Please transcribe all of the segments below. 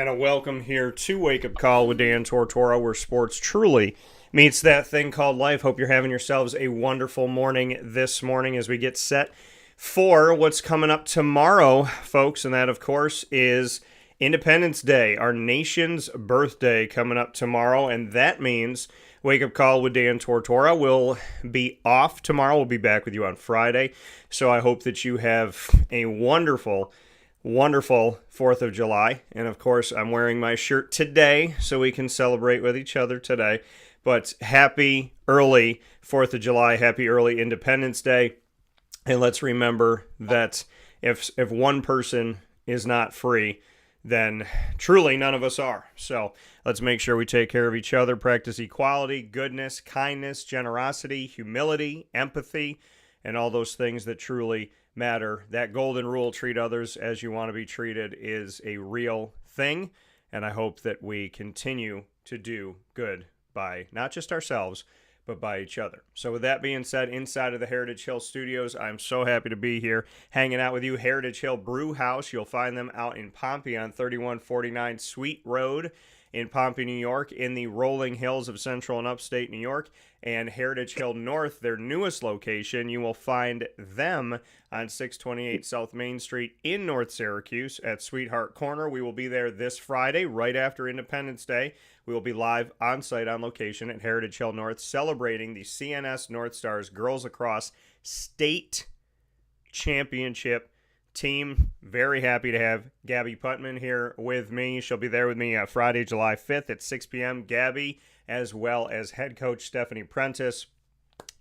And a welcome here to Wake Up Call with Dan Tortora, where sports truly meets that thing called life. Hope you're having yourselves a wonderful morning this morning as we get set for what's coming up tomorrow, folks. And that, of course, is Independence Day, our nation's birthday, coming up tomorrow. And that means Wake Up Call with Dan Tortora will be off tomorrow. We'll be back with you on Friday. So I hope that you have a wonderful 4th of July. And of course, I'm wearing my shirt today so we can celebrate with each other today. But happy early 4th of July, happy early Independence Day. And let's remember that if one person is not free, then truly none of us are. So let's make sure we take care of each other, practice equality, goodness, kindness, generosity, humility, empathy, and all those things that truly matter. That golden rule, treat others as you want to be treated, is a real thing. And I hope that we continue to do good by not just ourselves, but by each other. So with that being said, inside of the Heritage Hill Studios, I'm so happy to be here hanging out with you. Heritage Hill Brew House, you'll find them out in Pompey on 3149 Sweet Road in Pompey, New York, in the rolling hills of central and upstate New York. And Heritage Hill North, their newest location, you will find them on 628 South Main Street in North Syracuse at Sweetheart Corner. We will be there this Friday, right after Independence Day. We will be live on site on location at Heritage Hill North, celebrating the CNS North Stars Girls Lacrosse State Championship team. Very happy to have Gabby Putman here with me. She'll be there with me Friday, July 5th at 6 p.m. Gabby, as well as head coach Stephanie Prentice,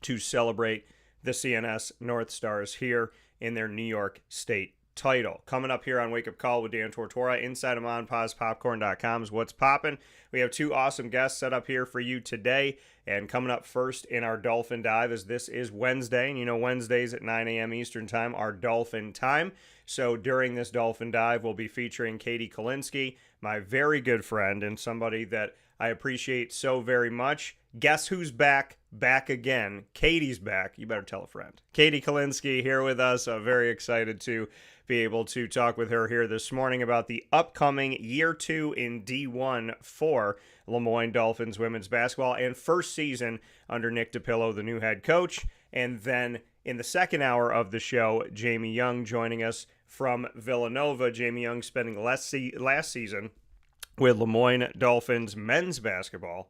to celebrate the CNS North Stars here in their New York State title. Coming up here on Wake Up Call with Dan Tortora, inside of MonPazPopcorn.com is what's popping. We have two awesome guests set up here for you today. And coming up first in our Dolphin Dive, as this is Wednesday, and you know Wednesdays at 9 a.m. Eastern Time are Dolphin Time. So during this Dolphin Dive, we'll be featuring Katie Kolinski, my very good friend and somebody that I appreciate so very much. Guess who's back? Back again. Katie's back. You better tell a friend. Katie Kolinski here with us. Very excited to be able to talk with her here this morning about the upcoming year 2 in D1 for LeMoyne Dolphins women's basketball and first season under Nick DiPillo, the new head coach. And then in the second hour of the show, Jamie Young joining us from Villanova. Jamie Young spending last season with LeMoyne Dolphins men's basketball.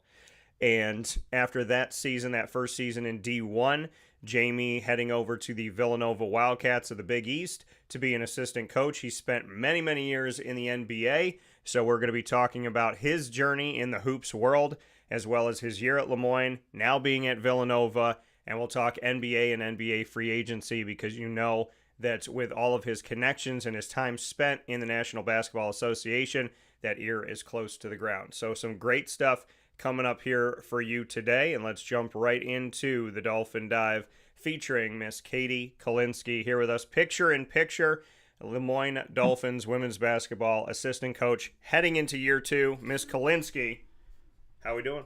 And after that season, that first season in D1, Jamie heading over to the Villanova Wildcats of the Big East to be an assistant coach. He spent many, many years in the NBA, so we're going to be talking about his journey in the hoops world, as well as his year at LeMoyne, now being at Villanova, and we'll talk NBA and NBA free agency, because you know that with all of his connections and his time spent in the National Basketball Association, that ear is close to the ground. So some great stuff coming up here for you today, and let's jump right into the Dolphin Dive featuring Miss Katie Kolinski here with us, picture-in-picture, LeMoyne Dolphins women's basketball assistant coach heading into year 2. Miss Kolinski, how we doing?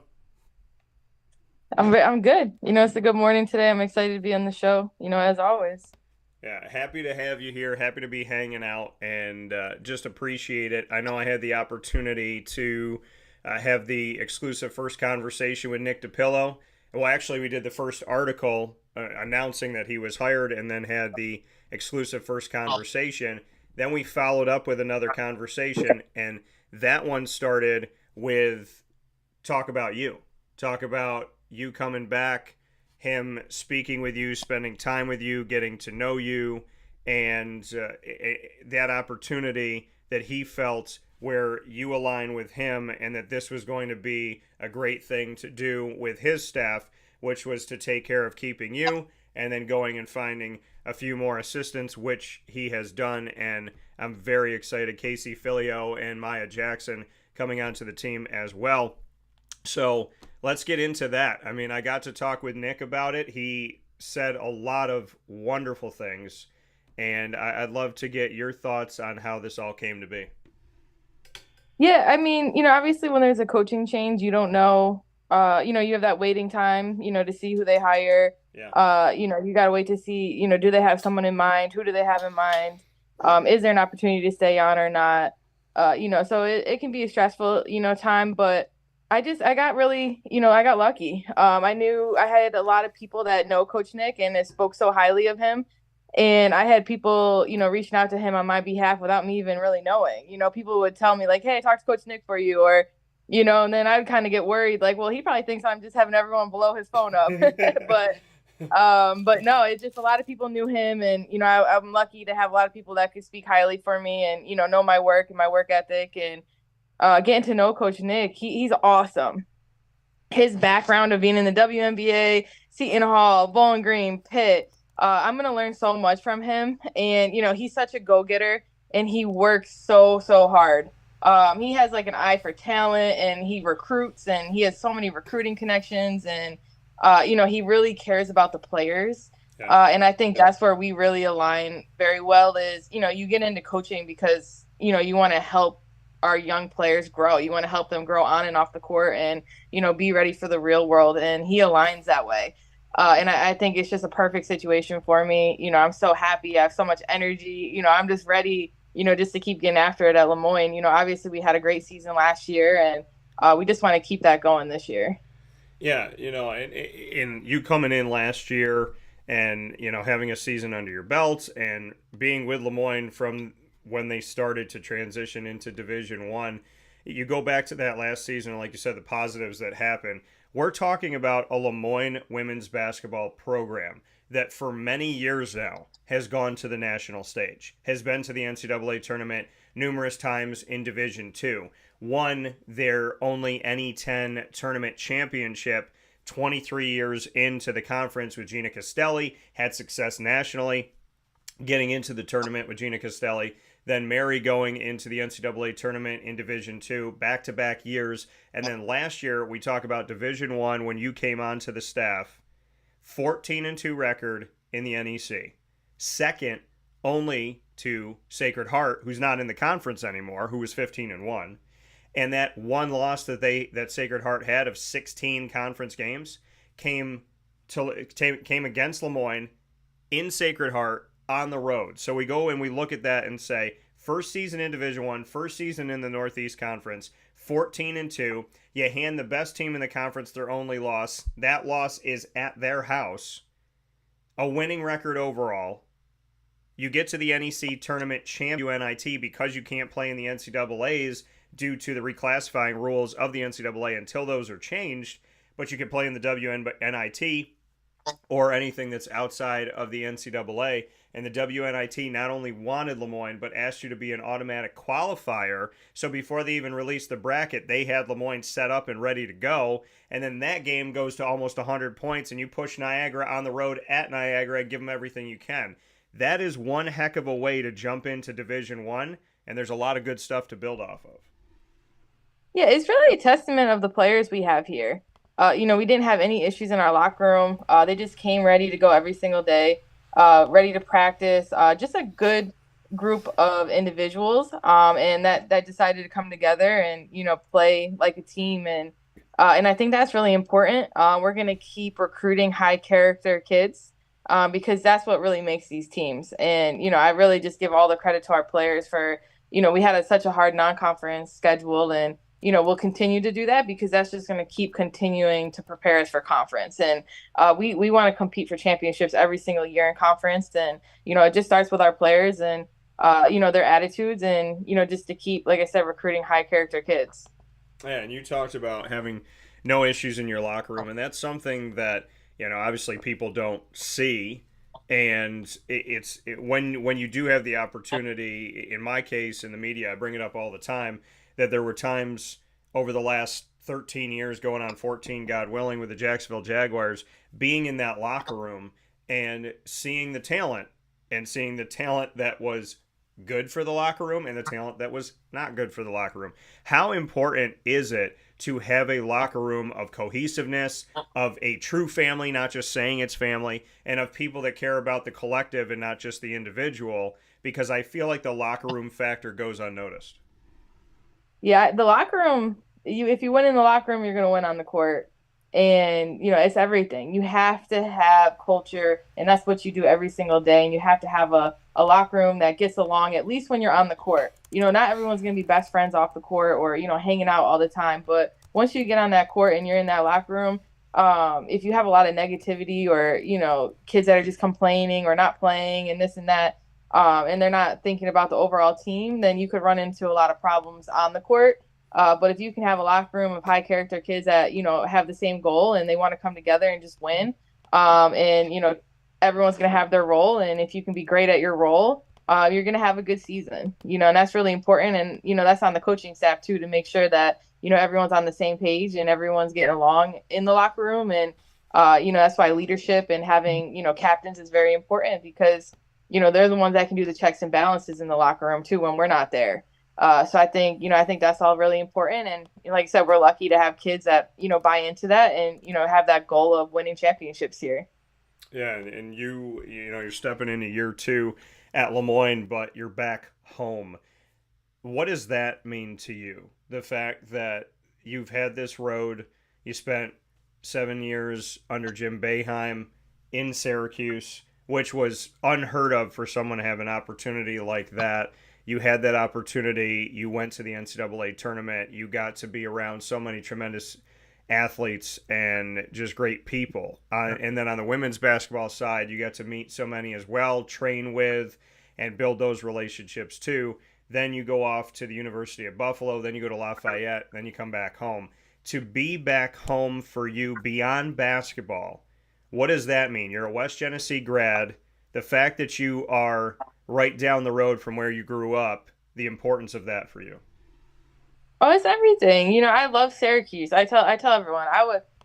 I'm good. It's a good morning today. I'm excited to be on the show, as always. Yeah, happy to have you here, happy to be hanging out, and just appreciate it. I know I had the opportunity to have the exclusive first conversation with Nick DiPillo. Well, actually, we did the first article announcing that he was hired, and then had the exclusive first conversation. Then we followed up with another conversation, and that one started with talk about you coming back, him speaking with you, spending time with you, getting to know you, and that opportunity that he felt where you align with him, and that this was going to be a great thing to do with his staff, which was to take care of keeping you and then going and finding a few more assistants, which he has done. And I'm very excited. Casey Filio and Maya Jackson coming onto the team as well. So let's get into that. I mean, I got to talk with Nick about it. He said a lot of wonderful things, and I'd love to get your thoughts on how this all came to be. Yeah, I mean, obviously when there's a coaching change, you don't know, you have that waiting time, to see who they hire. Yeah. You got to wait to see, do they have someone in mind? Who do they have in mind? Is there an opportunity to stay on or not? So it can be a stressful, time, but I got really, I got lucky. I knew I had a lot of people that know Coach Nick and that spoke so highly of him. And I had people, reaching out to him on my behalf without me even really knowing. People would tell me like, "Hey, talk to Coach Nick for you," or, and then I'd kind of get worried, like, well, he probably thinks I'm just having everyone blow his phone up. But no, it's just a lot of people knew him, and I'm lucky to have a lot of people that could speak highly for me, and know my work and my work ethic, and getting to know Coach Nick. He's awesome. His background of being in the WNBA, Seton Hall, Bowling Green, Pitt. I'm gonna learn so much from him, and he's such a go getter, and he works so hard. He has like an eye for talent, and he recruits, and he has so many recruiting connections, and he really cares about the players. Yeah. And I think that's where we really align very well. Is you get into coaching because you want to help our young players grow. You want to help them grow on and off the court, and be ready for the real world. And he aligns that way. And I think it's just a perfect situation for me. I'm so happy. I have so much energy. I'm just ready, just to keep getting after it at LeMoyne. Obviously we had a great season last year, and we just want to keep that going this year. Yeah, and you coming in last year and, having a season under your belt and being with LeMoyne from when they started to transition into Division One, you go back to that last season, and like you said, the positives that happened. We're talking about a LeMoyne women's basketball program that for many years now has gone to the national stage, has been to the NCAA tournament numerous times in Division Two, won their only NE10 tournament championship 23 years into the conference with Gina Castelli, had success nationally, getting into the tournament with Gina Castelli, then Mary going into the NCAA tournament in Division Two, back-to-back years, and then last year we talk about Division One when you came onto the staff, 14-2 record in the NEC, second only to Sacred Heart, who's not in the conference anymore, who was 15-1, and that one loss that Sacred Heart had of 16 conference games came against LeMoyne in Sacred Heart on the road. So we go and we look at that and say, first season in Division One, first season in the Northeast Conference, 14-2. You hand the best team in the conference their only loss. That loss is at their house. A winning record overall. You get to the NEC tournament champion NIT because you can't play in the NCAAs due to the reclassifying rules of the NCAA until those are changed, but you can play in the WNIT or anything that's outside of the NCAA. And the WNIT not only wanted LeMoyne, but asked you to be an automatic qualifier. So before they even released the bracket, they had LeMoyne set up and ready to go. And then that game goes to almost 100 points, and you push Niagara on the road at Niagara and give them everything you can. That is one heck of a way to jump into Division One, and there's a lot of good stuff to build off of. Yeah, it's really a testament of the players we have here. We didn't have any issues in our locker room. They just came ready to go every single day, ready to practice. Just a good group of individuals, and that decided to come together and play like a team. And I think that's really important. We're gonna keep recruiting high character kids, because that's what really makes these teams. And I really just give all the credit to our players for we had such a hard non-conference schedule, and we'll continue to do that because that's just going to keep continuing to prepare us for conference. And we want to compete for championships every single year in conference. And, it just starts with our players and, their attitudes and, just to keep, like I said, recruiting high character kids. Yeah, and you talked about having no issues in your locker room. And that's something that, obviously people don't see. And when you do have the opportunity, in my case, in the media, I bring it up all the time, that there were times over the last 13 years, going on 14, God willing, with the Jacksonville Jaguars, being in that locker room and seeing the talent that was good for the locker room and the talent that was not good for the locker room. How important is it to have a locker room of cohesiveness, of a true family, not just saying it's family, and of people that care about the collective and not just the individual? Because I feel like the locker room factor goes unnoticed. Yeah, the locker room, if you win in the locker room, you're going to win on the court. And, it's everything. You have to have culture, and that's what you do every single day. And you have to have a locker room that gets along, at least when you're on the court. Not everyone's going to be best friends off the court or, hanging out all the time. But once you get on that court and you're in that locker room, if you have a lot of negativity or, kids that are just complaining or not playing and this and that, and they're not thinking about the overall team, then you could run into a lot of problems on the court. But if you can have a locker room of high character kids that, have the same goal and they want to come together and just win, and, everyone's going to have their role. And if you can be great at your role, you're going to have a good season, and that's really important. And, that's on the coaching staff too, to make sure that, everyone's on the same page and everyone's getting along in the locker room. And, that's why leadership and having, captains is very important, because, they're the ones that can do the checks and balances in the locker room too when we're not there. So I think that's all really important. And like I said, we're lucky to have kids that, buy into that and, have that goal of winning championships here. Yeah, and you're stepping into year 2 at LeMoyne, but you're back home. What does that mean to you? The fact that you've had this road, you spent 7 years under Jim Boeheim in Syracuse, which was unheard of for someone to have an opportunity like that. You had that opportunity. You went to the NCAA tournament. You got to be around so many tremendous athletes and just great people. And then on the women's basketball side, you got to meet so many as well, train with, and build those relationships too. Then you go off to the University of Buffalo. Then you go to Lafayette. Then you come back home. To be back home for you beyond basketball, what does that mean? You're a West Genesee grad. The fact that you are right down the road from where you grew up, the importance of that for you. Oh, it's everything. I love Syracuse. I tell everyone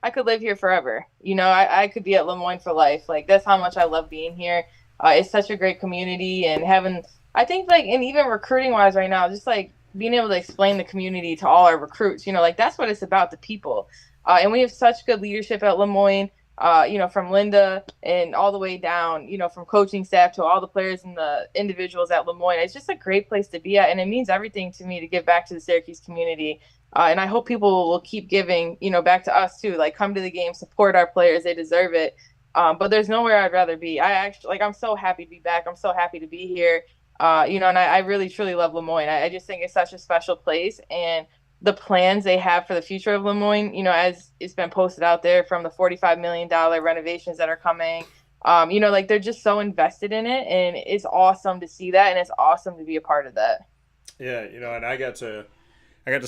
I could live here forever. I could be at LeMoyne for life. Like, that's how much I love being here. It's such a great community, and having, I think, like, and even recruiting wise right now, just like being able to explain the community to all our recruits, like, that's what it's about, the people. And we have such good leadership at LeMoyne. From Linda and all the way down, from coaching staff to all the players and the individuals at LeMoyne. It's just a great place to be at, and it means everything to me to give back to the Syracuse community. And I hope people will keep giving, back to us too. Like, come to the game, support our players; they deserve it. But there's nowhere I'd rather be. I'm so happy to be back. I'm so happy to be here. And I really truly love LeMoyne. I just think it's such a special place, and the plans they have for the future of LeMoyne, as it's been posted out there, from the $45 million renovations that are coming, like, they're just so invested in it, and it's awesome to see that, and it's awesome to be a part of that. Yeah, and I got to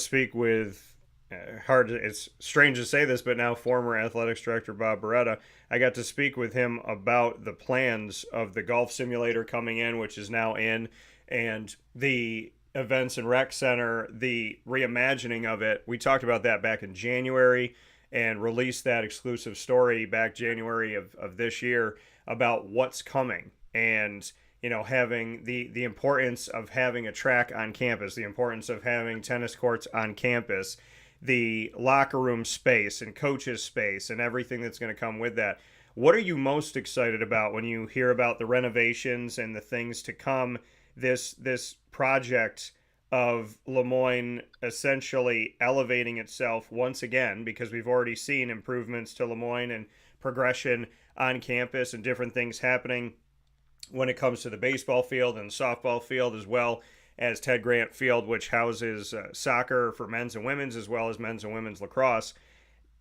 speak with, it's strange to say this, but now former athletics director Bob Beretta. I got to speak with him about the plans of the golf simulator coming in, which is now in, and the events and rec center, the reimagining of it. We talked about that back in January and released that exclusive story back January of this year about what's coming, and having the importance of having a track on campus, the importance of having tennis courts on campus, the locker room space and coaches space and everything that's going to come with that. What are you most excited about when you hear about the renovations and the things to come, this project of LeMoyne essentially elevating itself once again, because we've already seen improvements to LeMoyne and progression on campus and different things happening when it comes to the baseball field and softball field, as well as Ted Grant Field, which houses soccer for men's and women's, as well as men's and women's lacrosse.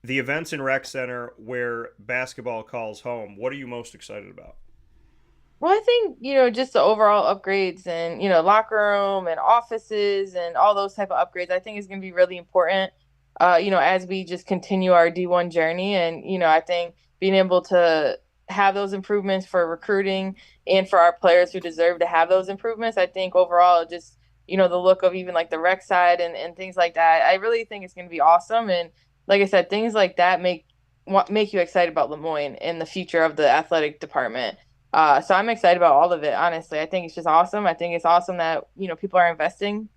The events and rec center where basketball calls home, what are you most excited about? Well, I think, just the overall upgrades and, locker room and offices and all those type of upgrades, I think is going to be really important, as we just continue our D1 journey. And, I think being able to have those improvements for recruiting and for our players who deserve to have those improvements, I think overall, just, the look of even like the rec side and things like that, I really think it's going to be awesome. And like I said, things like that make you excited about LeMoyne and the future of the athletic department. So I'm excited about all of it, honestly. I think it's just awesome. I think it's awesome that, people are investing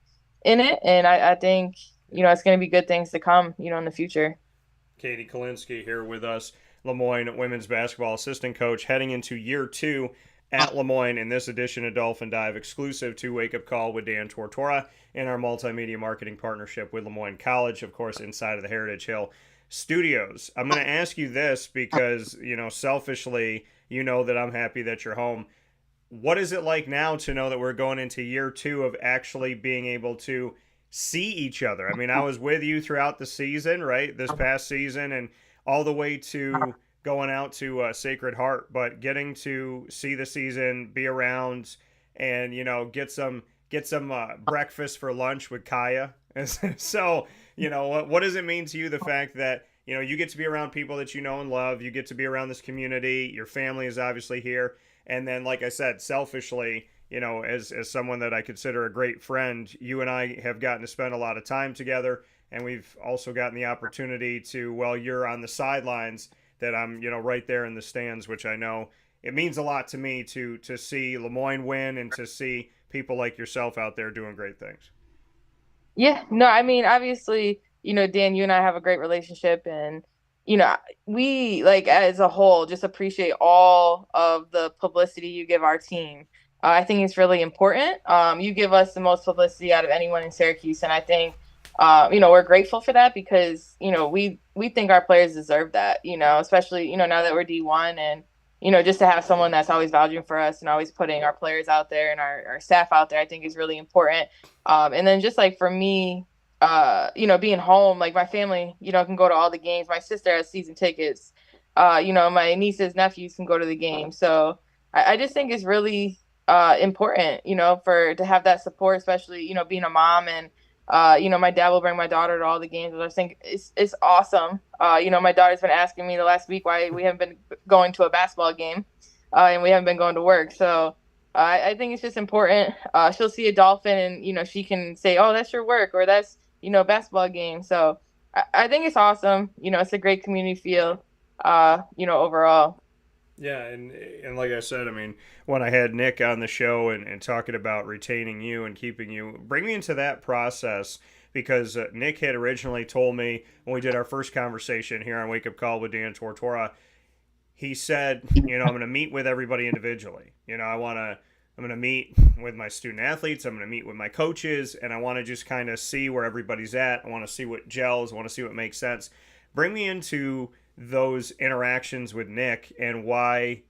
in it. And I think, it's going to be good things to come, in the future. Katie Kolinski here with us, LeMoyne women's basketball assistant coach, heading into year 2 at LeMoyne in this edition of Dolphin Dive, exclusive to Wake Up Call with Dan Tortora in our multimedia marketing partnership with LeMoyne College, of course, inside of the Heritage Hill studios. I'm going to ask you this because, selfishly, that I'm happy that you're home. What is it like now to know that we're going into year 2 of actually being able to see each other? I mean, I was with you throughout the season, right? This past season, and all the way to going out to Sacred Heart, but getting to see the season, be around, and get some breakfast for lunch with Kaya. So, what does it mean to you, the fact that you get to be around people that you know and love, you get to be around this community, your family is obviously here, and then, like I said, selfishly, as someone that I consider a great friend, you and I have gotten to spend a lot of time together, and we've also gotten the opportunity to, while you're on the sidelines, that I'm, right there in the stands, which I know it means a lot to me to see LeMoyne win and to see people like yourself out there doing great things. Yeah, no, I mean, obviously, Dan, you and I have a great relationship, and we like as a whole just appreciate all of the publicity you give our team. I think it's really important. You give us the most publicity out of anyone in Syracuse, and I think we're grateful for that because we think our players deserve that. Especially now that we're D1 and just to have someone that's always vouching for us and always putting our players out there and our staff out there, I think is really important. And then just like for me, being home, like my family, can go to all the games. My sister has season tickets. My nieces, nephews can go to the game. So I just think it's really important, to have that support, especially, being a mom and my dad will bring my daughter to all the games, which I think it's awesome. My daughter's been asking me the last week why we haven't been going to a basketball game, and we haven't been going to work. So I think it's just important. She'll see a Dolphin and, she can say, oh, that's your work or that's, basketball game. So I think it's awesome. It's a great community feel, overall. Yeah, and like I said, I mean, when I had Nick on the show and talking about retaining you and keeping you, bring me into that process because Nick had originally told me when we did our first conversation here on Wake Up Call with Dan Tortora, he said, I'm going to meet with everybody individually. I'm going to meet with my student athletes, I'm going to meet with my coaches, and I want to just kind of see where everybody's at. I want to see what gels, I want to see what makes sense. Bring me into those interactions with Nick and why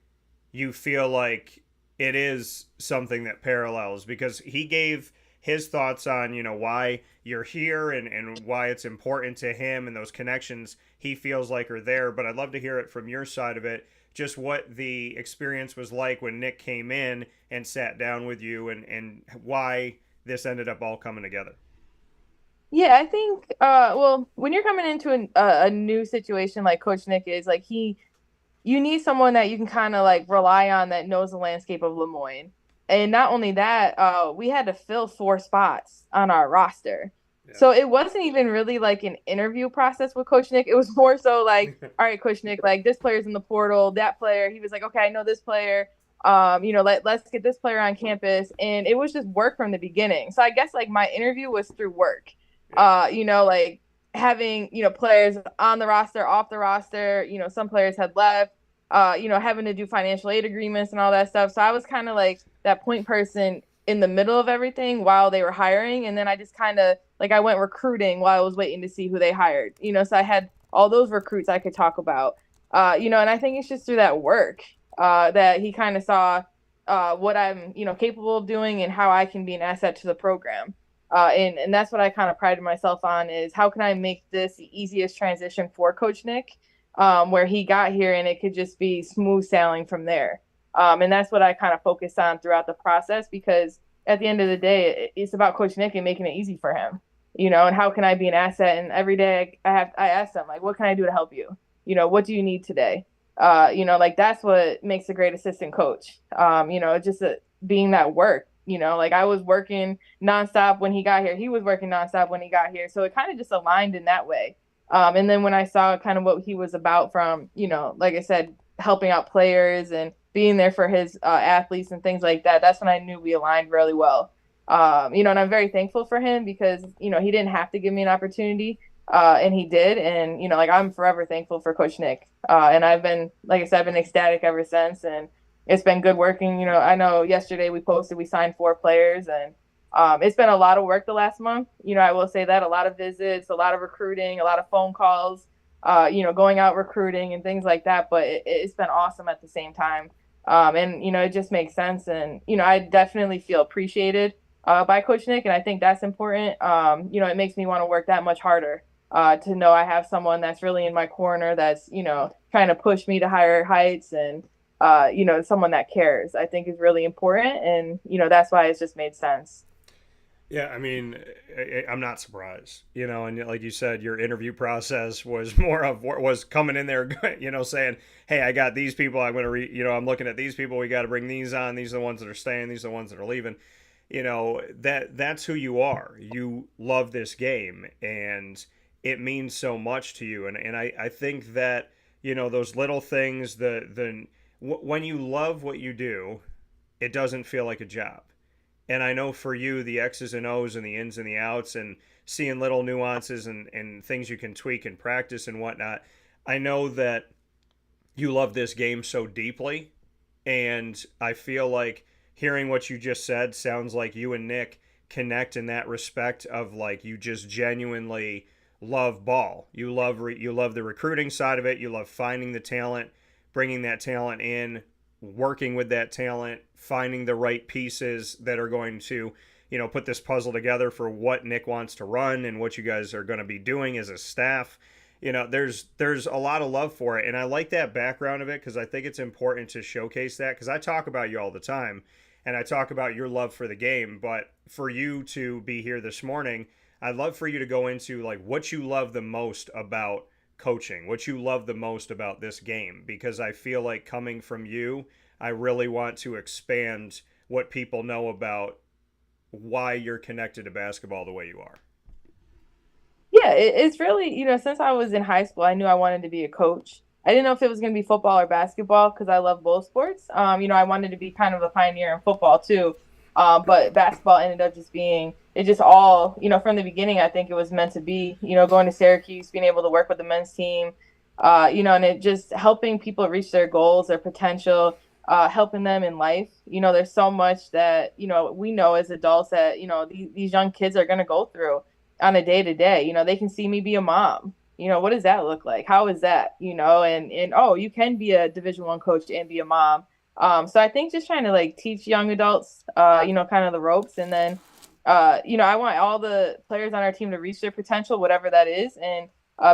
you feel like it is something that parallels, because he gave his thoughts on, why you're here and why it's important to him and those connections he feels like are there. But I'd love to hear it from your side of it, just what the experience was like when Nick came in and sat down with you and why this ended up all coming together. Yeah, I think well, when you're coming into a new situation like Coach Nick is, like you need someone that you can kind of like rely on that knows the landscape of LeMoyne. And not only that, we had to fill 4 spots on our roster. Yeah. So it wasn't even really like an interview process with Coach Nick. It was more so like, all right, Coach Nick, like this player's in the portal, that player. He was like, okay, I know this player. Let's get this player on campus. And it was just work from the beginning. So I guess like my interview was through work. Like having, players on the roster, off the roster, some players had left, having to do financial aid agreements and all that stuff. So I was kind of like that point person in the middle of everything while they were hiring. And then I just kind of like, I went recruiting while I was waiting to see who they hired, so I had all those recruits I could talk about, and I think it's just through that work, that he kind of saw, what I'm, capable of doing and how I can be an asset to the program. And that's what I kind of prided myself on is how can I make this the easiest transition for Coach Nick, where he got here and it could just be smooth sailing from there. And that's what I kind of focused on throughout the process, because at the end of the day, it's about Coach Nick and making it easy for him, and how can I be an asset? And every day I ask them, like, what can I do to help you? What do you need today? Like that's what makes a great assistant coach. Just being that work. Like I was working nonstop when he got here. He was working nonstop when he got here. So it kind of just aligned in that way. And then when I saw kind of what he was about from, like I said, helping out players and being there for his athletes and things like that, that's when I knew we aligned really well. And I'm very thankful for him because, he didn't have to give me an opportunity. And he did. And, like I'm forever thankful for Coach Nick. And I've been, like I said, I've been ecstatic ever since. And it's been good working. I know yesterday we signed 4 players and it's been a lot of work the last month. I will say that a lot of visits, a lot of recruiting, a lot of phone calls, going out recruiting and things like that. But it's been awesome at the same time. And, it just makes sense. And, I definitely feel appreciated by Coach Nick. And I think that's important. It makes me want to work that much harder to know I have someone that's really in my corner that's, trying to push me to higher heights and, someone that cares, I think is really important. And, that's why it's just made sense. Yeah, I mean, I'm not surprised, and like you said, your interview process was more of what was coming in there, saying, hey, I got these people, I'm going I'm looking at these people, we got to bring these on, these are the ones that are staying, these are the ones that are leaving, that's who you are. You love this game, and it means so much to you, and I think that, those little things, when you love what you do, it doesn't feel like a job. And I know for you, the X's and O's and the ins and the outs and seeing little nuances and things you can tweak and practice and whatnot, I know that you love this game so deeply. And I feel like hearing what you just said sounds like you and Nick connect in that respect of like you just genuinely love ball. You love the recruiting side of it. You love finding the talent, bringing that talent in, working with that talent, finding the right pieces that are going to, put this puzzle together for what Nick wants to run and what you guys are going to be doing as a staff. There's a lot of love for it. And I like that background of it because I think it's important to showcase that because I talk about you all the time and I talk about your love for the game. But for you to be here this morning, I'd love for you to go into like what you love the most about coaching, what you love the most about this game, because I feel like coming from you, I really want to expand what people know about why you're connected to basketball the way you are. Yeah, it's really, since I was in high school, I knew I wanted to be a coach. I didn't know if it was going to be football or basketball because I love both sports. I wanted to be kind of a pioneer in football too. But basketball ended up just being, it just all, from the beginning, I think it was meant to be, going to Syracuse, being able to work with the men's team, and it just helping people reach their goals, their potential, helping them in life. There's so much that, we know as adults that, these young kids are going to go through on a day to day. They can see me be a mom. What does that look like? How is that? And oh, you can be a Division I coach and be a mom. So I think just trying to like teach young adults, kind of the ropes, and then, I want all the players on our team to reach their potential, whatever that is, and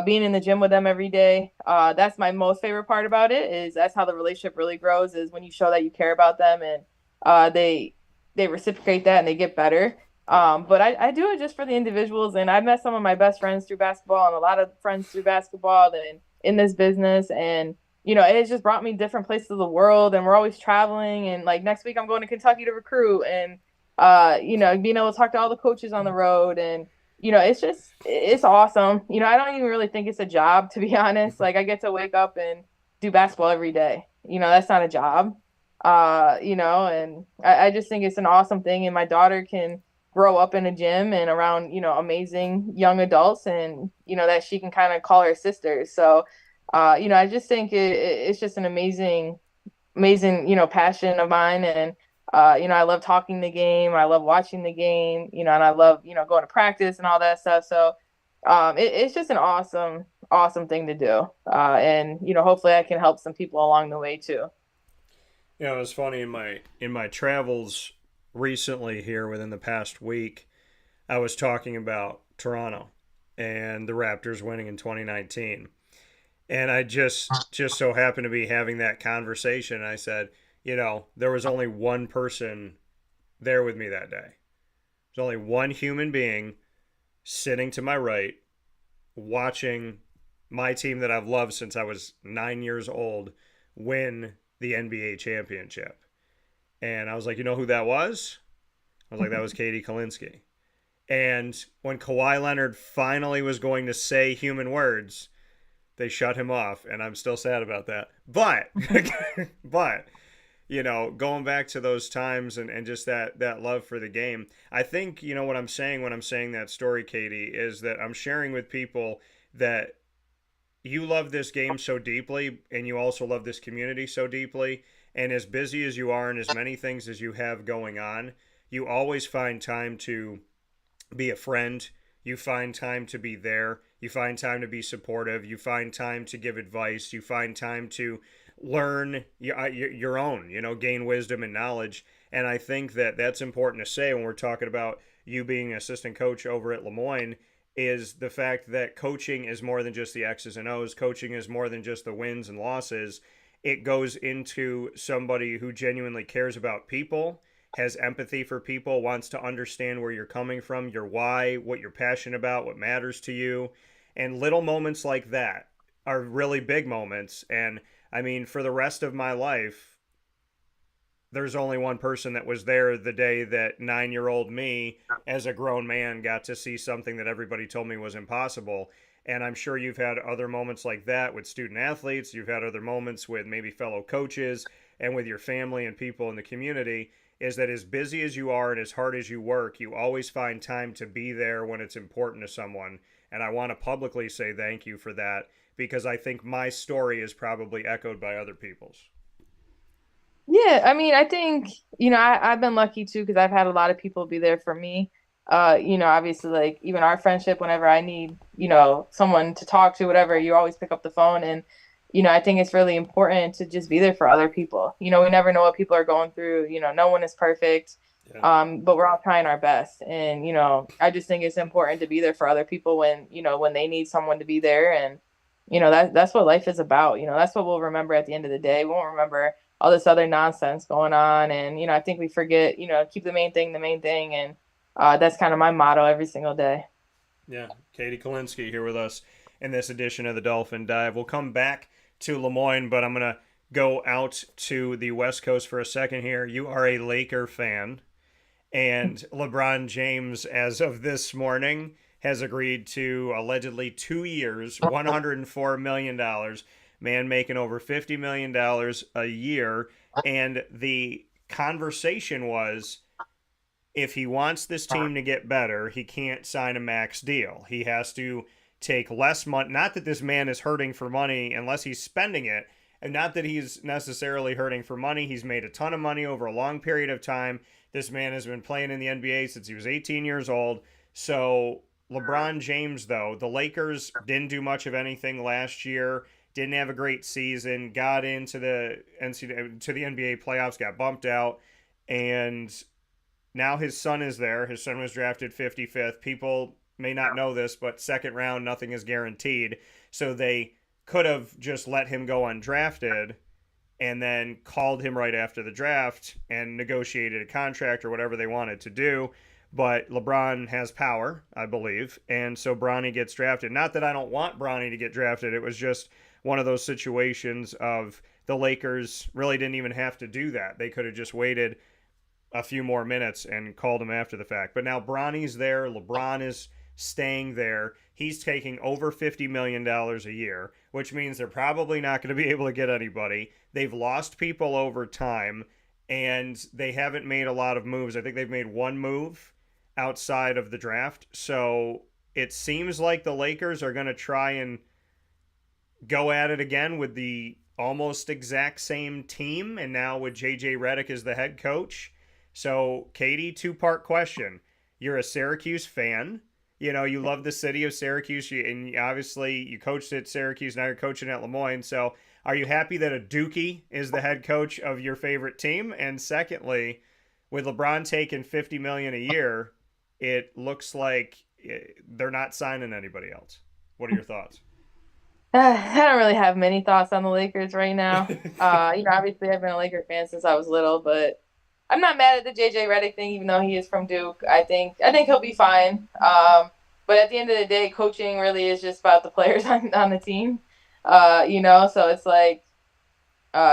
being in the gym with them every day. That's my most favorite part about it. Is that's how the relationship really grows. Is when you show that you care about them and they reciprocate that and they get better. But I do it just for the individuals, and I've met some of my best friends through basketball and a lot of friends through basketball and in this business. And, it has just brought me different places of the world, and we're always traveling. And like next week, I'm going to Kentucky to recruit and, being able to talk to all the coaches on the road. And, it's awesome. I don't even really think it's a job, to be honest. Like I get to wake up and do basketball every day. That's not a job. And I just think it's an awesome thing. And my daughter can grow up in a gym and around, amazing young adults and, that she can kind of call her sisters. So, I just think it's just an amazing, amazing, passion of mine. And, I love talking the game. I love watching the game, and I love, going to practice and all that stuff. So, it's just an awesome, awesome thing to do. And, hopefully I can help some people along the way too. It was funny in my travels recently here within the past week, I was talking about Toronto and the Raptors winning in 2019. And I just so happened to be having that conversation. I said, there was only one person there with me that day. There's only one human being sitting to my right, watching my team that I've loved since I was 9 years old win the NBA championship. And I was like, you know who that was? I was like, that was Katie Kolinski. And when Kawhi Leonard finally was going to say human words, they shut him off, and I'm still sad about that. But, but going back to those times and just that love for the game, I think, what I'm saying when I'm saying that story, Katie, is that I'm sharing with people that you love this game so deeply, and you also love this community so deeply, and as busy as you are and as many things as you have going on, you always find time to be a friend. You find time to be there. You find time to be supportive. You find time to give advice. You find time to learn your own, gain wisdom and knowledge. And I think that that's important to say when we're talking about you being an assistant coach over at LeMoyne, is the fact that coaching is more than just the X's and O's. Coaching is more than just the wins and losses. It goes into somebody who genuinely cares about people, has empathy for people, wants to understand where you're coming from, your why, what you're passionate about, what matters to you. And little moments like that are really big moments. And I mean, for the rest of my life, there's only one person that was there the day that 9-year-old me, as a grown man, got to see something that everybody told me was impossible. And I'm sure you've had other moments like that with student athletes. You've had other moments with maybe fellow coaches and with your family and people in the community, is that as busy as you are and as hard as you work, you always find time to be there when it's important to someone. And I want to publicly say thank you for that, because I think my story is probably echoed by other people's. Yeah, I mean, I think, I've been lucky too because I've had a lot of people be there for me. Obviously, like even our friendship, whenever I need, someone to talk to, whatever, you always pick up the phone. And, I think it's really important to just be there for other people. We never know what people are going through. No one is perfect, but we're all trying our best. And, I just think it's important to be there for other people when they need someone to be there. And, that's what life is about. That's what we'll remember at the end of the day. We won't remember all this other nonsense going on. And, I think we forget, keep the main thing the main thing. And that's kind of my motto every single day. Yeah. Katie Kolinski here with us in this edition of the Dolphin Dive. We'll come back to LeMoyne, but I'm going to go out to the West Coast for a second here. You are a Laker fan, and LeBron James, as of this morning, has agreed to allegedly 2 years, $104 million. Man making over $50 million a year. And the conversation was, if he wants this team to get better, he can't sign a max deal. He has to take less money. Not that this man is hurting for money unless he's spending it. And not that he's necessarily hurting for money. He's made a ton of money over a long period of time. This man has been playing in the NBA since he was 18 years old. So LeBron James, though, the Lakers didn't do much of anything last year. Didn't have a great season, got into the NBA playoffs, got bumped out, and now his son is there. His son was drafted 55th. People may not know this, but second round, nothing is guaranteed. So they could have just let him go undrafted and then called him right after the draft and negotiated a contract or whatever they wanted to do. But LeBron has power, I believe, and so Bronny gets drafted. Not that I don't want Bronny to get drafted. It was just one of those situations of the Lakers really didn't even have to do that. They could have just waited a few more minutes and called him after the fact. But now Bronny's there. LeBron is staying there. He's taking over $50 million a year, which means they're probably not going to be able to get anybody. They've lost people over time, and they haven't made a lot of moves. I think they've made one move outside of the draft. So it seems like the Lakers are going to try and go at it again with the almost exact same team, and now with JJ Redick as the head coach. So, Katie, two-part question. You're a Syracuse fan. You love the city of Syracuse, and obviously you coached at Syracuse, now you're coaching at LeMoyne. So are you happy that a Dookie is the head coach of your favorite team? And secondly, with LeBron taking $50 million a year, it looks like they're not signing anybody else. What are your thoughts? I don't really have many thoughts on the Lakers right now. Obviously I've been a Laker fan since I was little, but I'm not mad at the JJ Redick thing, even though he is from Duke. I think he'll be fine. But at the end of the day, coaching really is just about the players on the team. So it's like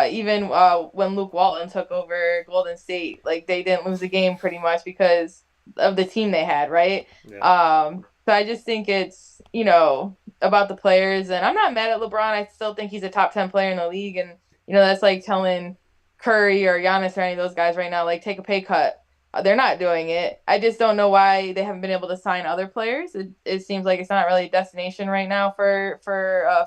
even when Luke Walton took over Golden State, like they didn't lose a game pretty much because of the team they had, right? Yeah. So I just think it's, about the players. And I'm not mad at LeBron. I still think he's a top 10 player in the league. And, that's like telling Curry or Giannis or any of those guys right now, like, take a pay cut. They're not doing it. I just don't know why they haven't been able to sign other players. It seems like it's not really a destination right now for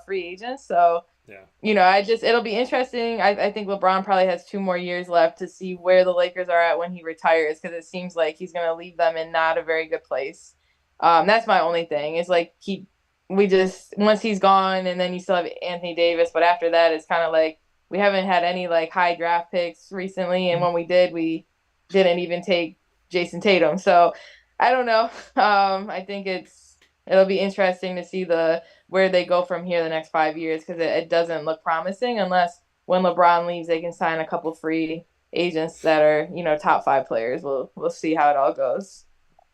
free agents. So, yeah. It'll be interesting. I think LeBron probably has 2 more years left to see where the Lakers are at when he retires, because it seems like he's going to leave them in not a very good place. That's my only thing. Is like we just once he's gone, and then you still have Anthony Davis, but after that, it's kind of like we haven't had any like high draft picks recently, and when we did, we didn't even take Jason Tatum. So I don't know. I think it'll be interesting to see the where they go from here the next 5 years because it doesn't look promising unless when LeBron leaves, they can sign a couple free agents that are top five players. We'll see how it all goes.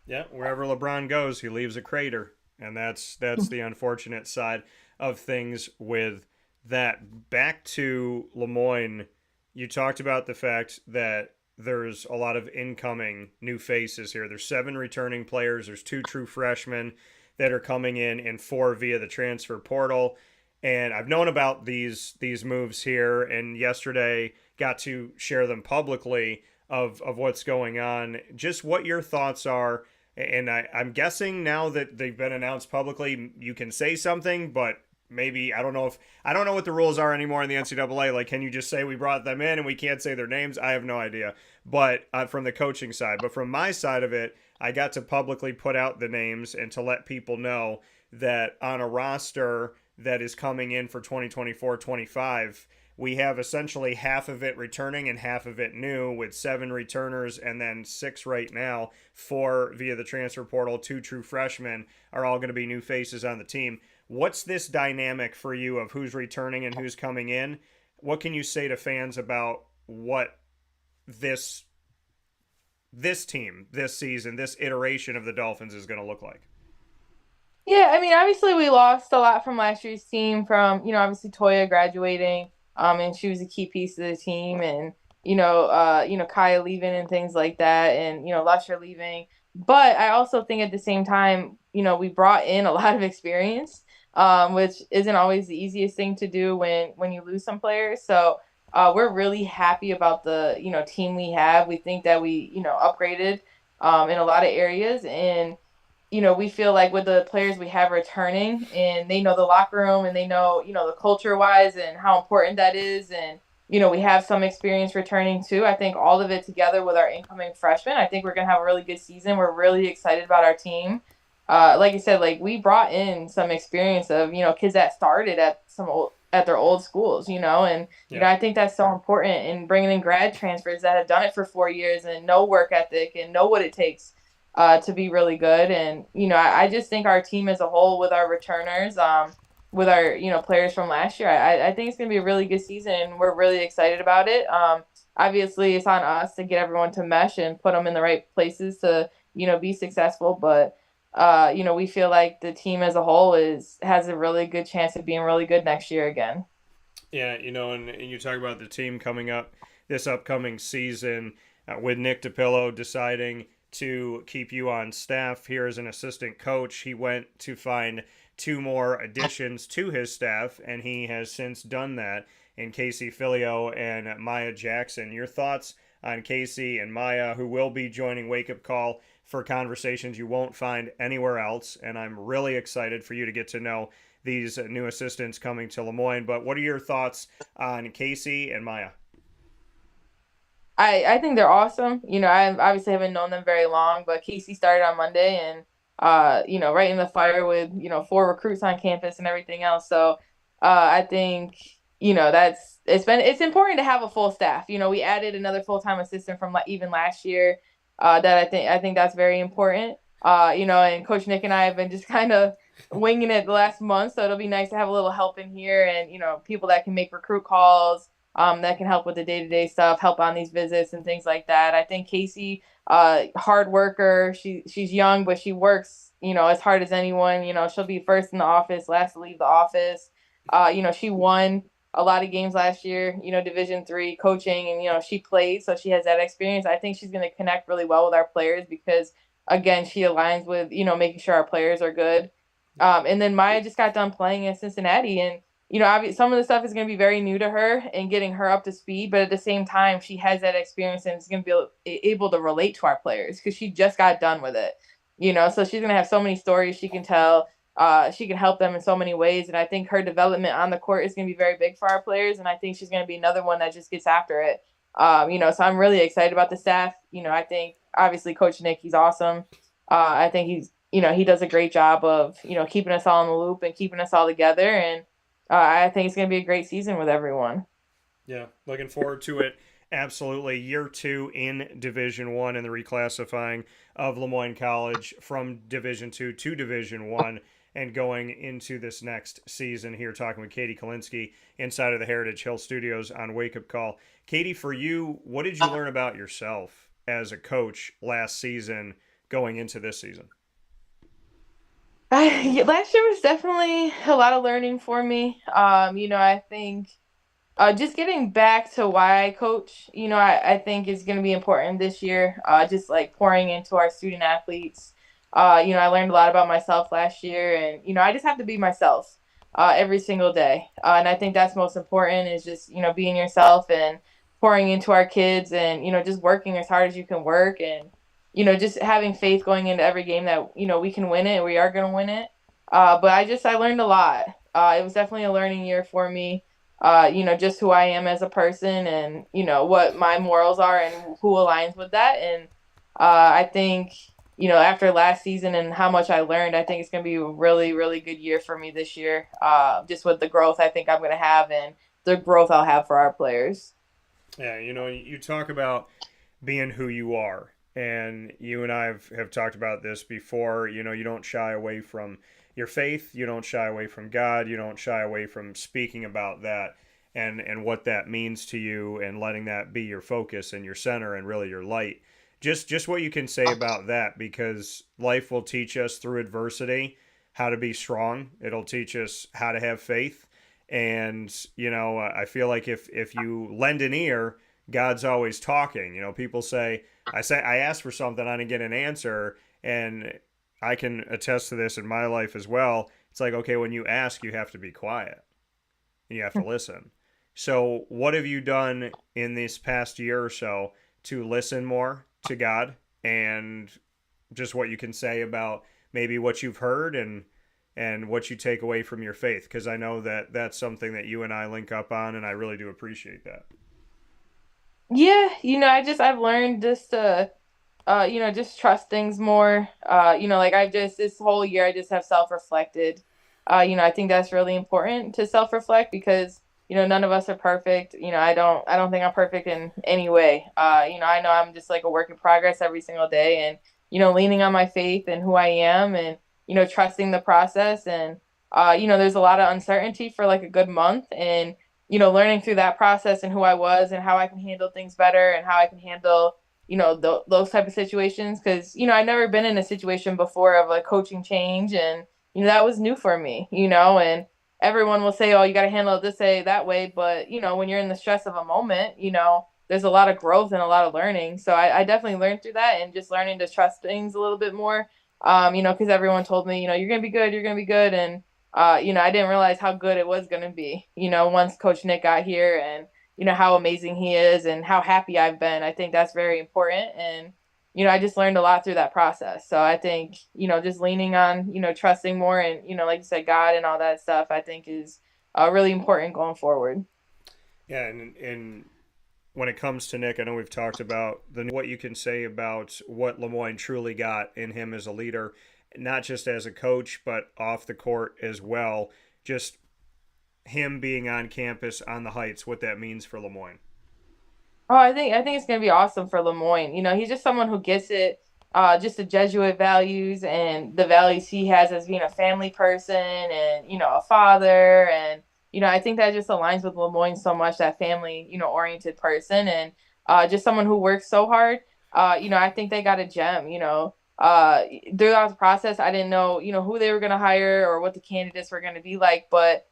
Yeah, wherever LeBron goes, he leaves a crater, and that's the unfortunate side of things with that. Back to LeMoyne, you talked about the fact that there's a lot of incoming new faces here. There's 7 returning players. There's 2 true freshmen that are coming in and 4 via the transfer portal. And I've known about these moves here, and yesterday got to share them publicly of what's going on. Just what your thoughts are. And I'm guessing now that they've been announced publicly, you can say something, but maybe I don't know what the rules are anymore in the NCAA. Like, can you just say we brought them in and we can't say their names? I have no idea. But from the coaching side, but from my side of it, I got to publicly put out the names and to let people know that on a roster that is coming in for 2024-25, we have essentially half of it returning and half of it new, with 7 returners and then 6 right now, 4 via the transfer portal, 2 true freshmen are all going to be new faces on the team. What's this dynamic for you of who's returning and who's coming in? What can you say to fans about what this team, this season, this iteration of the Dolphins is going to look like? Yeah, I mean, obviously we lost a lot from last year's team from, obviously Toya graduating, and she was a key piece of the team and, Kaya leaving and things like that and, Lusher leaving. But I also think at the same time, we brought in a lot of experience, which isn't always the easiest thing to do when you lose some players. So we're really happy about the, team we have. We think that we, upgraded in a lot of areas and we feel like with the players we have returning and they know the locker room and they know, the culture wise and how important that is. And, we have some experience returning too. I think all of it together with our incoming freshmen, I think we're going to have a really good season. We're really excited about our team. Like I said, like we brought in some experience of, kids that started at their old schools, and, Yeah. I think that's so important in bringing in grad transfers that have done it for 4 years and know work ethic and know what it takes to be really good. And, I just think our team as a whole with our returners, with our, players from last year, I think it's going to be a really good season and we're really excited about it. Obviously, it's on us to get everyone to mesh and put them in the right places to, be successful. But, we feel like the team as a whole has a really good chance of being really good next year again. Yeah, and you talk about the team coming up this upcoming season with Nick DiPillo deciding to keep you on staff here as an assistant coach. He went to find 2 more additions to his staff, and he has since done that in Casey Filio and Maya Jackson. Your thoughts on Casey and Maya, who will be joining Wake Up Call for conversations you won't find anywhere else, and I'm really excited for you to get to know these new assistants coming to LeMoyne. But what are your thoughts on Casey and Maya? I think they're awesome. I obviously haven't known them very long, but Casey started on Monday and right in the fire with, 4 recruits on campus and everything else. So I think, it's important to have a full staff. We added another full-time assistant from even last year. That I think that's very important. And Coach Nick and I have been just kind of winging it the last month, so it'll be nice to have a little help in here and people that can make recruit calls, that can help with the day-to-day stuff, help on these visits and things like that. I think Casey, hard worker. She's young, but she works, as hard as anyone. She'll be first in the office, last to leave the office. She won a lot of games last year, Division III coaching, and she played, so she has that experience. I think she's going to connect really well with our players because, again, she aligns with making sure our players are good. And then Maya just got done playing in Cincinnati, and some of the stuff is going to be very new to her and getting her up to speed, but at the same time, she has that experience and is going to be able to relate to our players because she just got done with it. So she's going to have so many stories she can tell. She can help them in so many ways, and I think her development on the court is going to be very big for our players, and I think she's going to be another one that just gets after it. So I'm really excited about the staff. I think obviously Coach Nick, he's awesome. I think he's he does a great job of, keeping us all in the loop and keeping us all together. And I think it's going to be a great season with everyone. Yeah, looking forward to it. Absolutely. Year two in Division One and the reclassifying of LeMoyne College from Division Two to Division One and going into this next season here talking with Katie Kolinski inside of the Heritage Hill Studios on Wake Up Call. Katie, for you, what did you learn about yourself as a coach last season going into this season? Last year was definitely a lot of learning for me. I think just getting back to why I coach, I think is going to be important this year. Just like pouring into our student athletes. I learned a lot about myself last year, and I just have to be myself every single day. And I think that's most important is just being yourself and pouring into our kids, and just working as hard as you can work, and just having faith going into every game that we can win it. We are going to win it. But I learned a lot. It was definitely a learning year for me. Just who I am as a person, and what my morals are and who aligns with that. And I think after last season and how much I learned, I think it's going to be a really, really good year for me this year. Just with the growth I think I'm going to have and the growth I'll have for our players. Yeah, you talk about being who you are. And you and I have talked about this before. You don't shy away from your faith. You don't shy away from God. You don't shy away from speaking about that and what that means to you and letting that be your focus and your center and really your light. Just what you can say about that, because life will teach us through adversity how to be strong. It'll teach us how to have faith. And, I feel like if you lend an ear, God's always talking. People say, I asked for something, I didn't get an answer, and I can attest to this in my life as well. It's like, okay, when you ask, you have to be quiet and you have to listen. So, what have you done in this past year or so to listen more to God, and just what you can say about maybe what you've heard and what you take away from your faith? Because I know that that's something that you and I link up on, and I really do appreciate that. Yeah, I've learned just to just trust things more. Like I've just this whole year I just have self-reflected. I think that's really important to self-reflect because, none of us are perfect. I don't think I'm perfect in any way. I know I'm just like a work in progress every single day, and, leaning on my faith and who I am, and, trusting the process. And there's a lot of uncertainty for like a good month, and, learning through that process and who I was and how I can handle things better and how I can handle those type of situations, because I've never been in a situation before of a coaching change, and that was new for me. And everyone will say, oh, you got to handle it this way, that way, but when you're in the stress of a moment, there's a lot of growth and a lot of learning. So I definitely learned through that, and just learning to trust things a little bit more. Because everyone told me, you're gonna be good, you're gonna be good. And I didn't realize how good it was gonna be, once Coach Nick got here, and how amazing he is and how happy I've been. I think that's very important. And, I just learned a lot through that process. So I think, just leaning on, trusting more and, like you said, God and all that stuff, I think is really important going forward. Yeah, and when it comes to Nick, I know we've talked about what you can say about what LeMoyne truly got in him as a leader, not just as a coach, but off the court as well. Just him being on campus on the Heights, what that means for LeMoyne. Oh, I think it's gonna be awesome for LeMoyne. He's just someone who gets it, just the Jesuit values and the values he has as being a family person and a father. And I think that just aligns with LeMoyne so much, that family oriented person, and just someone who works so hard. I think they got a gem. Throughout the process, I didn't know who they were gonna hire or what the candidates were gonna be like, but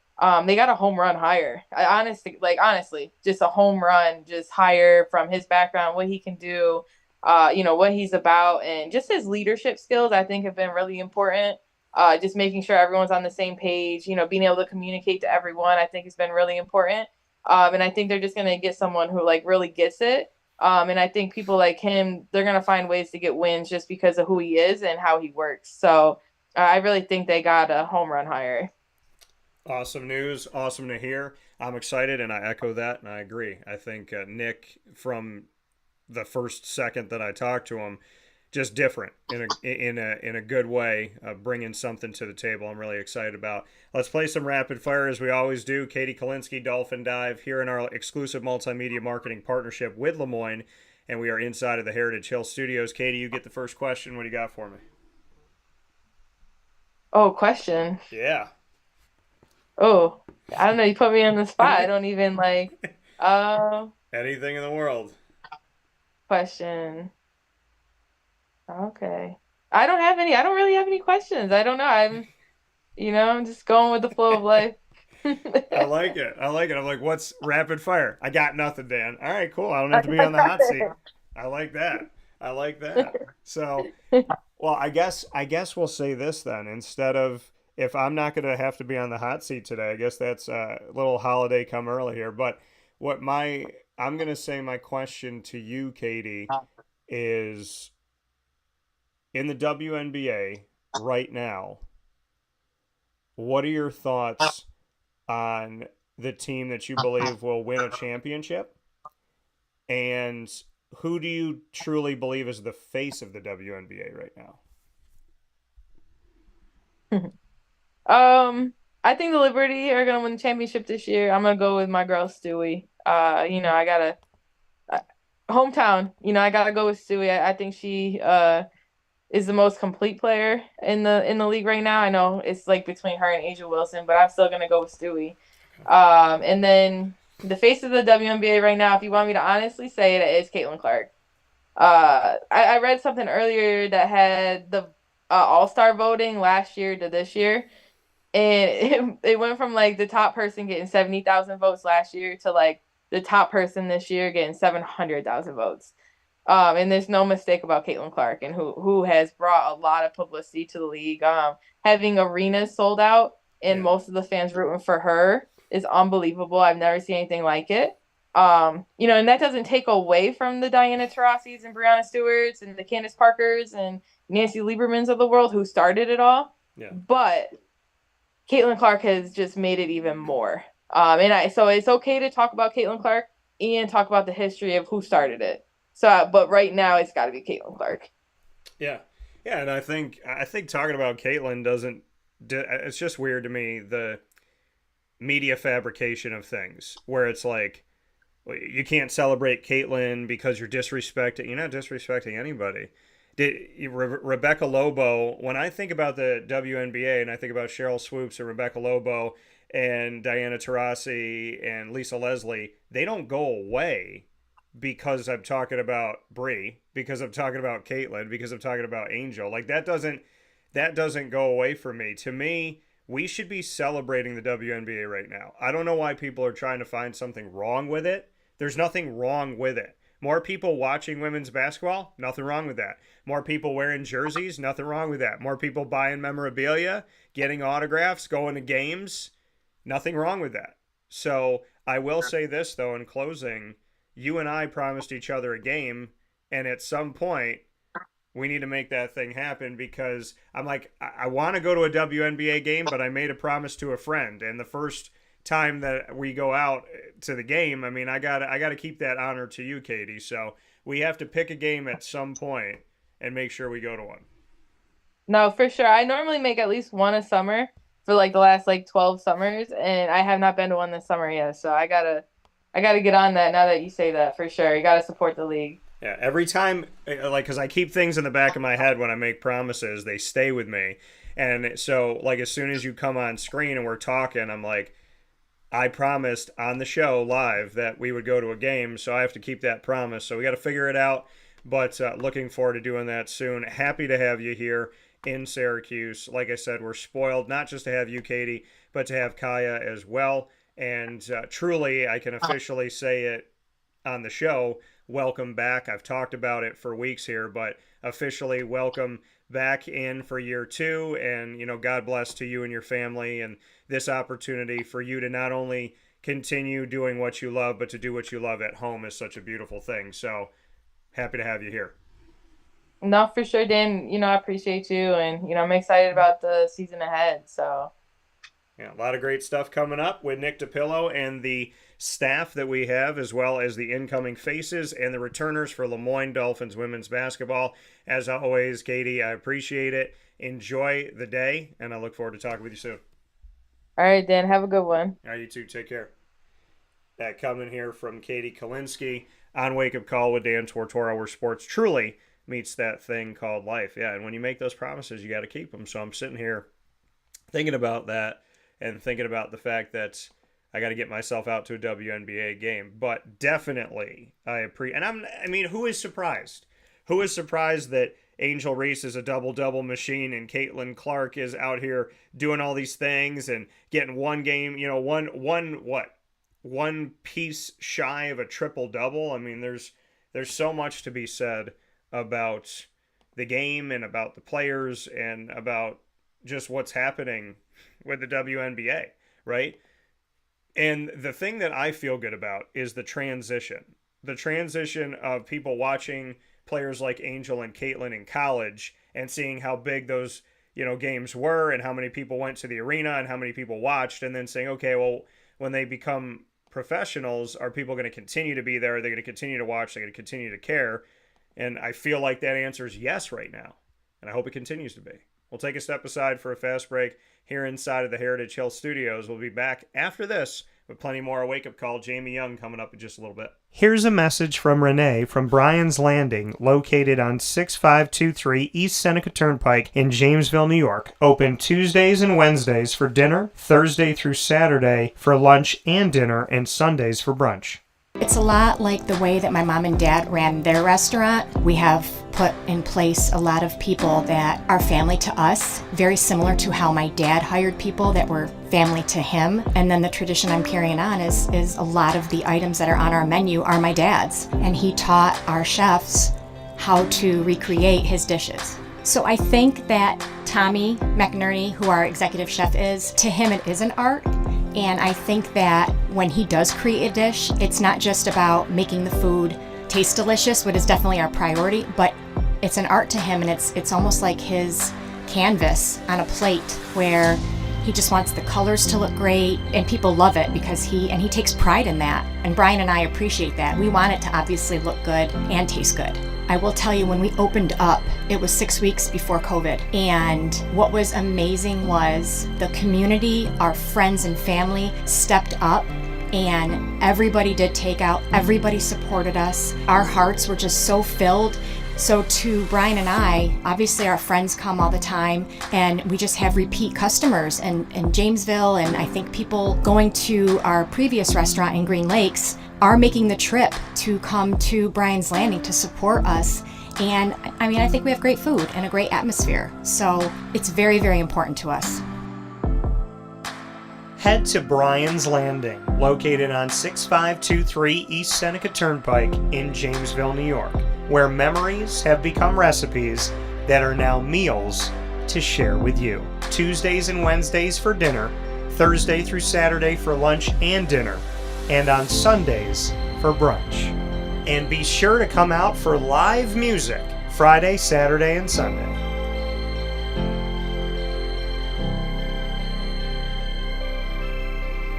they got a home run hire. Honestly, just a home run, just hire from his background, what he can do, what he's about, and just his leadership skills. I think have been really important. Just making sure everyone's on the same page. Being able to communicate to everyone, I think has been really important. And I think they're just gonna get someone who like really gets it. And I think people like him, they're gonna find ways to get wins just because of who he is and how he works. So I really think they got a home run hire. Awesome news. Awesome to hear. I'm excited, and I echo that, and I agree. I think Nick, from the first second that I talked to him, just different in a good way, bringing something to the table. I'm really excited about. Let's play some rapid fire as we always do. Katie Kolinski, Dolphin Dive, here in our exclusive multimedia marketing partnership with LeMoyne, and we are inside of the Heritage Hill Studios. Katie, you get the first question. What do you got for me? Oh, question. Yeah. Oh, I don't know. You put me on the spot. I don't even like. Uh, Anything in the world. question. Okay. I don't have any. I don't really have any questions. I don't know. I'm just going with the flow of life. I like it. I like it. I'm like, what's rapid fire? I got nothing, Dan. All right, cool. I don't have to be on the hot seat. I like that. I like that. So, well, I guess we'll say this then. Instead of if I'm not going to have to be on the hot seat today, I guess that's a little holiday come early here. But what my I'm going to say my question to you, Katie, is in the WNBA right now, what are your thoughts on the team that you believe will win a championship? And who do you truly believe is the face of the WNBA right now? I think the Liberty are gonna win the championship this year. I'm gonna go with my girl Stewie. I gotta uh, hometown. I gotta go with Stewie. I think she is the most complete player in the league right now. I know it's like between her and Asia Wilson, but I'm still gonna go with Stewie. And then the face of the WNBA right now, if you want me to honestly say it, is Caitlin Clark. I read something earlier that had the All-Star voting last year to this year, and it went from like the top person getting 70,000 votes last year to like the top person this year getting 700,000 votes. And there's no mistake about Caitlin Clark and who has brought a lot of publicity to the league. Having arenas sold out and Yeah. most of the fans rooting for her is unbelievable. I've never seen anything like it. And that doesn't take away from the Diana Taurasi's and Brianna Stewart's and the Candace Parkers and Nancy Liebermans of the world who started it all. Yeah. But Caitlin Clark has just made it even more. So it's okay to talk about Caitlin Clark and talk about the history of who started it. So, but right now it's got to be Caitlin Clark. Yeah. Yeah, and I think talking about Caitlin doesn't it's just weird to me the media fabrication of things where it's like well, you can't celebrate Caitlyn because you're not disrespecting anybody. Rebecca Lobo, when I think about the WNBA and I think about Cheryl Swoops and Rebecca Lobo and Diana Taurasi and Lisa Leslie, they don't go away because I'm talking about Bree, because I'm talking about Caitlyn, because I'm talking about Angel. Like that doesn't go away for me. To me, we should be celebrating the WNBA right now. I don't know why people are trying to find something wrong with it. There's nothing wrong with it. More people watching women's basketball, nothing wrong with that. More people wearing jerseys, nothing wrong with that. More people buying memorabilia, getting autographs, going to games, nothing wrong with that. So I will say this, though, in closing, you and I promised each other a game, and at some point, we need to make that thing happen because I'm like, I want to go to a WNBA game, but I made a promise to a friend. And the first time that we go out to the game, I mean, I gotta keep that honor to you, Katie. So we have to pick a game at some point and make sure we go to one. No, for sure. I normally make at least one a summer for like the last like 12 summers, and I have not been to one this summer yet. So I gotta get on that now that you say that for sure. You gotta support the league. Yeah, every time, like, because I keep things in the back of my head when I make promises, they stay with me. And so, like, as soon as you come on screen and we're talking, I'm like, I promised on the show live that we would go to a game, so I have to keep that promise. So we got to figure it out, but looking forward to doing that soon. Happy to have you here in Syracuse. Like I said, we're spoiled not just to have you, Katie, but to have Kaya as well. And truly, I can officially say it on the show. Welcome back. I've talked about it for weeks here, but officially welcome back in for year two. And, God bless to you and your family and this opportunity for you to not only continue doing what you love, but to do what you love at home is such a beautiful thing. So happy to have you here. No, for sure, Dan. I appreciate you, and I'm excited about the season ahead. So Yeah, a lot of great stuff coming up with Nick DiPillo and the staff that we have, as well as the incoming faces and the returners for LeMoyne Dolphins women's basketball. As always, Katie, I appreciate it. Enjoy the day, and I look forward to talking with you soon. All right, Dan, have a good one. All right, you too. Take care. That coming here from Katie Kolinski on Wake Up Call with Dan Tortora, where sports truly meets that thing called life. Yeah, and when you make those promises, you got to keep them. So I'm sitting here thinking about that and thinking about the fact that I got to get myself out to a WNBA game. But definitely, I mean, who is surprised? Who is surprised that Angel Reese is a double-double machine and Caitlin Clark is out here doing all these things and getting one game, one piece shy of a triple-double? I mean, there's so much to be said about the game and about the players and about just what's happening with the WNBA, right? And the thing that I feel good about is the transition of people watching players like Angel and Caitlin in college and seeing how big those, games were and how many people went to the arena and how many people watched, and then saying, okay, well, when they become professionals, are people going to continue to be there? Are they going to continue to watch? Are they going to continue to care? And I feel like that answer is yes right now, and I hope it continues to be. We'll take a step aside for a fast break here inside of the Heritage Hill Studios. We'll be back after this with plenty more Wake Up Call. Jamie Young coming up in just a little bit. Here's a message from Renee from Bryan's Landing, located on 6523 East Seneca Turnpike in Jamesville, New York. Open Tuesdays and Wednesdays for dinner, Thursday through Saturday for lunch and dinner, and Sundays for brunch. It's a lot like the way that my mom and dad ran their restaurant. We have put in place a lot of people that are family to us, very similar to how my dad hired people that were family to him. And then the tradition I'm carrying on is a lot of the items that are on our menu are my dad's. And he taught our chefs how to recreate his dishes. So I think that Tommy McNerney, who our executive chef is, to him it is an art. And I think that when he does create a dish, it's not just about making the food taste delicious, which is definitely our priority, but it's an art to him, and it's almost like his canvas on a plate where he just wants the colors to look great, and people love it because he takes pride in that. And Bryan and I appreciate that. We want it to obviously look good and taste good. I will tell you, when we opened up, it was 6 weeks before COVID. And what was amazing was the community, our friends and family stepped up, and everybody did takeout. Everybody supported us. Our hearts were just so filled. So to Bryan and I, obviously our friends come all the time, and we just have repeat customers in Jamesville, and I think people going to our previous restaurant in Green Lakes are making the trip to come to Bryan's Landing to support us. And I mean, I think we have great food and a great atmosphere. So it's very, very important to us. Head to Bryan's Landing, located on 6523 East Seneca Turnpike in Jamesville, New York, where memories have become recipes that are now meals to share with you. Tuesdays and Wednesdays for dinner, Thursday through Saturday for lunch and dinner, and on Sundays for brunch. And be sure to come out for live music Friday, Saturday, and Sunday.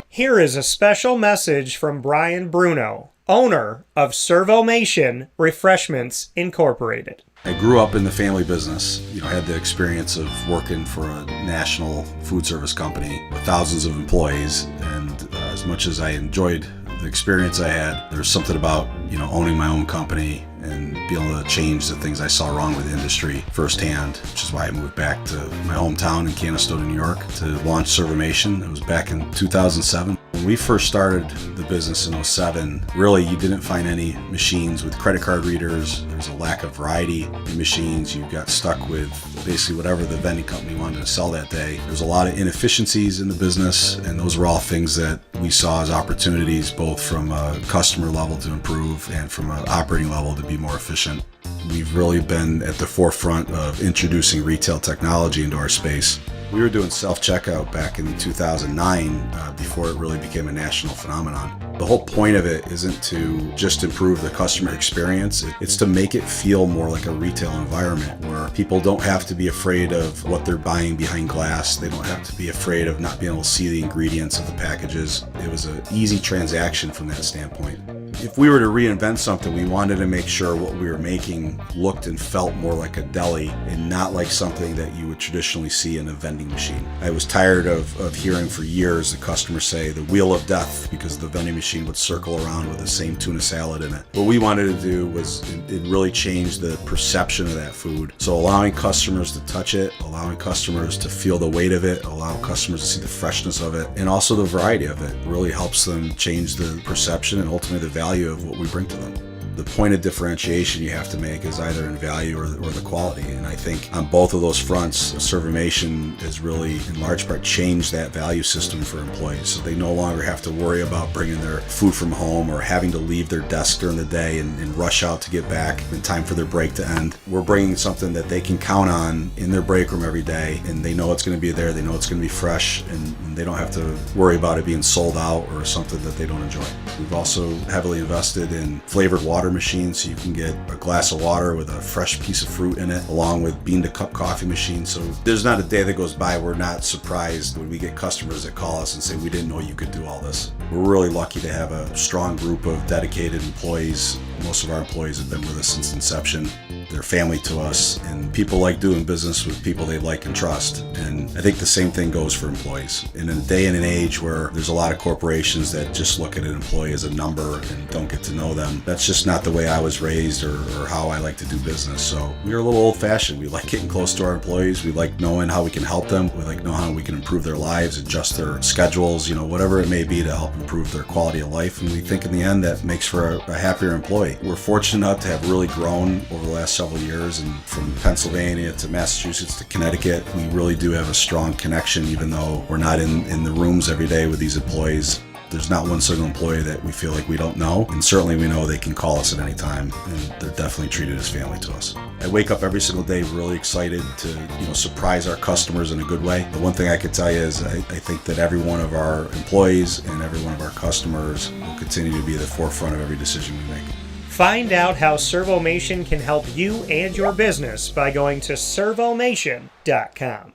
Here is a special message from Brian Bruno, owner of Servomation Refreshments Incorporated. I grew up in the family business. I had the experience of working for a national food service company with thousands of employees, and as much as I enjoyed the experience I had, there was something about owning my own company and being able to change the things I saw wrong with the industry firsthand, which is why I moved back to my hometown in Canastota, New York, to launch Servomation. It was back in 2007. When we first started the business in 2007, really you didn't find any machines with credit card readers. There was a lack of variety in machines. You got stuck with basically whatever the vending company wanted to sell that day. There was a lot of inefficiencies in the business, and those were all things that we saw as opportunities, both from a customer level to improve and from an operating level to be more efficient. We've really been at the forefront of introducing retail technology into our space. We were doing self-checkout back in 2009 before it really became a national phenomenon. The whole point of it isn't to just improve the customer experience. It's to make it feel more like a retail environment where people don't have to be afraid of what they're buying behind glass. They don't have to be afraid of not being able to see the ingredients of the packages. It was an easy transaction from that standpoint. If we were to reinvent something, we wanted to make sure what we were making looked and felt more like a deli and not like something that you would traditionally see in a vending machine. I was tired of hearing for years the customers say the wheel of death because the vending machine would circle around with the same tuna salad in it. What we wanted to do was it really change the perception of that food. So allowing customers to touch it, allowing customers to feel the weight of it, allow customers to see the freshness of it, and also the variety of it really helps them change the perception and ultimately the value of what we bring to them. The point of differentiation you have to make is either in value or the quality. And I think on both of those fronts, Servamation has really, in large part, changed that value system for employees. So they no longer have to worry about bringing their food from home or having to leave their desk during the day and rush out to get back in time for their break to end. We're bringing something that they can count on in their break room every day, and they know it's going to be there, they know it's going to be fresh, and they don't have to worry about it being sold out or something that they don't enjoy. We've also heavily invested in flavored water machines, so you can get a glass of water with a fresh piece of fruit in it, along with bean to cup coffee machines. So there's not a day that goes by we're not surprised when we get customers that call us and say, we didn't know you could do all this. We're really lucky to have a strong group of dedicated employees. Most of our employees have been with us since inception. They're family to us, and people like doing business with people they like and trust. And I think the same thing goes for employees. In a day and an age where there's a lot of corporations that just look at an employee as a number and don't get to know them, that's just not the way I was raised or how I like to do business. So we're a little old-fashioned. We like getting close to our employees. We like knowing how we can help them. We like knowing how we can improve their lives, adjust their schedules, whatever it may be to help improve their quality of life. And we think in the end that makes for a happier employee. We're fortunate enough to have really grown over the last several years, and from Pennsylvania to Massachusetts to Connecticut, we really do have a strong connection, even though we're not in the rooms every day with these employees. There's not one single employee that we feel like we don't know, and certainly we know they can call us at any time, and they're definitely treated as family to us. I wake up every single day really excited to surprise our customers in a good way. The one thing I could tell you is I think that every one of our employees and every one of our customers will continue to be at the forefront of every decision we make. Find out how Servomation can help you and your business by going to servomation.com.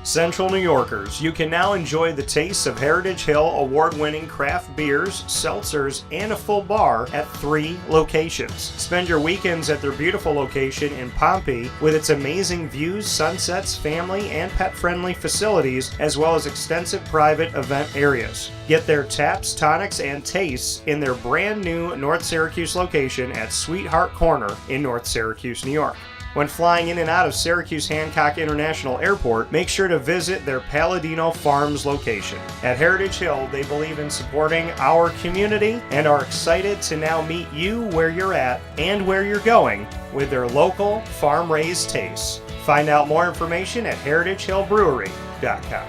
Central New Yorkers, you can now enjoy the tastes of Heritage Hill award-winning craft beers, seltzers, and a full bar at 3 locations. Spend your weekends at their beautiful location in Pompey with its amazing views, sunsets, family, and pet-friendly facilities, as well as extensive private event areas. Get their taps, tonics, and tastes in their brand new North Syracuse location at Sweetheart Corner in North Syracuse, New York. When flying in and out of Syracuse Hancock International Airport, make sure to visit their Palladino Farms location. At Heritage Hill, they believe in supporting our community and are excited to now meet you where you're at and where you're going with their local farm-raised tastes. Find out more information at heritagehillbrewery.com.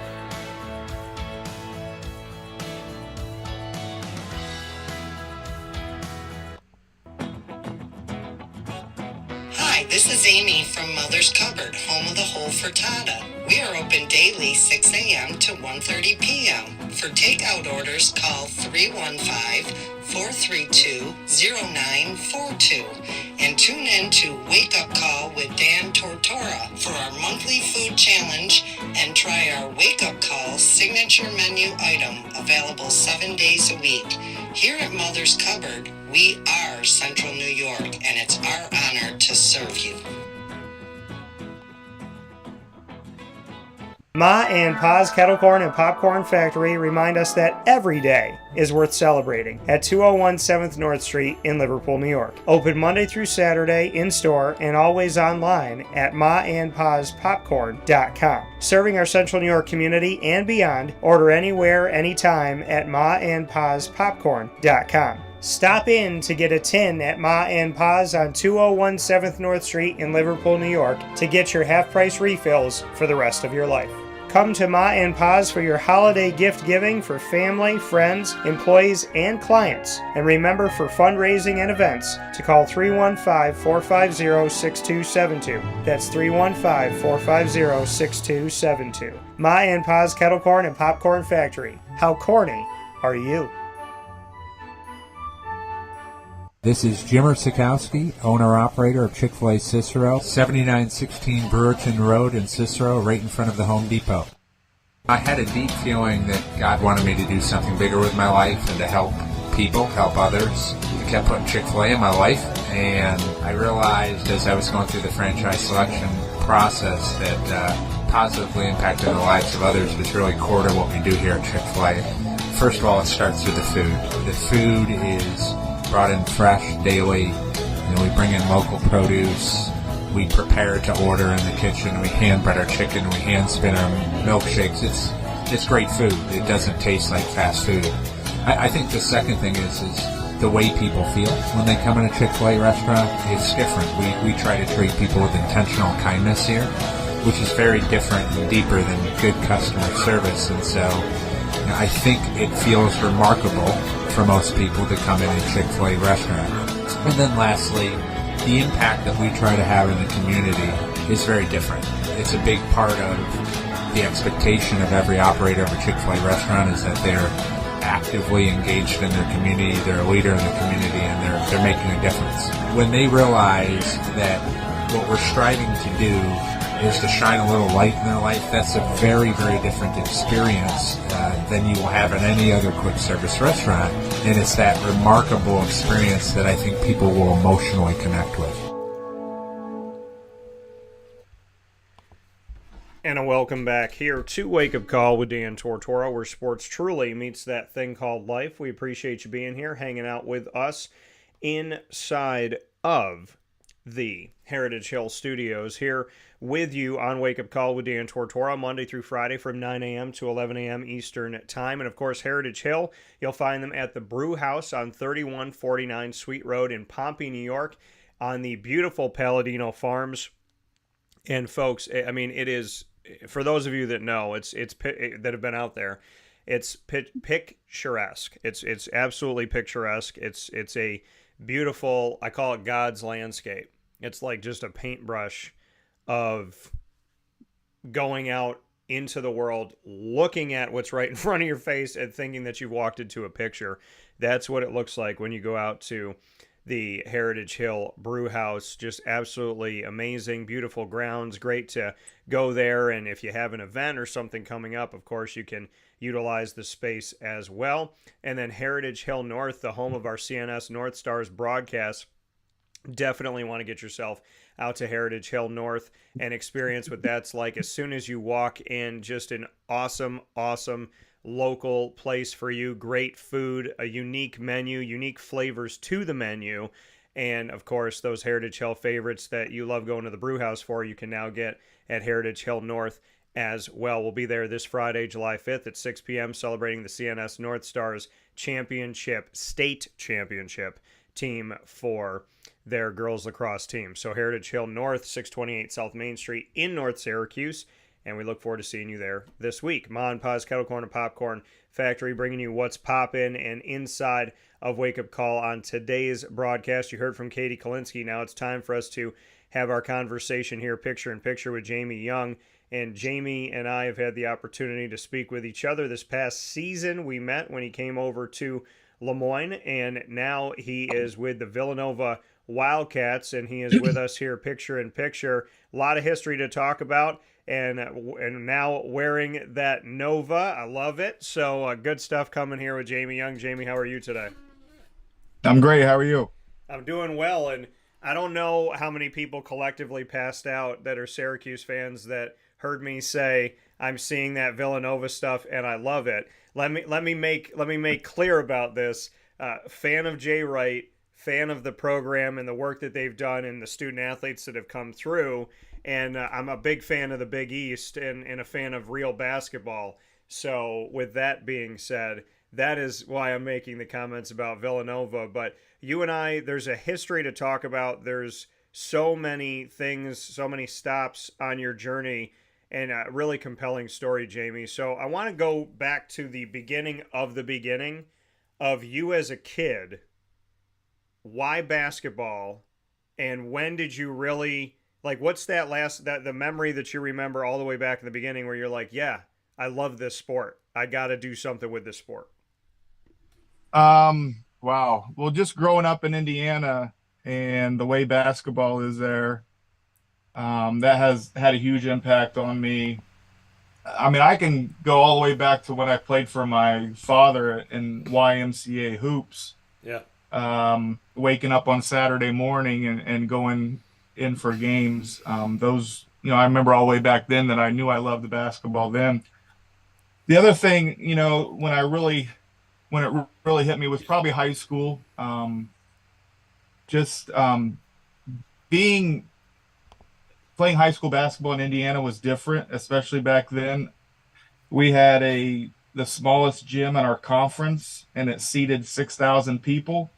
This is Amy from Mother's Cupboard, home of the whole frittata. We are open daily 6 a.m. to 1:30 p.m. For takeout orders, call 315-432-0942 and tune in to Wake Up Call with Dan Tortora for our monthly food challenge and try our Wake Up Call signature menu item available 7 days a week. Here at Mother's Cupboard, we are Central New York, and it's our honor to serve you. Ma and Pa's Kettle Corn and Popcorn Factory remind us that every day is worth celebrating at 201 7th North Street in Liverpool, New York. Open Monday through Saturday in-store and always online at maandpaspopcorn.com. Serving our Central New York community and beyond, order anywhere, anytime at maandpaspopcorn.com. Stop in to get a tin at Ma and Pa's on 201 7th North Street in Liverpool, New York to get your half-price refills for the rest of your life. Come to Ma and Pa's for your holiday gift giving for family, friends, employees, and clients. And remember, for fundraising and events, to call 315-450-6272. That's 315-450-6272. Ma and Pa's Kettle Corn and Popcorn Factory. How corny are you? This is Jimmer Sikowski, owner-operator of Chick-fil-A Cicero, 7916 Brewerton Road in Cicero, right in front of the Home Depot. I had a deep feeling that God wanted me to do something bigger with my life and to help people, help others. He kept putting Chick-fil-A in my life, and I realized as I was going through the franchise selection process that positively impacting the lives of others was really core to what we do here at Chick-fil-A. First of all, it starts with the food. The food is brought in fresh daily. We bring in local produce. We prepare to order in the kitchen. We hand bread our chicken. We hand spin our milkshakes. It's great food. It doesn't taste like fast food. I think the second thing is the way people feel when they come in a Chick-fil-A restaurant. It's different. We try to treat people with intentional kindness here, which is very different and deeper than good customer service. And so I think it feels remarkable for most people to come in a Chick-fil-A restaurant. And then lastly, the impact that we try to have in the community is very different. It's a big part of the expectation of every operator of a Chick-fil-A restaurant is that they're actively engaged in their community, they're a leader in the community, and they're making a difference. When they realize that what we're striving to do is to shine a little light in their life, that's a very, very different experience than you will have in any other quick service restaurant. And it's that remarkable experience that I think people will emotionally connect with. And a welcome back here to Wake Up Call with Dan Tortora, where sports truly meets that thing called life. We appreciate you being here, hanging out with us inside of the Heritage Hill Studios here with you on Wake Up Call with Dan Tortora, Monday through Friday from 9 a.m. to 11 a.m. Eastern Time. And, of course, Heritage Hill, you'll find them at the Brew House on 3149 Sweet Road in Pompey, New York, on the beautiful Palladino Farms. And, folks, I mean, it is, for those of you that know, that have been out there, it's picturesque. It's absolutely picturesque. It's a beautiful, I call it God's landscape. It's like just a paintbrush of going out into the world, looking at what's right in front of your face and thinking that you've walked into a picture. That's what it looks like when you go out to the Heritage Hill Brew House. Just absolutely amazing, beautiful grounds. Great to go there. And if you have an event or something coming up, of course, you can utilize the space as well. And then Heritage Hill North, the home of our CNS North Stars broadcast. Definitely want to get yourself out to Heritage Hill North and experience what that's like as soon as you walk in. Just an awesome, awesome local place for you. Great food, a unique menu, unique flavors to the menu. And, of course, those Heritage Hill favorites that you love going to the brew house for, you can now get at Heritage Hill North as well. We'll be there this Friday, July 5th at 6 p.m. celebrating the CNS North Stars state championship team for their girls lacrosse team. So Heritage Hill North, 628 South Main Street in North Syracuse. And we look forward to seeing you there this week. Ma and Pa's Kettle Corn and Popcorn Factory bringing you what's poppin' and inside of Wake Up Call on today's broadcast. You heard from Katie Kolinski. Now it's time for us to have our conversation here, picture in picture, with Jamie Young. And Jamie and I have had the opportunity to speak with each other this past season. We met when he came over to LeMoyne, and now he is with the Villanova Wildcats, and he is with us here picture in picture. A lot of history to talk about, and now wearing that Nova. I love it. So good stuff coming here with Jamie Young. Jamie, how are you today? I'm great. How are you? I'm doing well, and I don't know how many people collectively passed out that are Syracuse fans that heard me say I'm seeing that Villanova stuff and I love it. Let me make clear about this. Fan of Jay Wright, fan of the program and the work that they've done and the student athletes that have come through. And I'm a big fan of the Big East and a fan of real basketball. So with that being said, that is why I'm making the comments about Villanova. But you and I, there's a history to talk about. There's so many things, so many stops on your journey. and a really compelling story, Jamie. So I want to go back to the beginning of you as a kid. Why basketball, and when did you really like? What's the memory that you remember all the way back in the beginning where you're like, yeah, I love this sport. I got to do something with this sport. Wow. Well, just growing up in Indiana and the way basketball is there, that has had a huge impact on me. I mean, I can go all the way back to when I played for my father in YMCA hoops. Yeah. Waking up on Saturday morning and going in for games. Those, I remember all the way back then that I knew I loved the basketball then. The other thing, when it really hit me was probably high school. Playing high school basketball in Indiana was different, especially back then. We had the smallest gym in our conference, and it seated 6,000 people.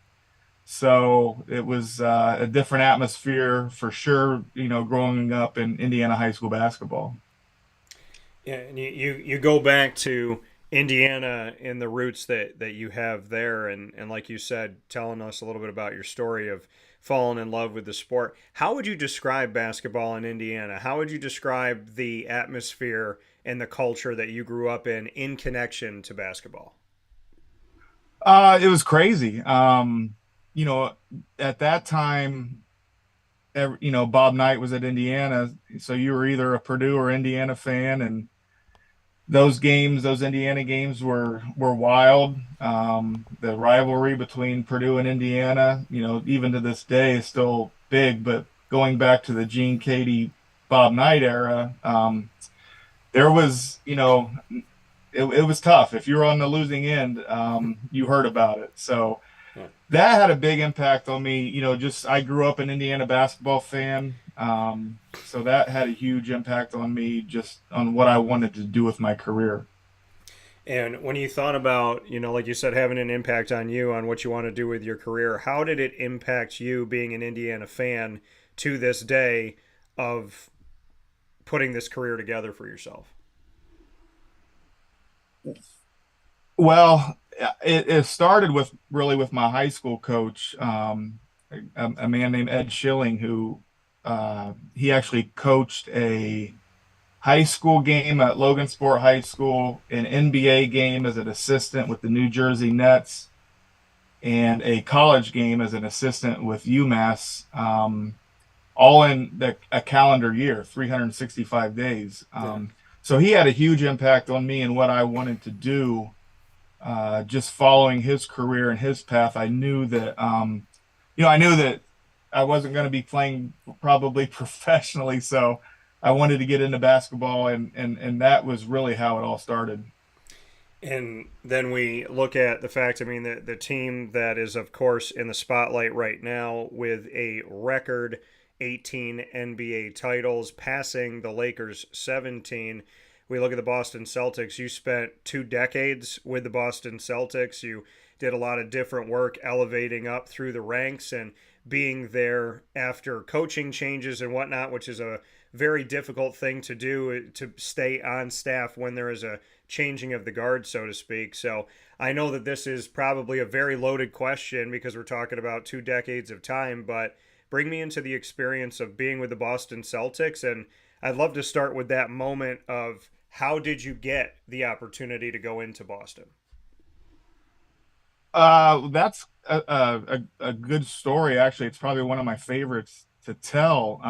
So it was a different atmosphere for sure, growing up in Indiana high school basketball. Yeah, and you go back to Indiana and the roots that you have there, and like you said, telling us a little bit about your story of falling in love with the sport. How would you describe basketball in Indiana? How would you describe the atmosphere and the culture that you grew up in connection to basketball? It was crazy. At that time, Bob Knight was at Indiana, so you were either a Purdue or Indiana fan, and those Indiana games were wild. The rivalry between Purdue and Indiana, even to this day is still big, but going back to the Gene, Katie, Bob Knight era, there was, it was tough. If you were on the losing end, you heard about it. So that had a big impact on me. I grew up an Indiana basketball fan. So that had a huge impact on me, just on what I wanted to do with my career. And when you thought about, like you said, having an impact on you on what you want to do with your career, how did it impact you being an Indiana fan to this day of putting this career together for yourself? Well, it started with my high school coach, a man named Ed Schilling, who he actually coached a high school game at Logansport High School, an NBA game as an assistant with the New Jersey Nets, and a college game as an assistant with UMass, all in a calendar year, 365 days. So he had a huge impact on me and what I wanted to do. Just following his career and his path, I knew that I wasn't going to be playing probably professionally, so I wanted to get into basketball, and that was really how it all started. And then we look at the fact, the team that is, of course, in the spotlight right now with a record 18 NBA titles, passing the Lakers 17. We look at the Boston Celtics. You spent 2 decades with the Boston Celtics. You did a lot of different work elevating up through the ranks and being there after coaching changes and whatnot, which is a very difficult thing to do, to stay on staff when there is a changing of the guard, so to speak. So I know that this is probably a very loaded question because we're talking about 2 decades of time, but bring me into the experience of being with the Boston Celtics. And I'd love to start with that moment of how did you get the opportunity to go into Boston? That's a good story. Actually, it's probably one of my favorites to tell.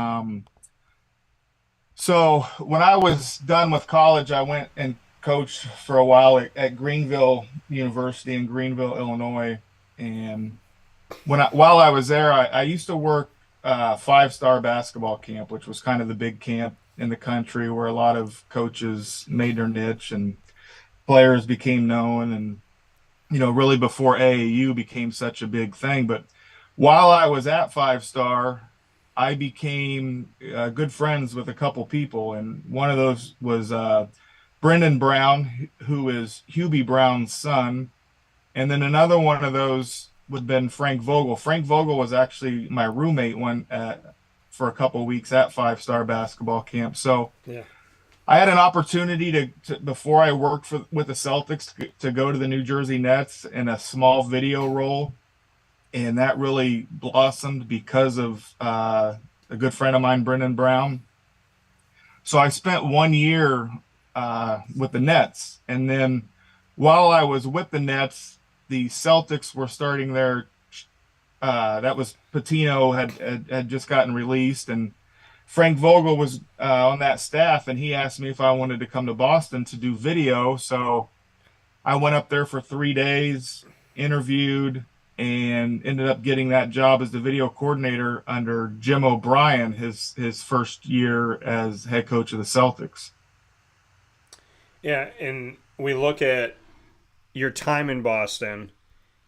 So when I was done with college, I went and coached for a while at Greenville University in Greenville, Illinois. And while I was there, I used to work 5-star basketball camp, which was kind of the big camp in the country where a lot of coaches made their niche and players became known, and really before AAU became such a big thing. But while I was at 5-star, I became good friends with a couple people, and one of those was Brendan Brown, who is Hubie Brown's son, and then another one of those would have been Frank Vogel. Frank Vogel was actually my roommate for a couple of weeks at 5-star basketball camp. So I had an opportunity to before I worked with the Celtics to go to the New Jersey Nets in a small video role, and that really blossomed because of a good friend of mine, Brendan Brown. So I spent 1 year with the Nets, and then while I was with the Nets, the Celtics were starting their that was Patino had just gotten released, and Frank Vogel was on that staff, and he asked me if I wanted to come to Boston to do video. So I went up there for 3 days, interviewed, and ended up getting that job as the video coordinator under Jim O'Brien, his first year as head coach of the Celtics. Yeah, and we look at your time in Boston,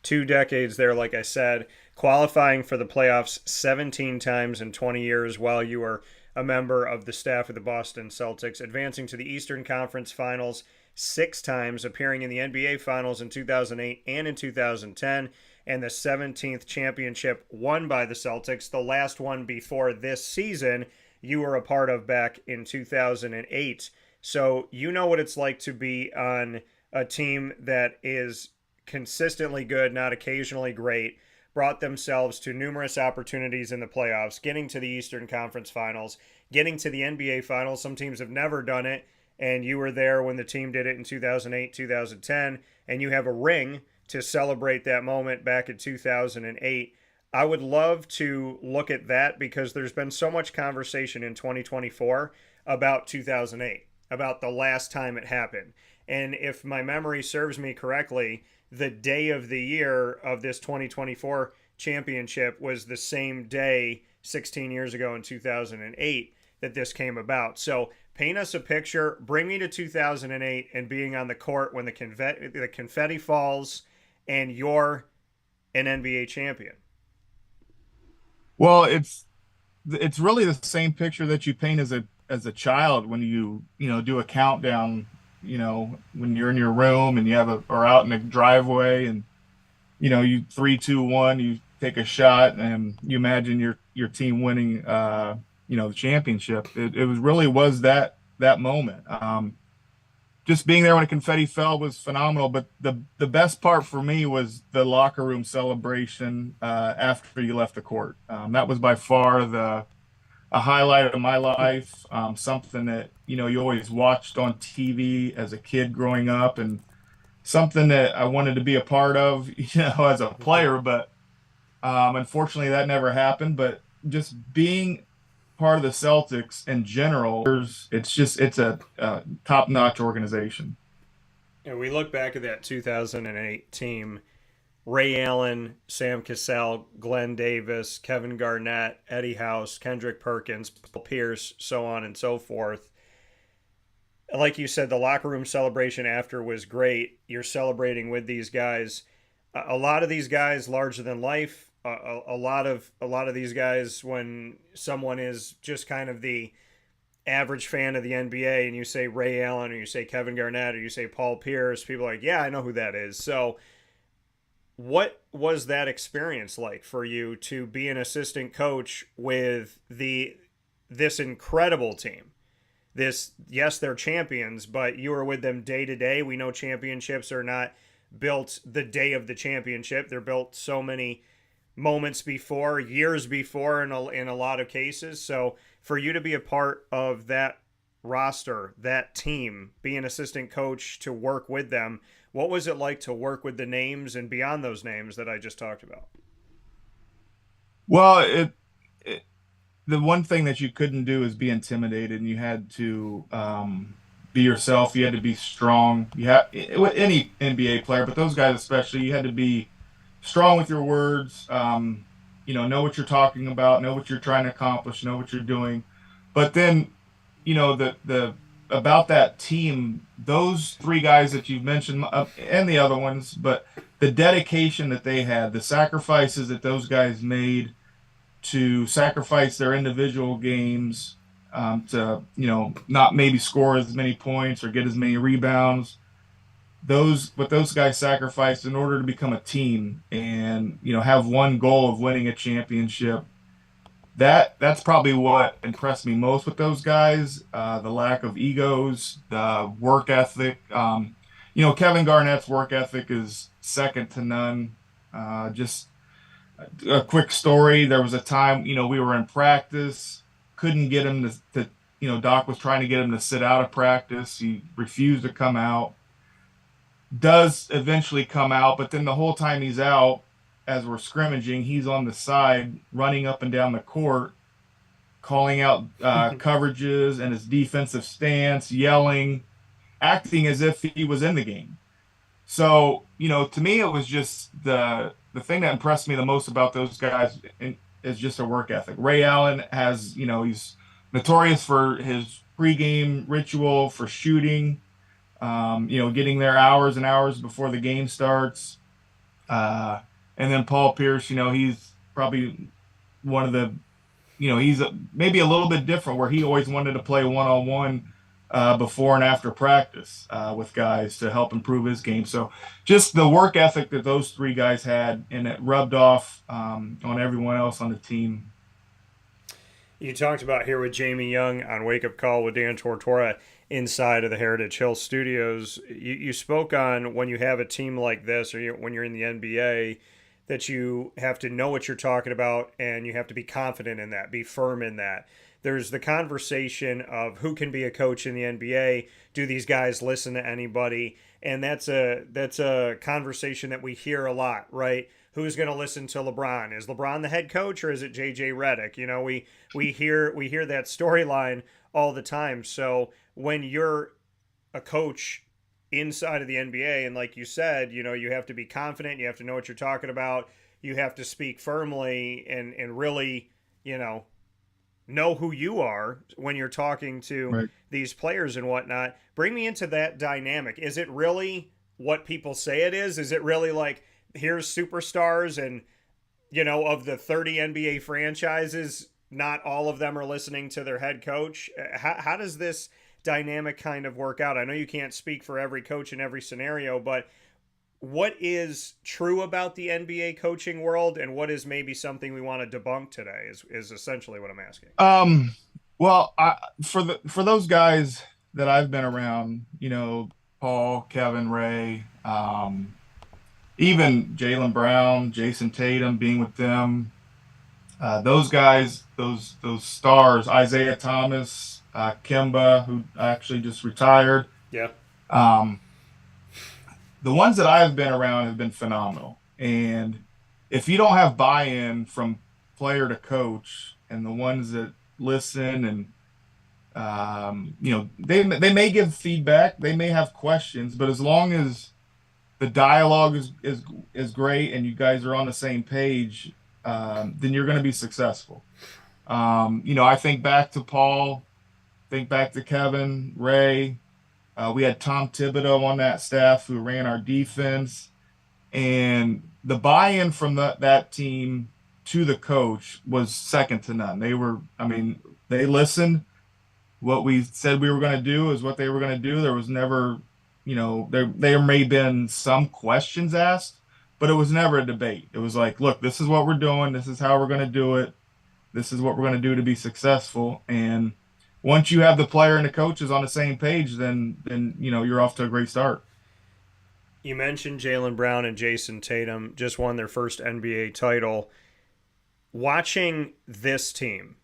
2 decades there, like I said, qualifying for the playoffs 17 times in 20 years while you were a member of the staff of the Boston Celtics, advancing to the Eastern Conference Finals 6 times, appearing in the NBA Finals in 2008 and in 2010, and the 17th championship won by the Celtics, the last one before this season you were a part of back in 2008. So you know what it's like to be on a team that is consistently good, not occasionally great, brought themselves to numerous opportunities in the playoffs, getting to the Eastern Conference Finals, getting to the NBA Finals. Some teams have never done it, and you were there when the team did it in 2008, 2010, and you have a ring to celebrate that moment back in 2008. I would love to look at that because there's been so much conversation in 2024 about 2008, about the last time it happened. And if my memory serves me correctly, the day of the year of this 2024 championship was the same day 16 years ago in 2008 that this came about. So paint us a picture, bring me to 2008 and being on the court when the confetti falls and you're an NBA champion. Well, it's really the same picture that you paint as a child when you do a countdown, when you're in your room and or out in the driveway, and you 3, 2, 1, you take a shot and you imagine your team winning the championship. It was that moment. Just being there when the confetti fell was phenomenal, but the best part for me was the locker room celebration after you left the court. That was by far a highlight of my life, something that you always watched on TV as a kid growing up, and something that I wanted to be a part of, as a player. But unfortunately, that never happened. But just being part of the Celtics in general, it's a top-notch organization. And we look back at that 2008 team. Ray Allen, Sam Cassell, Glenn Davis, Kevin Garnett, Eddie House, Kendrick Perkins, Paul Pierce, so on and so forth. Like you said, the locker room celebration after was great. You're celebrating with these guys. A lot of these guys larger than life. A lot of these guys, when someone is just kind of the average fan of the NBA and you say Ray Allen or you say Kevin Garnett or you say Paul Pierce, people are like, yeah, I know who that is. So what was that experience like for you to be an assistant coach with this incredible team? Yes, they're champions, but you were with them day to day. We know championships are not built the day of the championship. They're built so many moments before, years before in a lot of cases. So for you to be a part of that roster, that team, be an assistant coach to work with them, what was it like to work with the names and beyond those names that I just talked about? Well, the one thing that you couldn't do is be intimidated, and you had to be yourself. You had to be strong. With any NBA player, but those guys especially, you had to be strong with your words. Know what you're talking about, know what you're trying to accomplish, know what you're doing. But then, the about that team, those 3 guys that you've mentioned and the other ones, but the dedication that they had, the sacrifices that those guys made to sacrifice their individual games, to not maybe score as many points or get as many rebounds. What those guys sacrificed in order to become a team and have one goal of winning a championship. that's probably what impressed me most with those guys. The lack of egos, the work ethic. Kevin Garnett's work ethic is second to none. Just a quick story. There was a time, we were in practice, couldn't get him Doc was trying to get him to sit out of practice. He refused to come out. Does eventually come out, but then the whole time he's out, as we're scrimmaging, he's on the side, running up and down the court, calling out coverages and his defensive stance, yelling, acting as if he was in the game. So, to me, it was just the thing that impressed me the most about those guys is just a work ethic. Ray Allen has, he's notorious for his pregame ritual for shooting, getting there hours and hours before the game starts. And then Paul Pierce, he's probably one of the, he's maybe a little bit different, where he always wanted to play one-on-one before and after practice with guys to help improve his game. So just the work ethic that those three guys had, and it rubbed off on everyone else on the team. You talked about here with Jamie Young on Wake Up Call with Dan Tortora inside of the Heritage Hill Studios. You spoke on when you have a team like this, or when you're in the NBA, that you have to know what you're talking about and you have to be confident in that, be firm in that. There's the conversation of who can be a coach in the NBA. Do these guys listen to anybody? And that's a conversation that we hear a lot, right? Who's going to listen to LeBron? Is LeBron the head coach, or is it JJ Redick? We hear that storyline all the time. So when you're a coach inside of the NBA, and like you said, you have to be confident, you have to know what you're talking about, you have to speak firmly and really, know who you are when you're talking to these players and whatnot. Bring me into that dynamic. Is it really what people say it is? Is it really like, here's superstars and, of the 30 NBA franchises, not all of them are listening to their head coach? How does this dynamic kind of work out? I know you can't speak for every coach in every scenario, but what is true about the NBA coaching world, and what is maybe something we want to debunk today is essentially what I'm asking. Well, for those guys that I've been around, Paul, Kevin, Ray, even Jaylen Brown, Jason Tatum, being with them, those guys, those stars, Isaiah Thomas, Kemba, who actually just retired. Yeah. The ones that I've been around have been phenomenal. And if you don't have buy-in from player to coach, and the ones that listen and, they may give feedback, they may have questions, but as long as the dialogue is great and you guys are on the same page, then you're going to be successful. I think back to Paul, think back to Kevin, Ray. We had Tom Thibodeau on that staff who ran our defense, and the buy-in from that team to the coach was second to none. They listened. What we said we were going to do is what they were going to do. There was never, there may have been some questions asked, but it was never a debate. It was like, look, this is what we're doing. This is how we're going to do it. This is what we're going to do to be successful. And once you have the player and the coaches on the same page, then you're off to a great start. You mentioned Jaylen Brown and Jason Tatum just won their first NBA title. Watching this team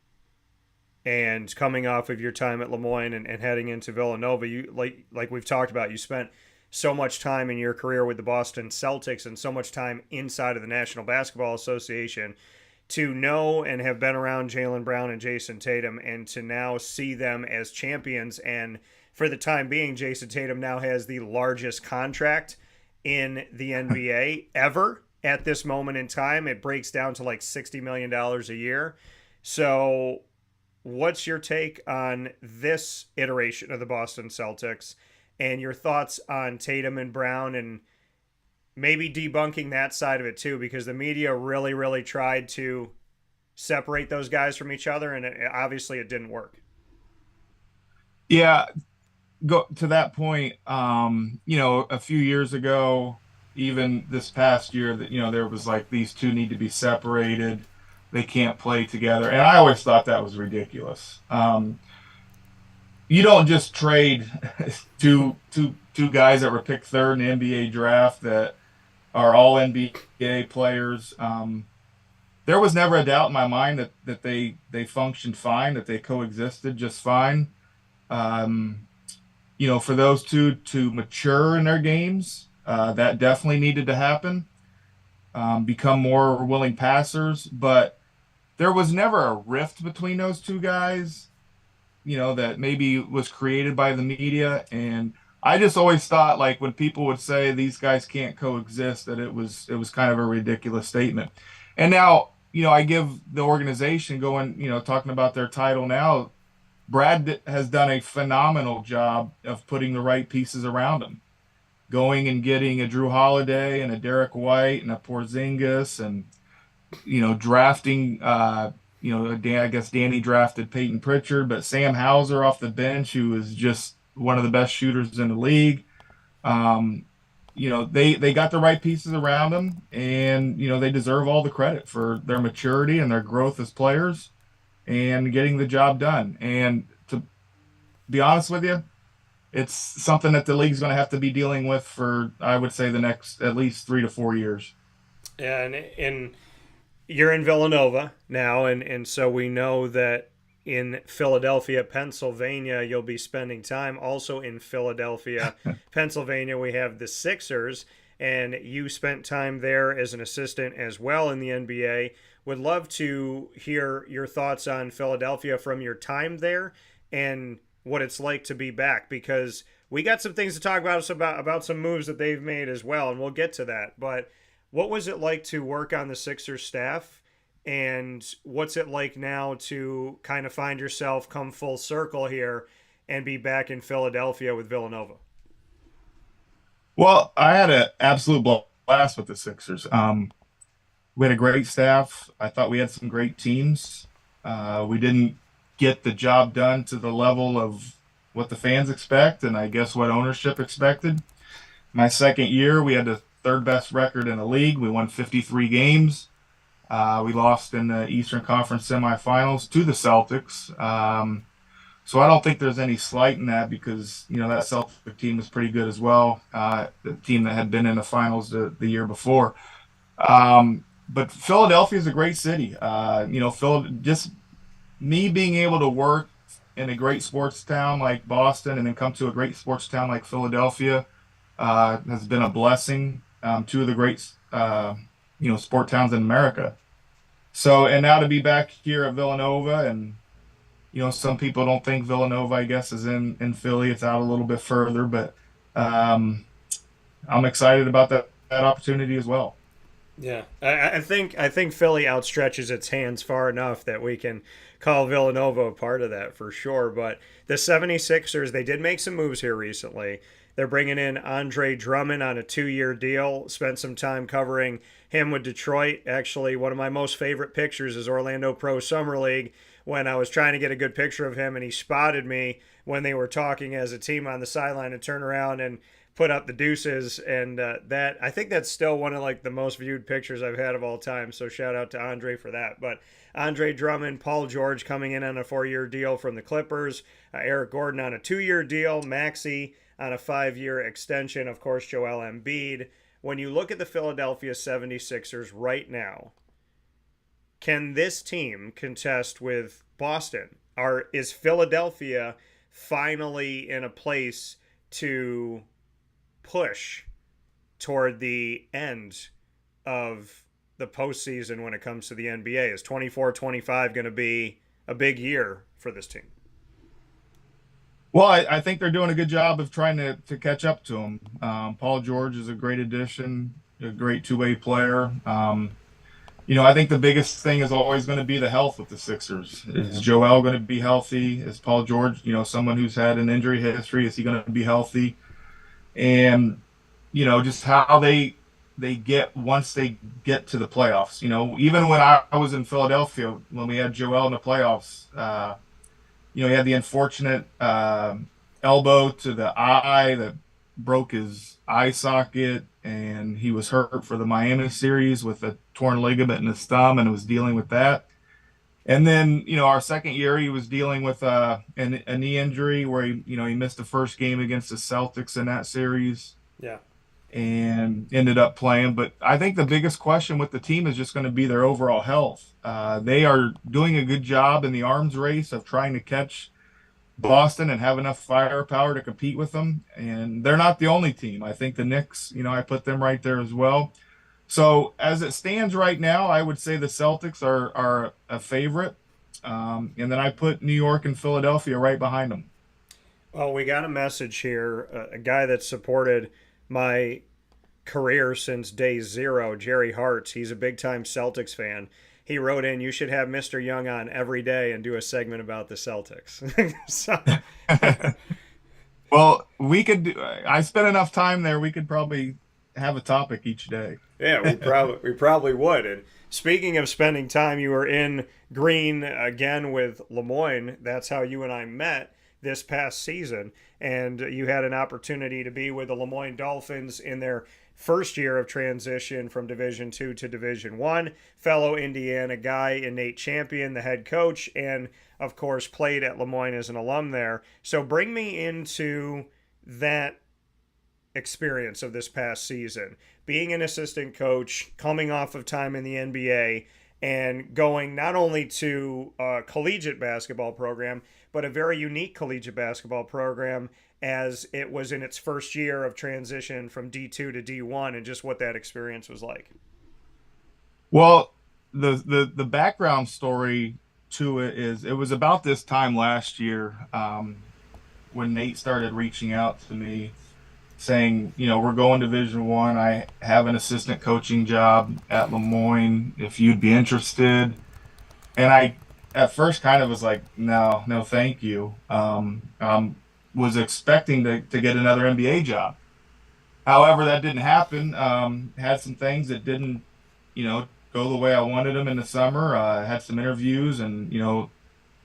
and coming off of your time at LeMoyne and heading into Villanova, you like we've talked about, you spent so much time in your career with the Boston Celtics and so much time inside of the National Basketball Association. To know and have been around Jaylen Brown and Jason Tatum, and to now see them as champions, and for the time being, Jason Tatum now has the largest contract in the NBA ever at this moment in time. It breaks down to like $60 million a year. So what's your take on this iteration of the Boston Celtics and your thoughts on Tatum and Brown, and maybe debunking that side of it too, because the media really, really tried to separate those guys from each other, and obviously it didn't work. Yeah, go to that point. A few years ago, even this past year, that there was like these two need to be separated. they can't play together. And I always thought that was ridiculous. You don't just trade two guys that were picked third in the NBA draft that are all NBA players. There was never a doubt in my mind that they functioned fine, that they coexisted just fine. For those two to mature in their games, that definitely needed to happen. Become more willing passers, but there was never a rift between those two guys, that maybe was created by the media. And I just always thought, like, when people would say these guys can't coexist, that it was kind of a ridiculous statement. And now, I give the organization going, talking about their title now, Brad has done a phenomenal job of putting the right pieces around him, going and getting a Drew Holiday and a Derek White and a Porzingis, and drafting. I guess Danny drafted Peyton Pritchard, but Sam Hauser off the bench, who is just one of the best shooters in the league. They got the right pieces around them, and they deserve all the credit for their maturity and their growth as players and getting the job done. And to be honest with you, it's something that the league's going to have to be dealing with for, I would say, the next at least 3 to 4 years. Yeah, and you're in Villanova now, and so we know that in Philadelphia, Pennsylvania, you'll be spending time. Also in Philadelphia, Pennsylvania, we have the Sixers, and you spent time there as an assistant as well in the NBA. Would love to hear your thoughts on Philadelphia from your time there and what it's like to be back, because we got some things to talk about some moves that they've made as well, and we'll get to that. But what was it like to work on the Sixers staff, and what's it like now to kind of find yourself come full circle here and be back in Philadelphia with Villanova? Well, I had an absolute blast with the Sixers. We had a great staff. I thought we had some great teams. We didn't get the job done to the level of what the fans expect, and I guess what ownership expected. My second year, we had the third best record in the league. We won 53 games. We lost in the Eastern Conference semifinals to the Celtics. So I don't think there's any slight in that, because, that Celtic team was pretty good as well. The team that had been in the finals the year before. But Philadelphia is a great city. Just me being able to work in a great sports town like Boston and then come to a great sports town like Philadelphia has been a blessing. Two of the great, sport towns in America. So, and now to be back here at Villanova, and, some people don't think Villanova, I guess, is in Philly. It's out a little bit further, but I'm excited about that opportunity as well. Yeah, I think Philly outstretches its hands far enough that we can call Villanova a part of that for sure. But the 76ers, they did make some moves here recently. They're bringing in Andre Drummond on a 2-year deal. Spent some time covering him with Detroit. Actually, one of my most favorite pictures is Orlando Pro Summer League, when I was trying to get a good picture of him, and he spotted me when they were talking as a team on the sideline, and turned around and put up the deuces. And that, I think that's still one of like the most viewed pictures I've had of all time. So shout out to Andre for that. But Andre Drummond, Paul George coming in on a 4-year deal from the Clippers, Eric Gordon on a 2-year deal, Maxey on a 5-year extension, of course, Joel Embiid. When you look at the Philadelphia 76ers right now, can this team contest with Boston? Is Philadelphia finally in a place to push toward the end of the postseason when it comes to the NBA? Is 24-25 going to be a big year for this team? Well, I think they're doing a good job of trying to catch up to him. Paul George is a great addition, a great two-way player. I think the biggest thing is always going to be the health of the Sixers. Is Joel going to be healthy? Is Paul George, someone who's had an injury history, is he going to be healthy? And, just how they get once they get to the playoffs. Even when I was in Philadelphia, when we had Joel in the playoffs, he had the unfortunate elbow to the eye that broke his eye socket, and he was hurt for the Miami series with a torn ligament in his thumb and was dealing with that. And then, our second year, he was dealing with a knee injury where he missed the first game against the Celtics in that series Yeah. and ended up playing. But I think the biggest question with the team is just going to be their overall health. They are doing a good job in the arms race of trying to catch Boston and have enough firepower to compete with them. And they're not the only team. I think the Knicks, I put them right there as well. So as it stands right now, I would say the Celtics are a favorite. And then I put New York and Philadelphia right behind them. Well, we got a message here. A guy that supported my career since day zero, Jerry Hartz. He's a big-time Celtics fan. He wrote in, you should have Mr. Young on every day and do a segment about the Celtics. So. Well, I spent enough time there, we could probably have a topic each day. Yeah, we probably would. And speaking of spending time, you were in Green again with LeMoyne. That's how you and I met this past season. And you had an opportunity to be with the LeMoyne Dolphins in their first year of transition from Division II to Division I. Fellow Indiana guy, Nate Champion, the head coach, and of course played at LeMoyne as an alum there. So bring me into that experience of this past season, being an assistant coach, coming off of time in the NBA, and going not only to a collegiate basketball program, but a very unique collegiate basketball program as it was in its first year of transition from D2 to D1, and just what that experience was like. Well, the background story to it is it was about this time last year when Nate started reaching out to me saying, we're going Division One. I have an assistant coaching job at LeMoyne if you'd be interested. And I, at first, kind of was like, no, thank you. Was expecting to get another NBA job. However, that didn't happen. Had some things that didn't, go the way I wanted them in the summer. Had some interviews and,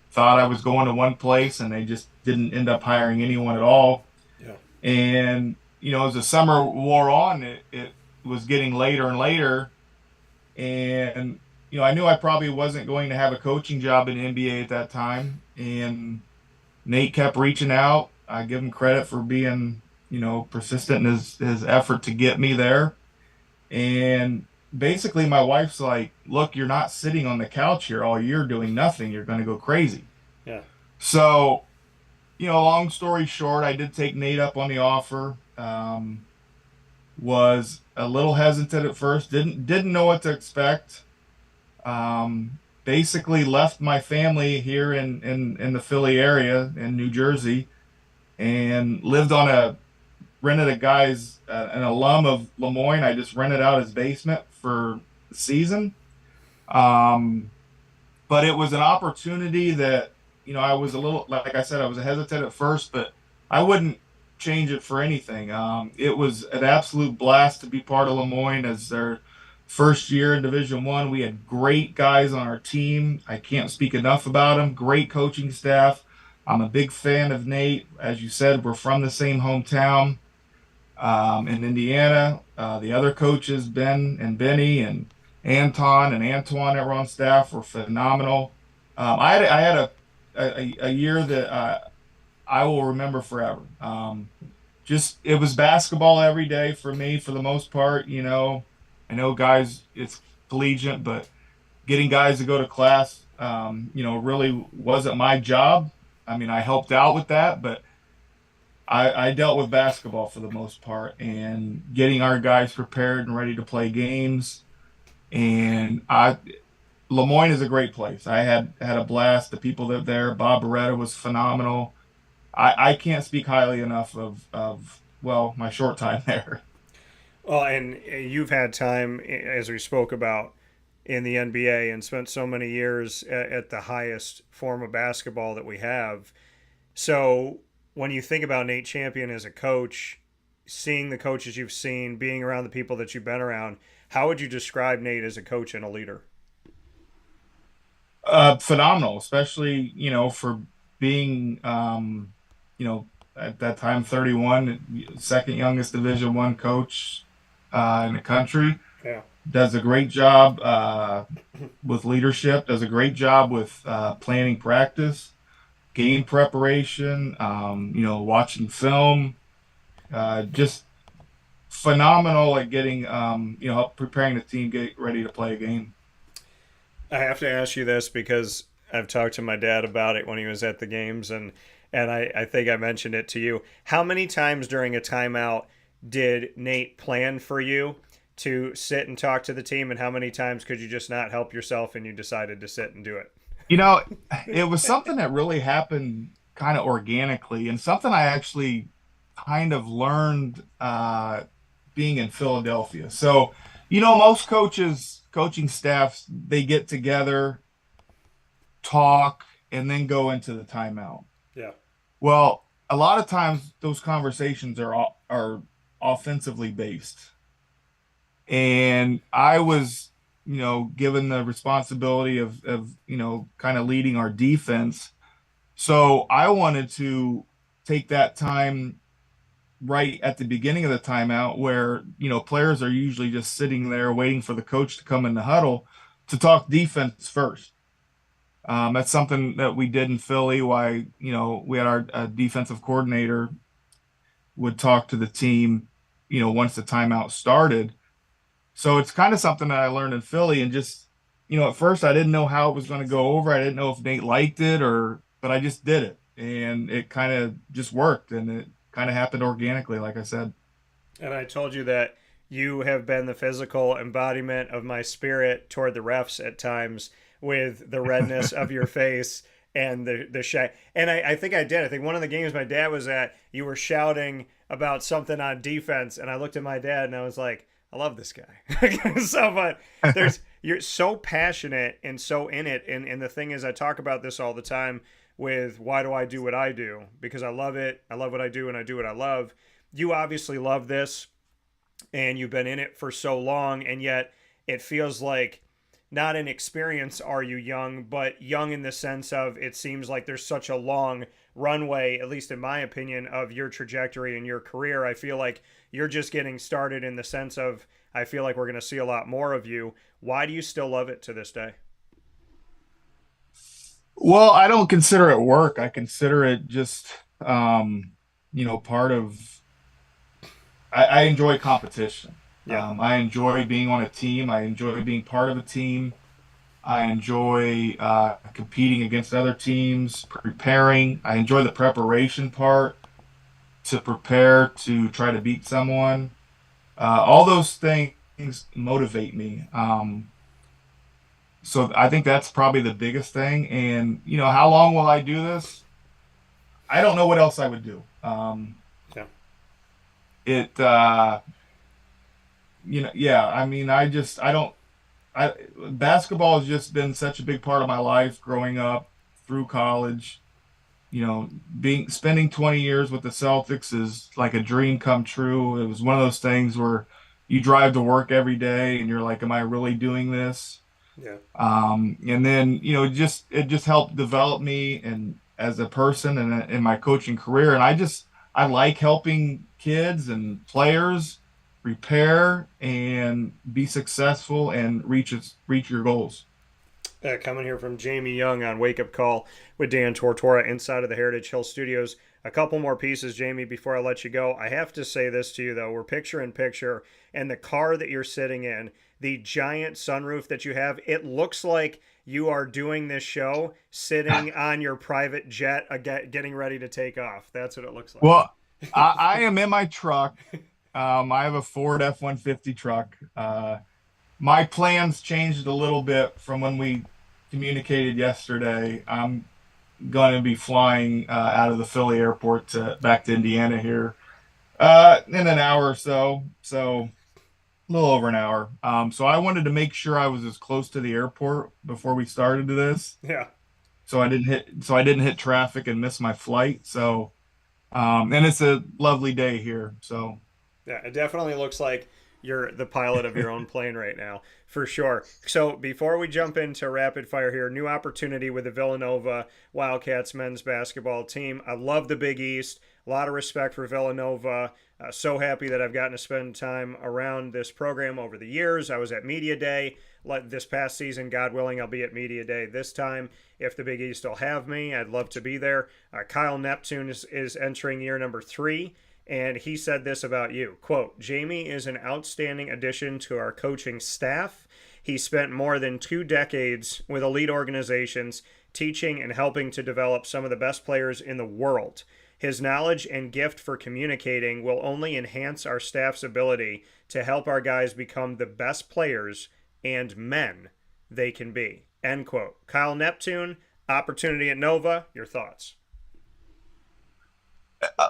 thought I was going to one place and they just didn't end up hiring anyone at all. Yeah. And, as the summer wore on, it was getting later and later. And, I knew I probably wasn't going to have a coaching job in the NBA at that time. And Nate kept reaching out. I give him credit for being, persistent in his effort to get me there. And basically my wife's like, look, you're not sitting on the couch here all year doing nothing. You're going to go crazy. Yeah. So, long story short, I did take Nate up on the offer. Was a little hesitant at first, didn't know what to expect. Basically left my family here in the Philly area in New Jersey and rented a guy's, an alum of LeMoyne. I just rented out his basement for the season. But it was an opportunity that, I was a little, like I said, I was hesitant at first, but I wouldn't change it for anything. It was an absolute blast to be part of LeMoyne as their first year in Division I. We had great guys on our team. I can't speak enough about them. Great coaching staff. I'm a big fan of Nate. As you said, we're from the same hometown in Indiana. The other coaches, Ben and Benny and Anton and Antoine that were on staff, were phenomenal. I had a year that I will remember forever. It was basketball every day for me for the most part. I know guys, it's collegiate, but getting guys to go to class, really wasn't my job. I mean, I helped out with that, but I dealt with basketball for the most part and getting our guys prepared and ready to play games. And LeMoyne is a great place. I had a blast. The people that there, Bob Beretta was phenomenal. I can't speak highly enough of my short time there. Well, and you've had time, as we spoke about, in the NBA and spent so many years at the highest form of basketball that we have. So when you think about Nate Champion as a coach, seeing the coaches you've seen, being around the people that you've been around, how would you describe Nate as a coach and a leader? Phenomenal, especially, for being, at that time 31, second youngest Division I coach in the country. Yeah. Does a great job with leadership, does a great job with planning practice, game preparation, watching film, just phenomenal at getting, preparing the team get ready to play a game. I have to ask you this because I've talked to my dad about it when he was at the games, and I think I mentioned it to you. How many times during a timeout did Nate plan for you to sit and talk to the team, and how many times could you just not help yourself and you decided to sit and do it? It was something that really happened kind of organically, and something I actually kind of learned being in Philadelphia. So, most coaching staffs, they get together, talk, and then go into the timeout. Yeah. Well, a lot of times those conversations are offensively based. And I was, given the responsibility of kind of leading our defense. So I wanted to take that time right at the beginning of the timeout where, players are usually just sitting there waiting for the coach to come in the huddle to talk defense first. That's something that we did in Philly. Why, we had our defensive coordinator would talk to the team, once the timeout started. So it's kind of something that I learned in Philly, and just, at first I didn't know how it was going to go over. I didn't know if Nate liked it but I just did it, and it kind of just worked, and it kind of happened organically, like I said. And I told you that you have been the physical embodiment of my spirit toward the refs at times, with the redness of your face and the shy. And I think I did. I think one of the games my dad was at, you were shouting about something on defense, and I looked at my dad and I was like, I love this guy. So, but you're so passionate and so in it. And the thing is, I talk about this all the time with why do I do what I do? Because I love it. I love what I do, and I do what I love. You obviously love this, and you've been in it for so long, and yet it feels like not in experience are you young, but young in the sense of it seems like there's such a long runway, at least in my opinion, of your trajectory and your career. I feel like you're just getting started in the sense of I feel like we're going to see a lot more of you. Why do you still love it to this day? Well, I don't consider it work. I consider it just, part of, I enjoy competition. Yeah. I enjoy being on a team. I enjoy being part of a team. I enjoy competing against other teams, preparing. I enjoy the preparation part to prepare to try to beat someone. All those things motivate me. So I think that's probably the biggest thing. And, how long will I do this? I don't know what else I would do. Basketball has just been such a big part of my life growing up through college. Spending 20 years with the Celtics is like a dream come true. It was one of those things where you drive to work every day and you're like, am I really doing this? Yeah. And then, it just helped develop me and as a person and in my coaching career. And I like helping kids and players prepare and be successful and reach your goals. Coming here from Jamie Young on Wake Up Call with Dan Tortora inside of the Heritage Hill Studios. A couple more pieces, Jamie, before I let you go. I have to say this to you, though. We're picture in picture, and the car that you're sitting in, the giant sunroof that you have, it looks like you are doing this show sitting on your private jet getting ready to take off. That's what it looks like. Well, I am in my truck. I have a Ford F-150 truck. My plans changed a little bit from when we communicated yesterday. I'm going to be flying out of the Philly airport back to Indiana here in an hour or so. So a little over an hour. So I wanted to make sure I was as close to the airport before we started this. Yeah. So I didn't hit traffic and miss my flight. So, and it's a lovely day here. So. Yeah, it definitely looks like You're the pilot of your own plane right now, for sure. So before we jump into rapid fire here, new opportunity with the Villanova Wildcats men's basketball team. I love the Big East. A lot of respect for Villanova. So happy that I've gotten to spend time around this program over the years. I was at Media Day this past season. God willing, I'll be at Media Day this time. If the Big East will have me, I'd love to be there. Kyle Neptune is entering year number 3. And he said this about you, quote, Jamie is an outstanding addition to our coaching staff. He spent more than 2 decades with elite organizations, teaching and helping to develop some of the best players in the world. His knowledge and gift for communicating will only enhance our staff's ability to help our guys become the best players and men they can be, end quote. Kyle Neptune, opportunity at Nova, your thoughts?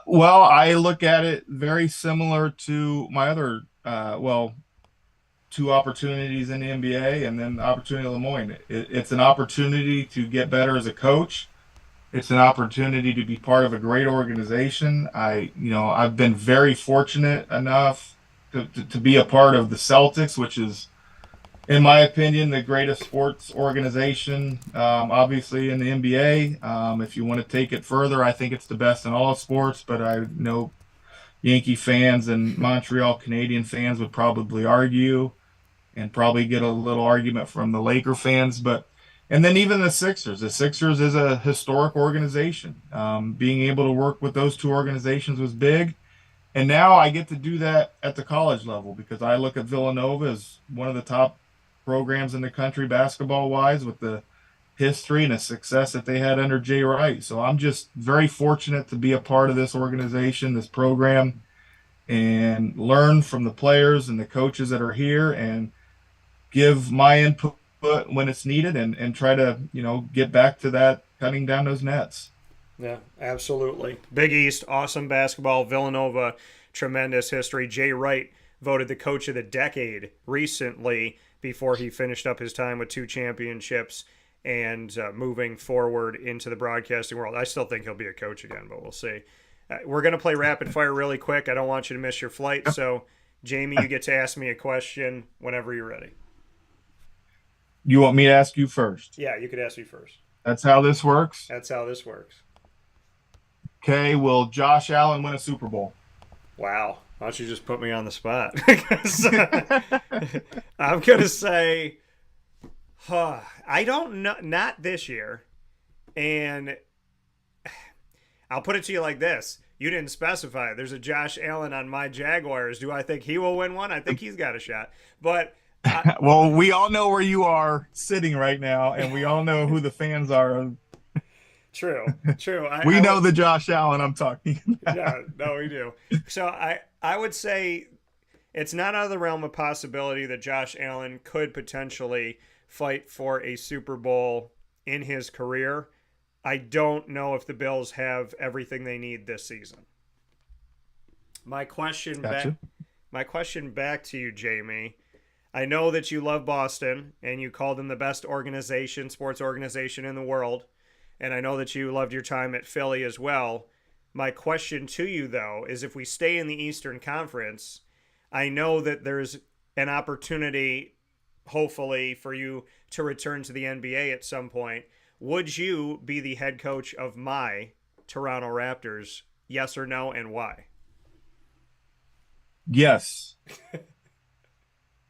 Well, I look at it very similar to my other, 2 opportunities in the NBA and then the opportunity at LeMoyne. It's an opportunity to get better as a coach. It's an opportunity to be part of a great organization. I've been very fortunate enough to be a part of the Celtics, which is, in my opinion, the greatest sports organization, obviously in the NBA. If you want to take it further, I think it's the best in all of sports, but I know Yankee fans and Montreal Canadian fans would probably argue and probably get a little argument from the Laker fans. And then even the Sixers. The Sixers is a historic organization. Being able to work with those 2 organizations was big. And now I get to do that at the college level because I look at Villanova as one of the top programs in the country basketball-wise with the history and the success that they had under Jay Wright. So I'm just very fortunate to be a part of this organization, this program, and learn from the players and the coaches that are here and give my input when it's needed and try to, get back to that, cutting down those nets. Yeah, absolutely. Big East, awesome basketball. Villanova, tremendous history. Jay Wright voted the coach of the decade recently before he finished up his time with 2 championships and moving forward into the broadcasting world. I still think he'll be a coach again, but we'll see. We're going to play rapid fire really quick. I don't want you to miss your flight. So, Jamie, you get to ask me a question whenever you're ready. You want me to ask you first? Yeah, you could ask me first. That's how this works? That's how this works. Okay, will Josh Allen win a Super Bowl? Wow. Why don't you just put me on the spot? I'm going to say, I don't know, not this year. And I'll put it to you like this. You didn't specify. There's a Josh Allen on my Jaguars. Do I think he will win one? I think he's got a shot. But well, we all know where you are sitting right now, and we all know who the fans are. True. We know the Josh Allen I'm talking about. Yeah, no, we do. So I would say it's not out of the realm of possibility that Josh Allen could potentially fight for a Super Bowl in his career. I don't know if the Bills have everything they need this season. My question back to you, Jamie. I know that you love Boston and you called them the best sports organization in the world. And I know that you loved your time at Philly as well. My question to you, though, is if we stay in the Eastern Conference, I know that there's an opportunity, hopefully, for you to return to the NBA at some point. Would you be the head coach of my Toronto Raptors? Yes or no, and why? Yes.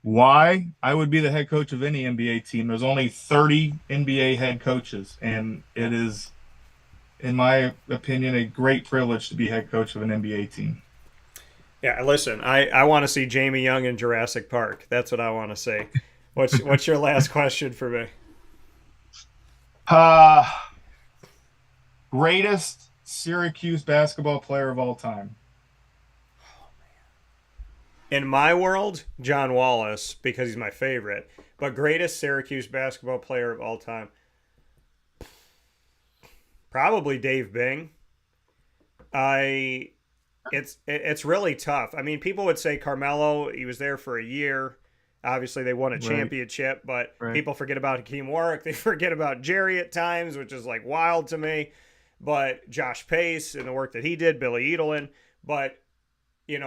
Why? I would be the head coach of any NBA team. There's only 30 NBA head coaches, and it is, in my opinion, a great privilege to be head coach of an NBA team. Yeah, listen, I want to see Jamie Young in Jurassic Park. That's what I want to say. What's your last question for me? Greatest Syracuse basketball player of all time. In my world, John Wallace, because he's my favorite. But greatest Syracuse basketball player of all time, probably Dave Bing. It's really tough. I mean, people would say Carmelo. He was there for a year. Obviously, they won a championship, but people forget about Hakeem Warwick. They forget about Jerry at times, which is like wild to me. But Josh Pace and the work that he did, Billy Edelin. But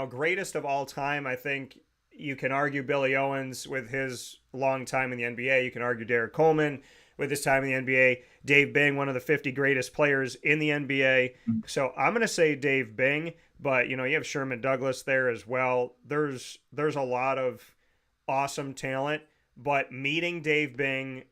greatest of all time, I think, you can argue Billy Owens with his long time in the NBA. You can argue Derek Coleman with his time in the NBA. Dave Bing, one of the 50 greatest players in the NBA. So I'm going to say Dave Bing, but you have Sherman Douglas there as well. There's a lot of awesome talent, but meeting Dave Bing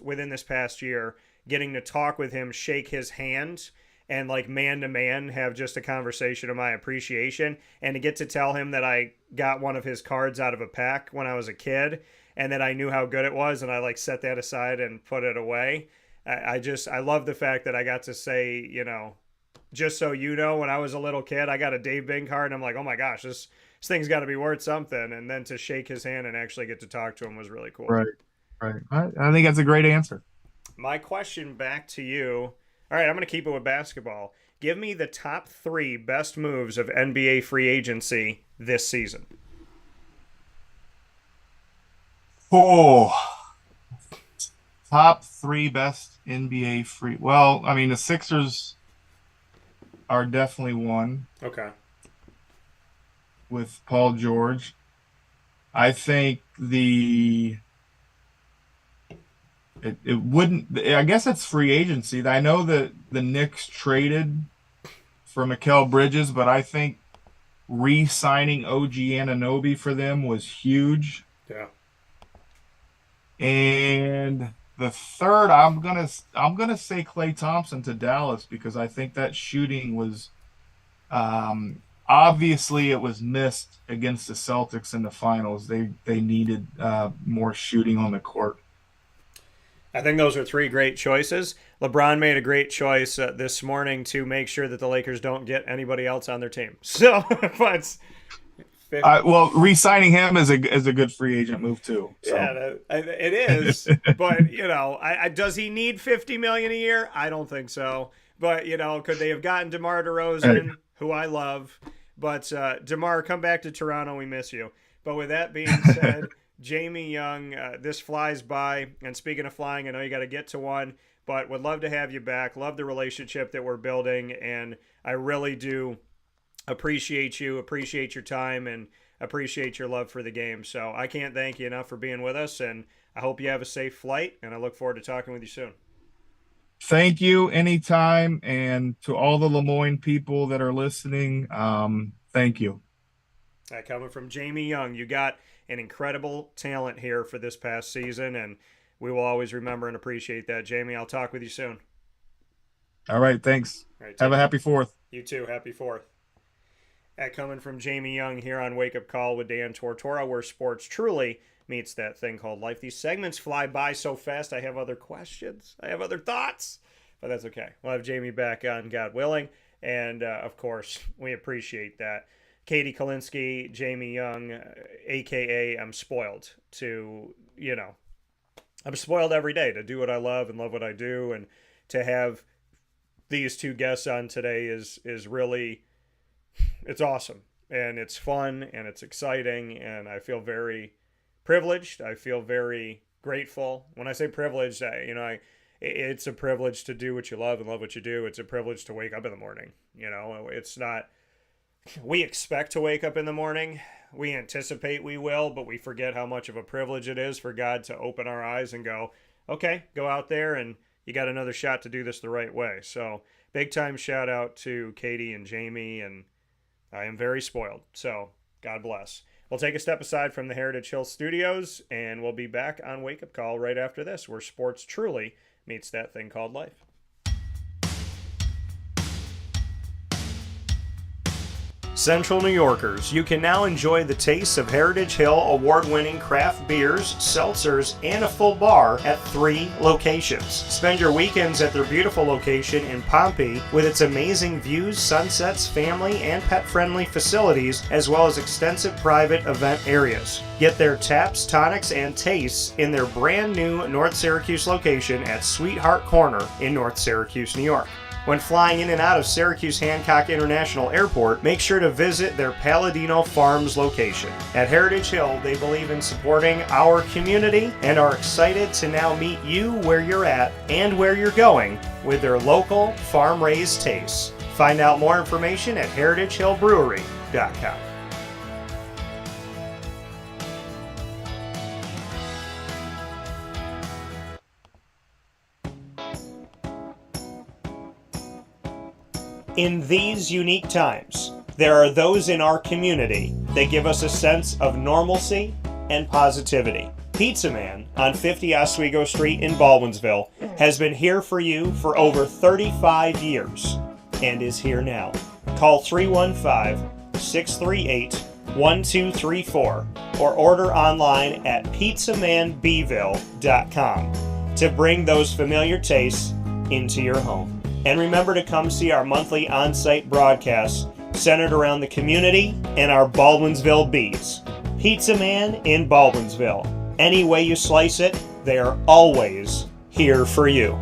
within this past year, getting to talk with him, shake his hand, and like man to man have just a conversation of my appreciation, and to get to tell him that I got one of his cards out of a pack when I was a kid and that I knew how good it was, and I like set that aside and put it away. I love the fact that I got to say, just so you know, when I was a little kid, I got a Dave Bing card and I'm like, oh my gosh, this thing's got to be worth something. And then to shake his hand and actually get to talk to him was really cool. Right. I think that's a great answer. My question back to you. All right, I'm going to keep it with basketball. Give me the top 3 best moves of NBA free agency this season. Oh, top 3 best NBA free. Well, I mean, the Sixers are definitely one. Okay. With Paul George. I think it wouldn't, I guess it's free agency. I know that the Knicks traded for Mikal Bridges, but I think re-signing OG Anunoby for them was huge. Yeah. And the third, I'm gonna say Klay Thompson to Dallas, because I think that shooting was obviously it was missed against the Celtics in the finals. They needed more shooting on the court. I think those are 3 great choices. LeBron made a great choice this morning to make sure that the Lakers don't get anybody else on their team. So, but well, re-signing him is a good free agent move too. So. Yeah, it is. But does he need $50 million a year? I don't think so. But could they have gotten DeMar DeRozan, who I love? But DeMar, come back to Toronto. We miss you. But with that being said. Jamie Young, this flies by, and speaking of flying, I know you got to get to one, but would love to have you back. Love the relationship that we're building, and I really do appreciate you, appreciate your time, and appreciate your love for the game. So I can't thank you enough for being with us, and I hope you have a safe flight, and I look forward to talking with you soon. Thank you anytime, and to all the LeMoyne people that are listening, thank you. Coming from Jamie Young, you got an incredible talent here for this past season, and we will always remember and appreciate that. Jamie, I'll talk with you soon. All right, thanks. All right, have a happy 4th. You too. Happy 4th. Coming from Jamie Young here on Wake Up Call with Dan Tortora, where sports truly meets that thing called life. These segments fly by so fast. I have other questions. I have other thoughts, but that's okay. We'll have Jamie back on, God willing, and of course, we appreciate that. Katie Kolinski, Jamie Young, a.k.a. I'm spoiled I'm spoiled every day to do what I love and love what I do, and to have these 2 guests on today is really, it's awesome, and it's fun, and it's exciting, and I feel very privileged. I feel very grateful. When I say privileged, it's a privilege to do what you love and love what you do. It's a privilege to wake up in the morning. It's not... We expect to wake up in the morning. We anticipate we will, but we forget how much of a privilege it is for God to open our eyes and go, okay, go out there and you got another shot to do this the right way. So big time shout out to Katie and Jamie, and I am very spoiled. So God bless. We'll take a step aside from the Heritage Hill Studios, and we'll be back on Wake Up Call right after this, where sports truly meets that thing called life. Central New Yorkers, you can now enjoy the taste of Heritage Hill award-winning craft beers, seltzers, and a full bar at 3 locations. Spend your weekends at their beautiful location in Pompey with its amazing views, sunsets, family, and pet-friendly facilities, as well as extensive private event areas. Get their taps, tonics, and tastes in their brand new North Syracuse location at Sweetheart Corner in North Syracuse, New York. When flying in and out of Syracuse Hancock International Airport, make sure to visit their Palladino Farms location. At Heritage Hill, they believe in supporting our community and are excited to now meet you where you're at and where you're going with their local farm-raised tastes. Find out more information at heritagehillbrewery.com. In these unique times, there are those in our community that give us a sense of normalcy and positivity. Pizza Man on 50 Oswego Street in Baldwinsville has been here for you for over 35 years and is here now. Call 315-638-1234 or order online at pizzamanbville.com to bring those familiar tastes into your home. And remember to come see our monthly on-site broadcasts centered around the community and our Baldwinsville Bees. Pizza Man in Baldwinsville. Any way you slice it, they are always here for you.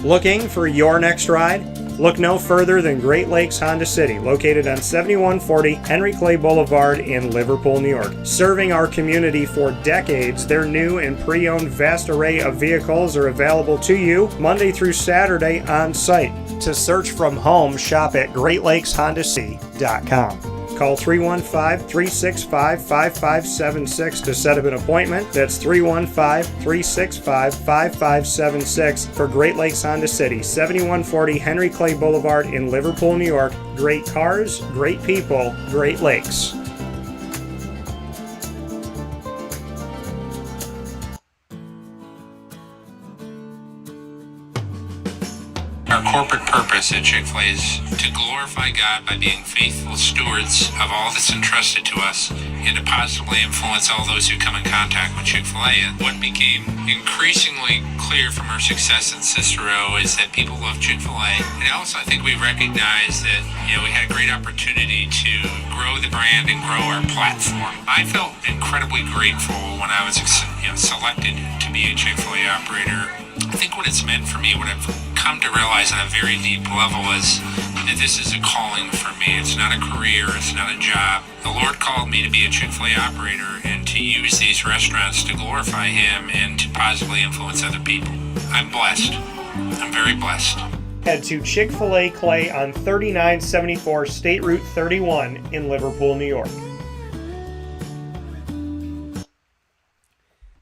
Looking for your next ride? Look no further than Great Lakes Honda City, located on 7140 Henry Clay Boulevard in Liverpool, New York. Serving our community for decades, their new and pre-owned vast array of vehicles are available to you Monday through Saturday on site. To search from home, shop at greatlakeshondacity.com. Call 315-365-5576 to set up an appointment. That's 315-365-5576 for Great Lakes Honda City, 7140 Henry Clay Boulevard in Liverpool, New York. Great cars, great people, Great Lakes. Our corporate purpose at Chick-fil-A is to glorify God by being faithful stewards of all that's entrusted to us and to positively influence all those who come in contact with Chick-fil-A. And what became increasingly clear from our success in Cicero is that people love Chick-fil-A. And also I think we recognized that, we had a great opportunity to grow the brand and grow our platform. I felt incredibly grateful when I was selected to be a Chick-fil-A operator. I think what it's meant for me, what I've come to realize on a very deep level is that this is a calling for me. It's not a career, it's not a job. The Lord called me to be a Chick-fil-A operator and to use these restaurants to glorify Him and to positively influence other people. I'm blessed. I'm very blessed. Head to Chick-fil-A Clay on 3974 State Route 31 in Liverpool, New York.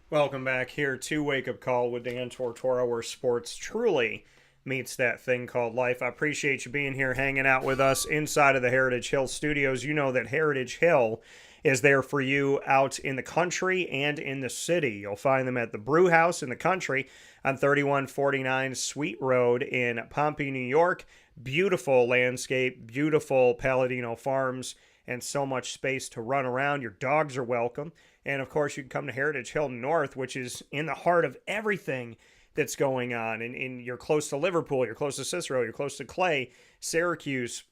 Welcome back here to Wake Up Call with Dan Tortora, where sports truly meets that thing called life. I appreciate you being here, hanging out with us inside of the Heritage Hill Studios. You know that Heritage Hill is there for you out in the country and in the city. You'll find them at the Brew House in the country on 3149 Sweet Road in Pompey, New York. Beautiful landscape, beautiful Palladino farms, and so much space to run around. Your dogs are welcome. And, of course, you can come to Heritage Hill North, which is in the heart of everything that's going on. And you're close to Liverpool, you're close to Cicero, you're close to Clay, Syracuse,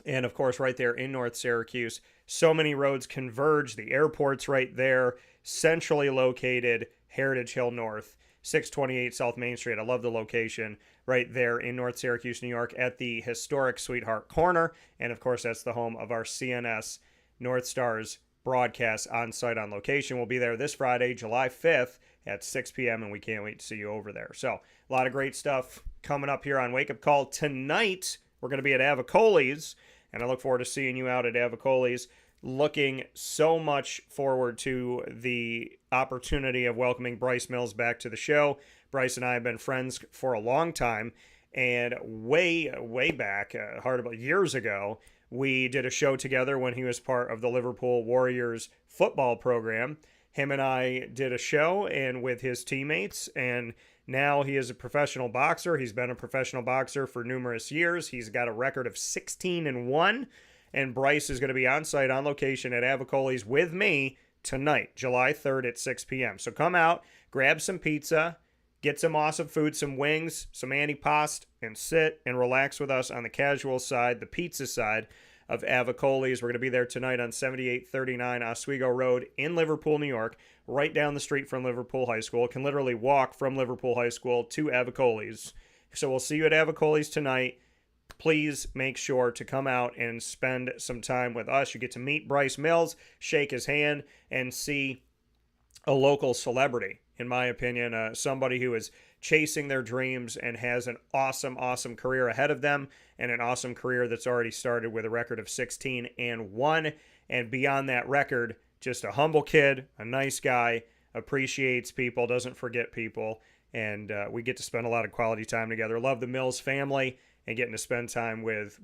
and, of course, right there in North Syracuse. So many roads converge. The airport's right there, centrally located, Heritage Hill North, 628 South Main Street. I love the location right there in North Syracuse, New York, at the historic Sweetheart Corner. And, of course, that's the home of our CNS North Stars broadcast on site on location. We'll be there this Friday, July 5th at 6 p.m. and we can't wait to see you over there. So a lot of great stuff coming up here on Wake Up Call. Tonight, we're going to be at Avicoli's, and I look forward to seeing you out at Avicoli's. Looking so much forward to the opportunity of welcoming Bryce Mills back to the show. Bryce and I have been friends for a long time, and way back, hard about years ago, we did a show together when he was part of the Liverpool Warriors football program. Him and I did a show and with his teammates, and now he is a professional boxer. He's been a professional boxer for numerous years. He's got a record of 16-1, and Bryce is going to be on site on location at Avicoli's with me tonight, July 3rd at 6 p.m. So come out, grab some pizza, get some awesome food, some wings, some antipasto, and sit and relax with us on the casual side, the pizza side of Avicoli's. We're going to be there tonight on 7839 Oswego Road in Liverpool, New York, right down the street from Liverpool High School. Can literally walk from Liverpool High School to Avicoli's. So we'll see you at Avicoli's tonight. Please make sure to come out and spend some time with us. You get to meet Bryce Mills, shake his hand, and see a local celebrity, in my opinion, somebody who is chasing their dreams and has an awesome career ahead of them, and an awesome career that's already started with a record of 16-1. And beyond that record, just a humble kid, a nice guy, appreciates people, doesn't forget people, and we get to spend a lot of quality time together. Love the Mills family and getting to spend time with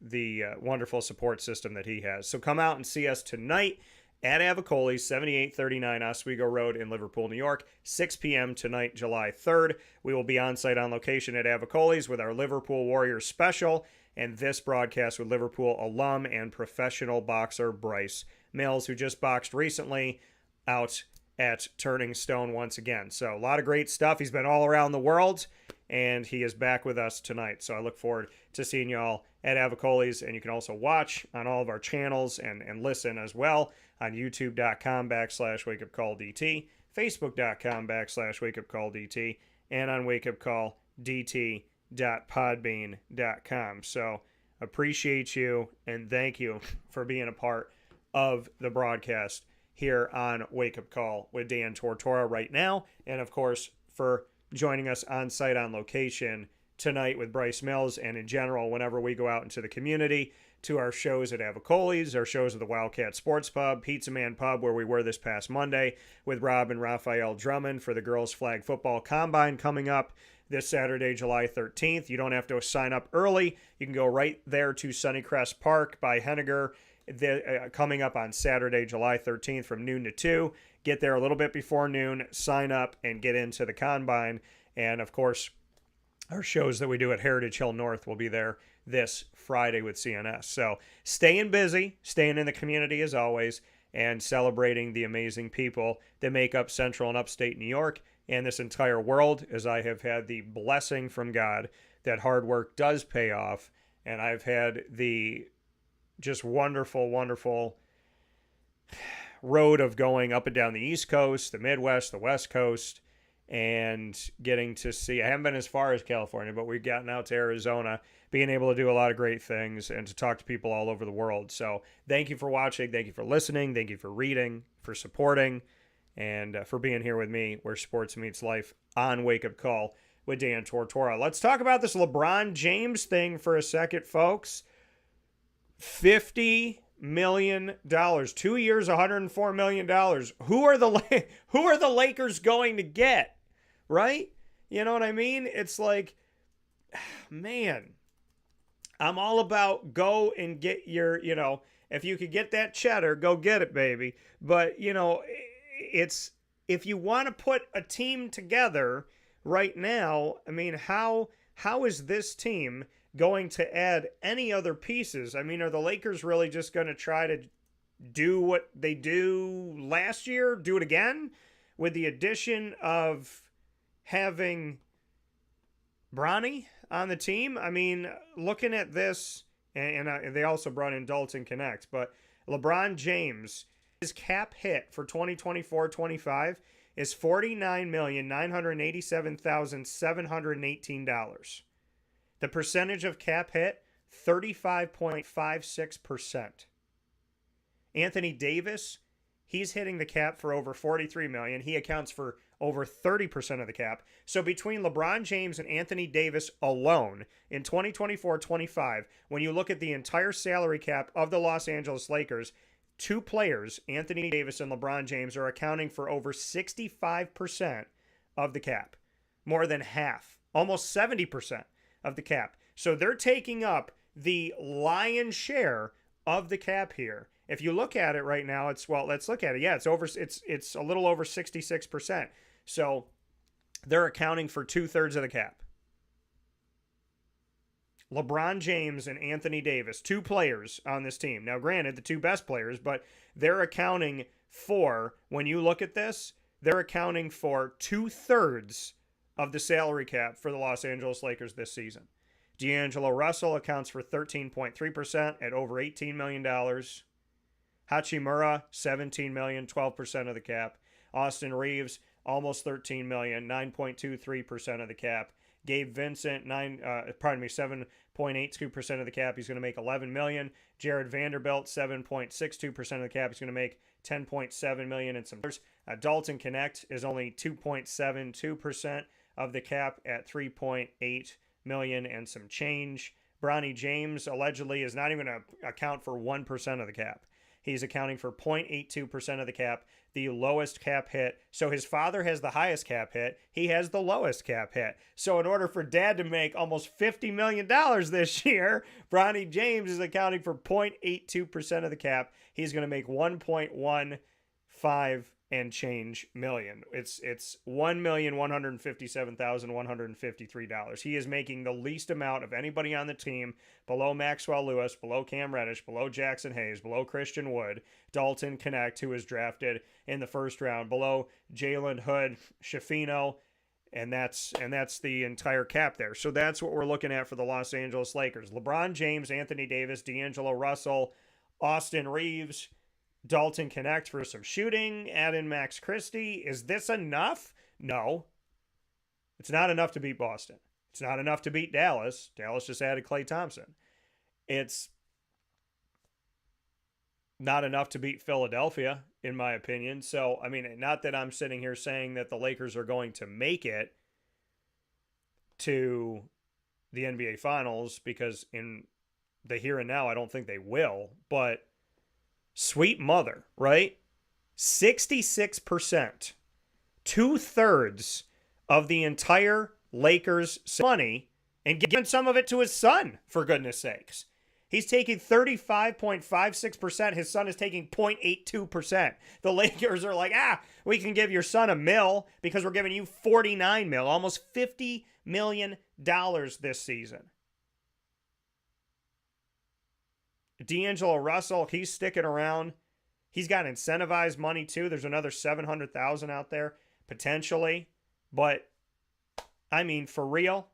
the wonderful support system that he has. So come out and see us tonight at Avicoli's, 7839 Oswego Road in Liverpool, New York, 6 p.m. tonight, July 3rd. We will be on site on location at Avicoli's with our Liverpool Warriors special and this broadcast with Liverpool alum and professional boxer Bryce Mills, who just boxed recently out at Turning Stone once again. So a lot of great stuff. He's been all around the world, and he is back with us tonight. So I look forward to seeing y'all at Avicoli's, and you can also watch on all of our channels and listen as well on youtube.com/wakeupcalldt, facebook.com/wakeupcalldt, and on wakeupcalldt.podbean.com. So appreciate you and thank you for being a part of the broadcast here on Wake Up Call with Dan Tortora right now, and of course for joining us on site on location tonight with Bryce Mills, and in general whenever we go out into the community to our shows at Avicoli's, our shows at the Wildcat Sports Pub, Pizza Man Pub, where we were this past Monday with Rob and Raphael Drummond for the Girls Flag Football Combine coming up this Saturday, July 13th. You don't have to sign up early. You can go right there to Sunnycrest Park by Henniger coming up on Saturday, July 13th from noon to 2. Get there a little bit before noon, sign up, and get into the Combine. And, of course, our shows that we do at Heritage Hill North will be there this Friday with CNS. So staying busy, staying in the community as always, and celebrating the amazing people that make up Central and Upstate New York and this entire world, as I have had the blessing from God that hard work does pay off. And I've had the just wonderful, wonderful road of going up and down the East Coast, the Midwest, the West Coast, and getting to see, I haven't been as far as California, but we've gotten out to Arizona, being able to do a lot of great things and to talk to people all over the world. So thank you for watching. Thank you for listening. Thank you for reading, for supporting, and for being here with me where sports meets life on Wake Up Call with Dan Tortora. Let's talk about this LeBron James thing for a second, folks. $50 million, 2 years, $104 million. Who are the Lakers going to get? Right? You know what I mean? It's like, man, I'm all about go and get your, if you could get that cheddar, go get it, baby. But, it's, if you want to put a team together right now, I mean, how is this team going to add any other pieces? I mean, are the Lakers really just going to try to do what they do last year, do it again, with the addition of having Bronny on the team? I mean, looking at this, and they also brought in Dalton Connect, but LeBron James, his cap hit for 2024-25 is $49,987,718. The percentage of cap hit, 35.56%. Anthony Davis, he's hitting the cap for over $43 million. He accounts for over 30% of the cap. So between LeBron James and Anthony Davis alone in 2024-25, when you look at the entire salary cap of the Los Angeles Lakers, two players, Anthony Davis and LeBron James, are accounting for over 65% of the cap. More than half, almost 70% of the cap. So they're taking up the lion's share of the cap here. If you look at it right now, let's look at it. Yeah, it's a little over 66%. So they're accounting for 2/3 of the cap. LeBron James and Anthony Davis, two players on this team. Now, granted, the two best players, but they're accounting for, when you look at this, they're accounting for 2/3 of the salary cap for the Los Angeles Lakers this season. D'Angelo Russell accounts for 13.3% at over $18 million. Hachimura, $17 million, 12% of the cap. Austin Reeves, almost $13 million, 9.23% of the cap. Gabe Vincent, 7.82% of the cap. He's going to make $11 million. Jared Vanderbilt, 7.62% of the cap. He's going to make $10.7 million and some dollars. Dalton Connect is only 2.72% of the cap at $3.8 million and some change. Bronny James allegedly is not even going to account for 1% of the cap. He's accounting for 0.82% of the cap, the lowest cap hit. So his father has the highest cap hit. He has the lowest cap hit. So in order for dad to make almost $50 million this year, Bronny James is accounting for 0.82% of the cap. He's going to make 1.15 and change million. It's $1,157,153. He is making the least amount of anybody on the team, below Maxwell Lewis, below Cam Reddish, below Jackson Hayes, below Christian Wood, Dalton Connect, who was drafted in the first round, below Jalen Hood, Shafino, and that's the entire cap there. So that's what we're looking at for the Los Angeles Lakers. LeBron James, Anthony Davis, D'Angelo Russell, Austin Reeves, Dalton Connect for some shooting, add in Max Christie. Is this enough? No. It's not enough to beat Boston. It's not enough to beat Dallas. Dallas just added Klay Thompson. It's not enough to beat Philadelphia, in my opinion. So, I mean, not that I'm sitting here saying that the Lakers are going to make it to the NBA Finals, because in the here and now, I don't think they will, but sweet mother, right? 66%, 2/3 of the entire Lakers' money, and giving some of it to his son, for goodness sakes. He's taking 35.56%. His son is taking 0.82%. The Lakers are like, we can give your son $1 million because we're giving you $49 million, almost $50 million this season. D'Angelo Russell, he's sticking around. He's got incentivized money too. There's another $700,000 out there potentially. But, I mean, for real,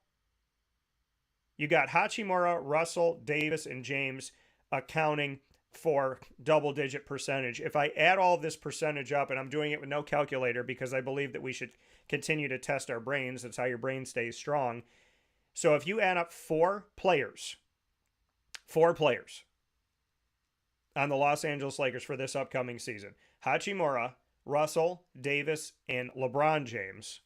you got Hachimura, Russell, Davis, and James accounting for double-digit percentage. If I add all this percentage up, and I'm doing it with no calculator because I believe that we should continue to test our brains. That's how your brain stays strong. So if you add up four players on the Los Angeles Lakers for this upcoming season, Hachimura, Russell, Davis, and LeBron James,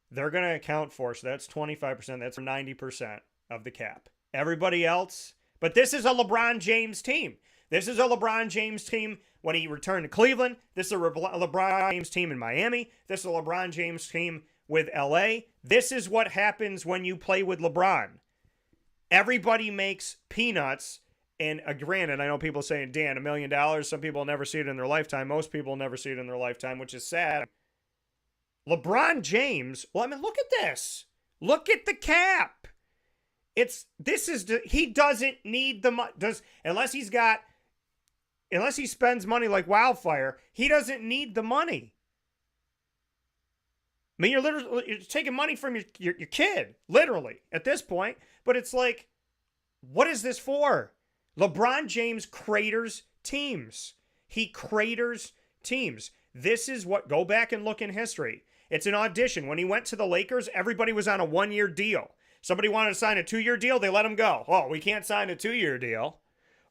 they're going to account for, so that's 25%, that's 90% of the cap. Everybody else, but this is a LeBron James team. This is a LeBron James team when he returned to Cleveland. This is a LeBron James team in Miami. This is a LeBron James team with LA. This is what happens when you play with LeBron. Everybody makes peanuts. And granted, I know people saying, Dan, $1 million. Some people will never see it in their lifetime. Most people will never see it in their lifetime, which is sad. LeBron James, well, I mean, look at this. Look at the cap. He doesn't need the money. Unless he spends money like wildfire, he doesn't need the money. I mean, you're taking money from your kid, literally, at this point. But it's like, what is this for? LeBron James craters teams. He craters teams. This is what, go back and look in history. It's an audition. When he went to the Lakers, everybody was on a 1-year deal. Somebody wanted to sign a 2-year deal, they let him go. Oh, we can't sign a 2-year deal.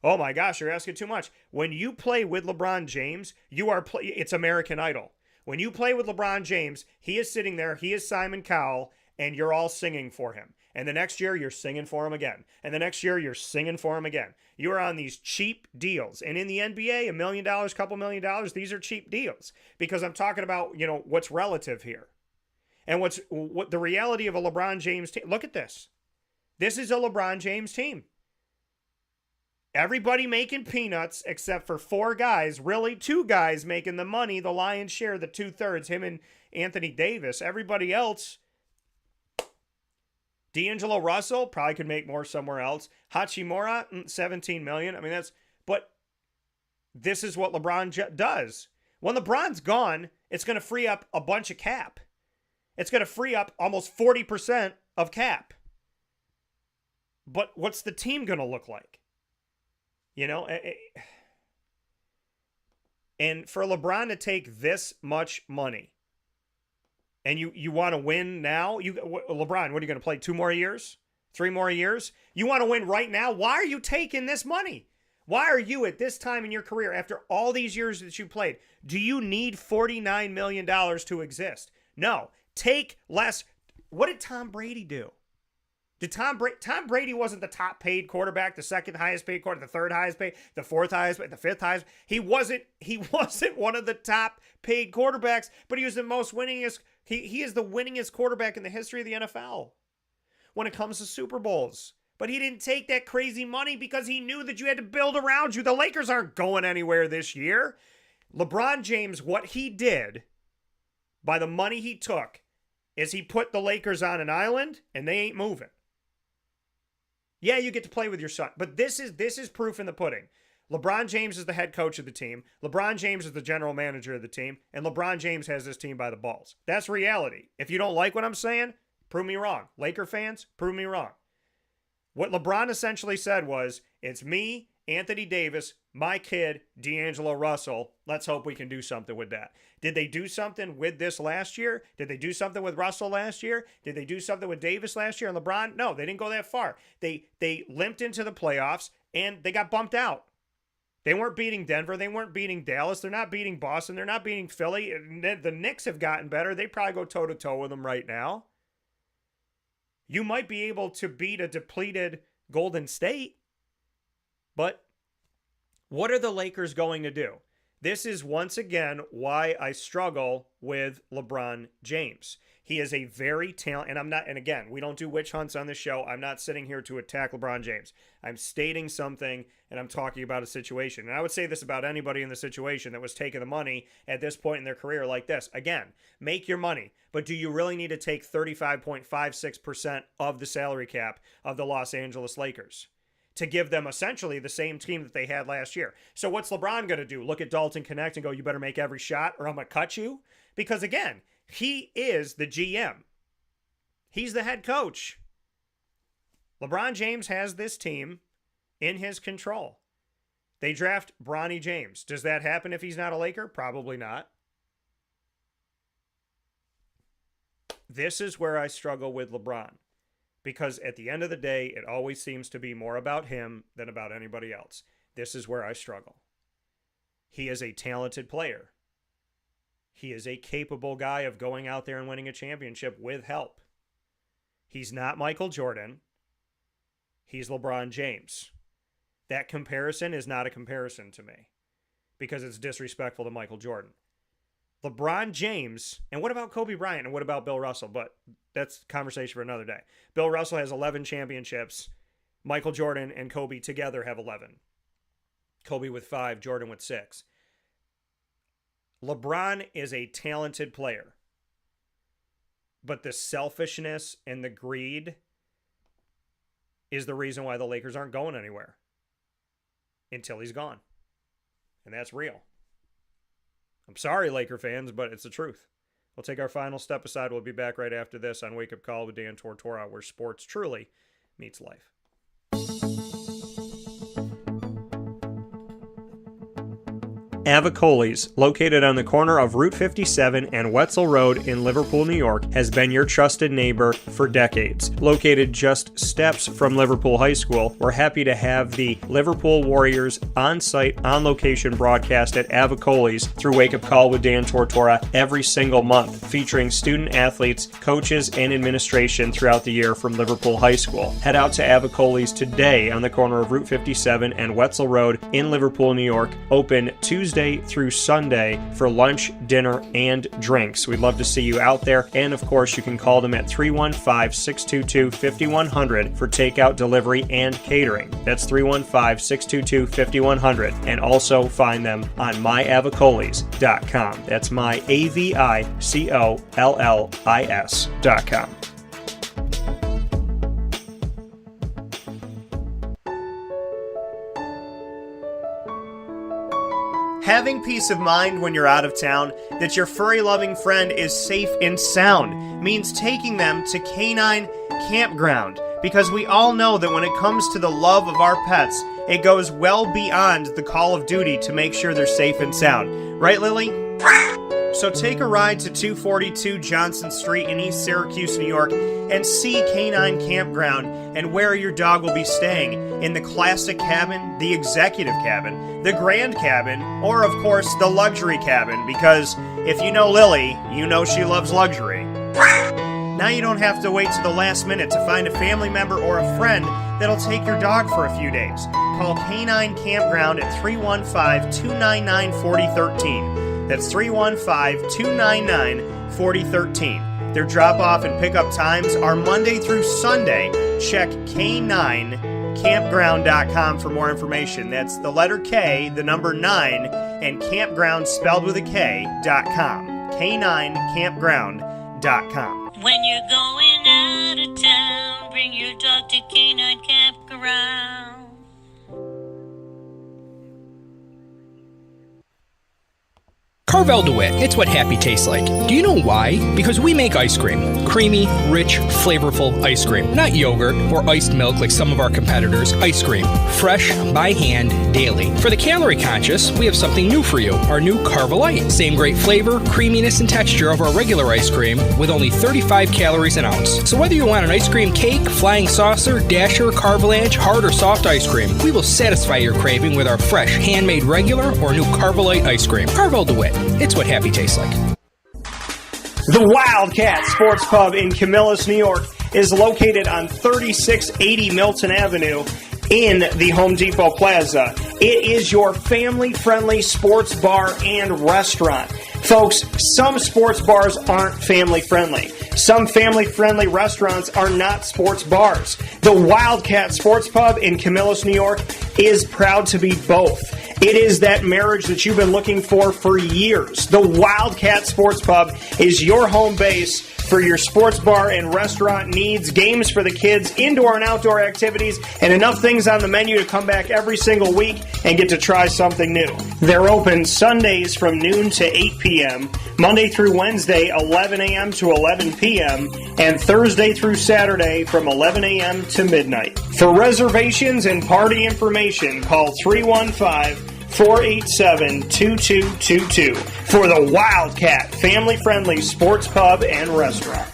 Oh my gosh, you're asking too much. When you play with LeBron James, it's American Idol. When you play with LeBron James, he is sitting there, he is Simon Cowell, and you're all singing for him. And the next year, you're singing for him again. And the next year, you're singing for him again. You are on these cheap deals. And in the NBA, $1 million, couple $1 million, these are cheap deals. Because I'm talking about, what's relative here. And what the reality of a LeBron James team. Look at this. This is a LeBron James team. Everybody making peanuts except for 4 guys, really 2 guys making the money, the lion's share, the 2/3, him and Anthony Davis. Everybody else, D'Angelo Russell probably could make more somewhere else. Hachimura, $17 million. I mean, but this is what LeBron does. When LeBron's gone, it's going to free up a bunch of cap. It's going to free up almost 40% of cap. But what's the team going to look like? And for LeBron to take this much money, and you want to win now? LeBron, what are you going to play 2 more years? 3 more years? You want to win right now? Why are you taking this money? Why are you at this time in your career, after all these years that you played, do you need $49 million to exist? No. Take less. What did Tom Brady do? Tom Brady wasn't the top paid quarterback, the second highest paid quarterback, the third highest paid, the fourth highest paid, the fifth highest. He wasn't one of the top paid quarterbacks, but he was the most winningest. He is the winningest quarterback in the history of the NFL when it comes to Super Bowls. But he didn't take that crazy money because he knew that you had to build around you. The Lakers aren't going anywhere this year. LeBron James, what he did by the money he took is he put the Lakers on an island and they ain't moving. Yeah, you get to play with your son, but this is proof in the pudding. LeBron James is the head coach of the team. LeBron James is the general manager of the team, and LeBron James has this team by the balls. That's reality. If you don't like what I'm saying, prove me wrong. Laker fans, prove me wrong. What LeBron essentially said was, it's me, Anthony Davis, my kid, D'Angelo Russell. Let's hope we can do something with that. Did they do something with this last year? Did they do something with Russell last year? Did they do something with Davis last year and LeBron? No, they didn't go that far. They limped into the playoffs and they got bumped out. They weren't beating Denver. They weren't beating Dallas. They're not beating Boston. They're not beating Philly. The Knicks have gotten better. They probably go toe-to-toe with them right now. You might be able to beat a depleted Golden State, but what are the Lakers going to do? This is once again why I struggle with LeBron James. He is a very talented, and again, we don't do witch hunts on this show. I'm not sitting here to attack LeBron James. I'm stating something and I'm talking about a situation. And I would say this about anybody in the situation that was taking the money at this point in their career like this. Again, make your money, but do you really need to take 35.56% of the salary cap of the Los Angeles Lakers to give them essentially the same team that they had last year? So what's LeBron going to do? Look at Dalton Connect and go, you better make every shot or I'm going to cut you? Because again, he is the GM. He's the head coach. LeBron James has this team in his control. They draft Bronny James. Does that happen if he's not a Laker? Probably not. This is where I struggle with LeBron. Because at the end of the day, it always seems to be more about him than about anybody else. This is where I struggle. He is a talented player. He is a capable guy of going out there and winning a championship with help. He's not Michael Jordan. He's LeBron James. That comparison is not a comparison to me because it's disrespectful to Michael Jordan. LeBron James, and what about Kobe Bryant, and what about Bill Russell? But that's a conversation for another day. Bill Russell has 11 championships. Michael Jordan and Kobe together have 11. Kobe with 5, Jordan with 6. LeBron is a talented player, but the selfishness and the greed is the reason why the Lakers aren't going anywhere until he's gone. And that's real. I'm sorry, Laker fans, but it's the truth. We'll take our final step aside. We'll be back right after this on Wake Up Call with Dan Tortora, where sports truly meets life. Avicoli's, located on the corner of Route 57 and Wetzel Road in Liverpool, New York, has been your trusted neighbor for decades. Located just steps from Liverpool High School, we're happy to have the Liverpool Warriors on-site, on-location broadcast at Avicoli's through Wake Up Call with Dan Tortora every single month, featuring student athletes, coaches, and administration throughout the year from Liverpool High School. Head out to Avicoli's today on the corner of Route 57 and Wetzel Road in Liverpool, New York, open Tuesday through Sunday for lunch, dinner, and drinks. We'd love to see you out there. And of course, you can call them at 315-622-5100 for takeout, delivery, and catering. That's 315-622-5100. And also find them on myavicolis.com. That's myavicollis.com. Having peace of mind when you're out of town that your furry-loving friend is safe and sound means taking them to Canine Campground, because we all know that when it comes to the love of our pets, it goes well beyond the call of duty to make sure they're safe and sound. Right, Lily? So take a ride to 242 Johnson Street in East Syracuse, New York, and see Canine Campground and where your dog will be staying in the classic cabin, the executive cabin, the grand cabin, or of course the luxury cabin, because if you know Lily, you know she loves luxury. Now you don't have to wait to the last minute to find a family member or a friend that'll take your dog for a few days. Call Canine Campground at 315-299-4013. That's 315-299-4013. Their drop-off and pickup times are Monday through Sunday. Check K9campground.com for more information. That's the letter K, the number 9, and campground spelled with a K.com. K9campground.com. When you're going out of town, bring your dog to Canine Campground. Carvel DeWitt, it's what happy tastes like. Do you know why? Because we make ice cream. Creamy, rich, flavorful ice cream. Not yogurt or iced milk like some of our competitors. Ice cream. Fresh, by hand, daily. For the calorie conscious, we have something new for you. Our new Carvelite. Same great flavor, creaminess, and texture of our regular ice cream with only 35 calories an ounce. So whether you want an ice cream cake, flying saucer, dasher, carvalanche, hard or soft ice cream, we will satisfy your craving with our fresh, handmade regular or new Carvelite ice cream. Carvel DeWitt. It's what happy tastes like. The Wildcat Sports Pub in Camillus, New York is located on 3680 Milton Avenue in the Home Depot Plaza. It is your family-friendly sports bar and restaurant. Folks, some sports bars aren't family-friendly. Some family-friendly restaurants are not sports bars. The Wildcat Sports Pub in Camillus, New York is proud to be both. It is that marriage that you've been looking for years. The Wildcat Sports Pub is your home base for your sports bar and restaurant needs, games for the kids, indoor and outdoor activities, and enough things on the menu to come back every single week and get to try something new. They're open Sundays from noon to 8 p.m., Monday through Wednesday, 11 a.m. to 11 p.m., and Thursday through Saturday from 11 a.m. to midnight. For reservations and party information, call 315-487-2222 for the Wildcat family-friendly sports pub and restaurant.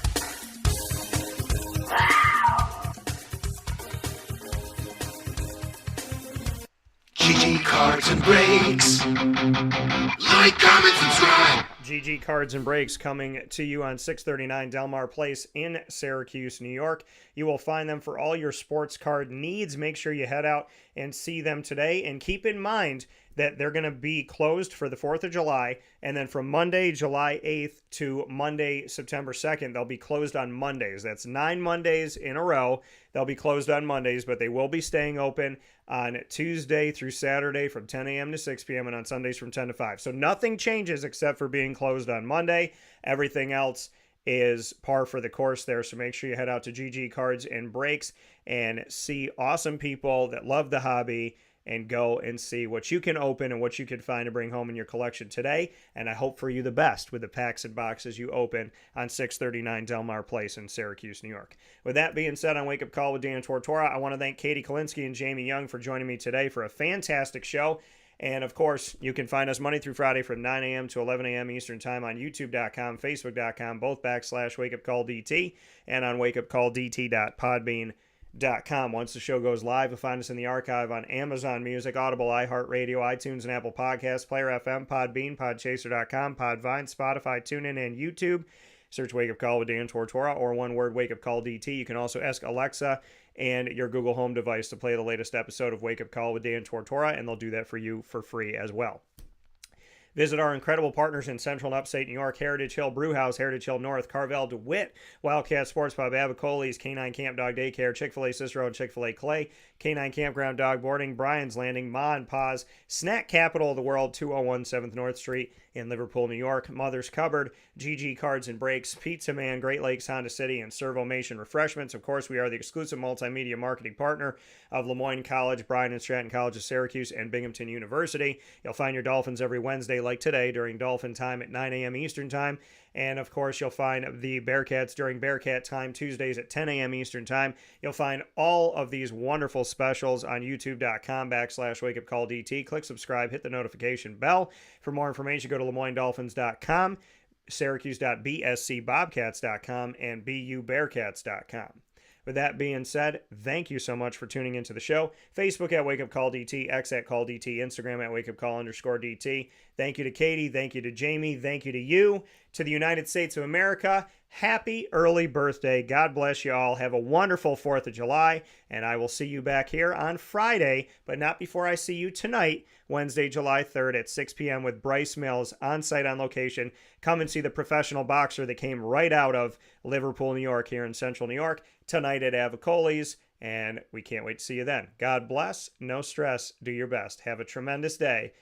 GG Cards and Breaks. Like, comment, subscribe. GG Cards and Breaks coming to you on 639 Delmar Place in Syracuse, New York. You will find them for all your sports card needs. Make sure you head out and see them today. And keep in mind that they're going to be closed for the 4th of July. And then from Monday, July 8th to Monday, September 2nd, they'll be closed on Mondays. That's 9 Mondays in a row. They'll be closed on Mondays, but they will be staying open on Tuesday through Saturday from 10 a.m. to 6 p.m. and on Sundays from 10 to 5. So nothing changes except for being closed on Monday. Everything else is par for the course there. So make sure you head out to GG Cards and Breaks and see awesome people that love the hobby and go and see what you can open and what you can find to bring home in your collection today. And I hope for you the best with the packs and boxes you open on 639 Delmar Place in Syracuse, New York. With that being said, on Wake Up Call with Dan Tortora, I want to thank Katie Kolinski and Jamie Young for joining me today for a fantastic show. And, of course, you can find us Monday through Friday from 9 a.m. to 11 a.m. Eastern Time on YouTube.com, Facebook.com, both /WakeUpCallDT, and on WakeUpCallDT.podbean.com. Once the show goes live, you'll find us in the archive on Amazon Music, Audible, iHeartRadio, iTunes, and Apple Podcasts, Player FM, Podbean, Podchaser.com, Podvine, Spotify, TuneIn, and YouTube. Search Wake Up Call with Dan Tortora or one word Wake Up Call DT. You can also ask Alexa and your Google Home device to play the latest episode of Wake Up Call with Dan Tortora, and they'll do that for you for free as well. Visit our incredible partners in Central and Upstate New York, Heritage Hill Brewhouse, Heritage Hill North, Carvel DeWitt, Wildcat Sports Pub, Abacolis, Canine Camp Dog Daycare, Chick-fil-A Cicero, and Chick-fil-A Clay, Canine Campground Dog Boarding, Brian's Landing, Ma and Pa's, Snack Capital of the World, 201 7th North Street in Liverpool, New York, Mother's Cupboard, GG Cards and Breaks, Pizza Man, Great Lakes Honda City, and Servomation Refreshments. Of course, we are the exclusive multimedia marketing partner of LeMoyne College, Bryan and Stratton College of Syracuse, and Binghamton University. You'll find your Dolphins every Wednesday like today during Dolphin Time at 9 a.m. Eastern Time. And, of course, you'll find the Bearcats during Bearcat Time Tuesdays at 10 a.m. Eastern Time. You'll find all of these wonderful specials on YouTube.com /WakeUpCallDT. Click subscribe, hit the notification bell. For more information, go to LeMoyneDolphins.com, Syracuse.bscbobcats.com, and BUBearcats.com. With that being said, thank you so much for tuning into the show. Facebook at Wake Up Call DT, X at Call DT, Instagram at Wake Up Call _DT. Thank you to Katie. Thank you to Jamie. Thank you to you. to the United States of America. Happy early birthday. God bless you all. Have a wonderful 4th of July, and I will see you back here on Friday, but not before I see you tonight, Wednesday, July 3rd at 6 p.m. with Bryce Mills on site on location. Come and see the professional boxer that came right out of Liverpool, New York, here in Central New York, tonight at Avicoli's, and we can't wait to see you then. God bless. No stress. Do your best. Have a tremendous day.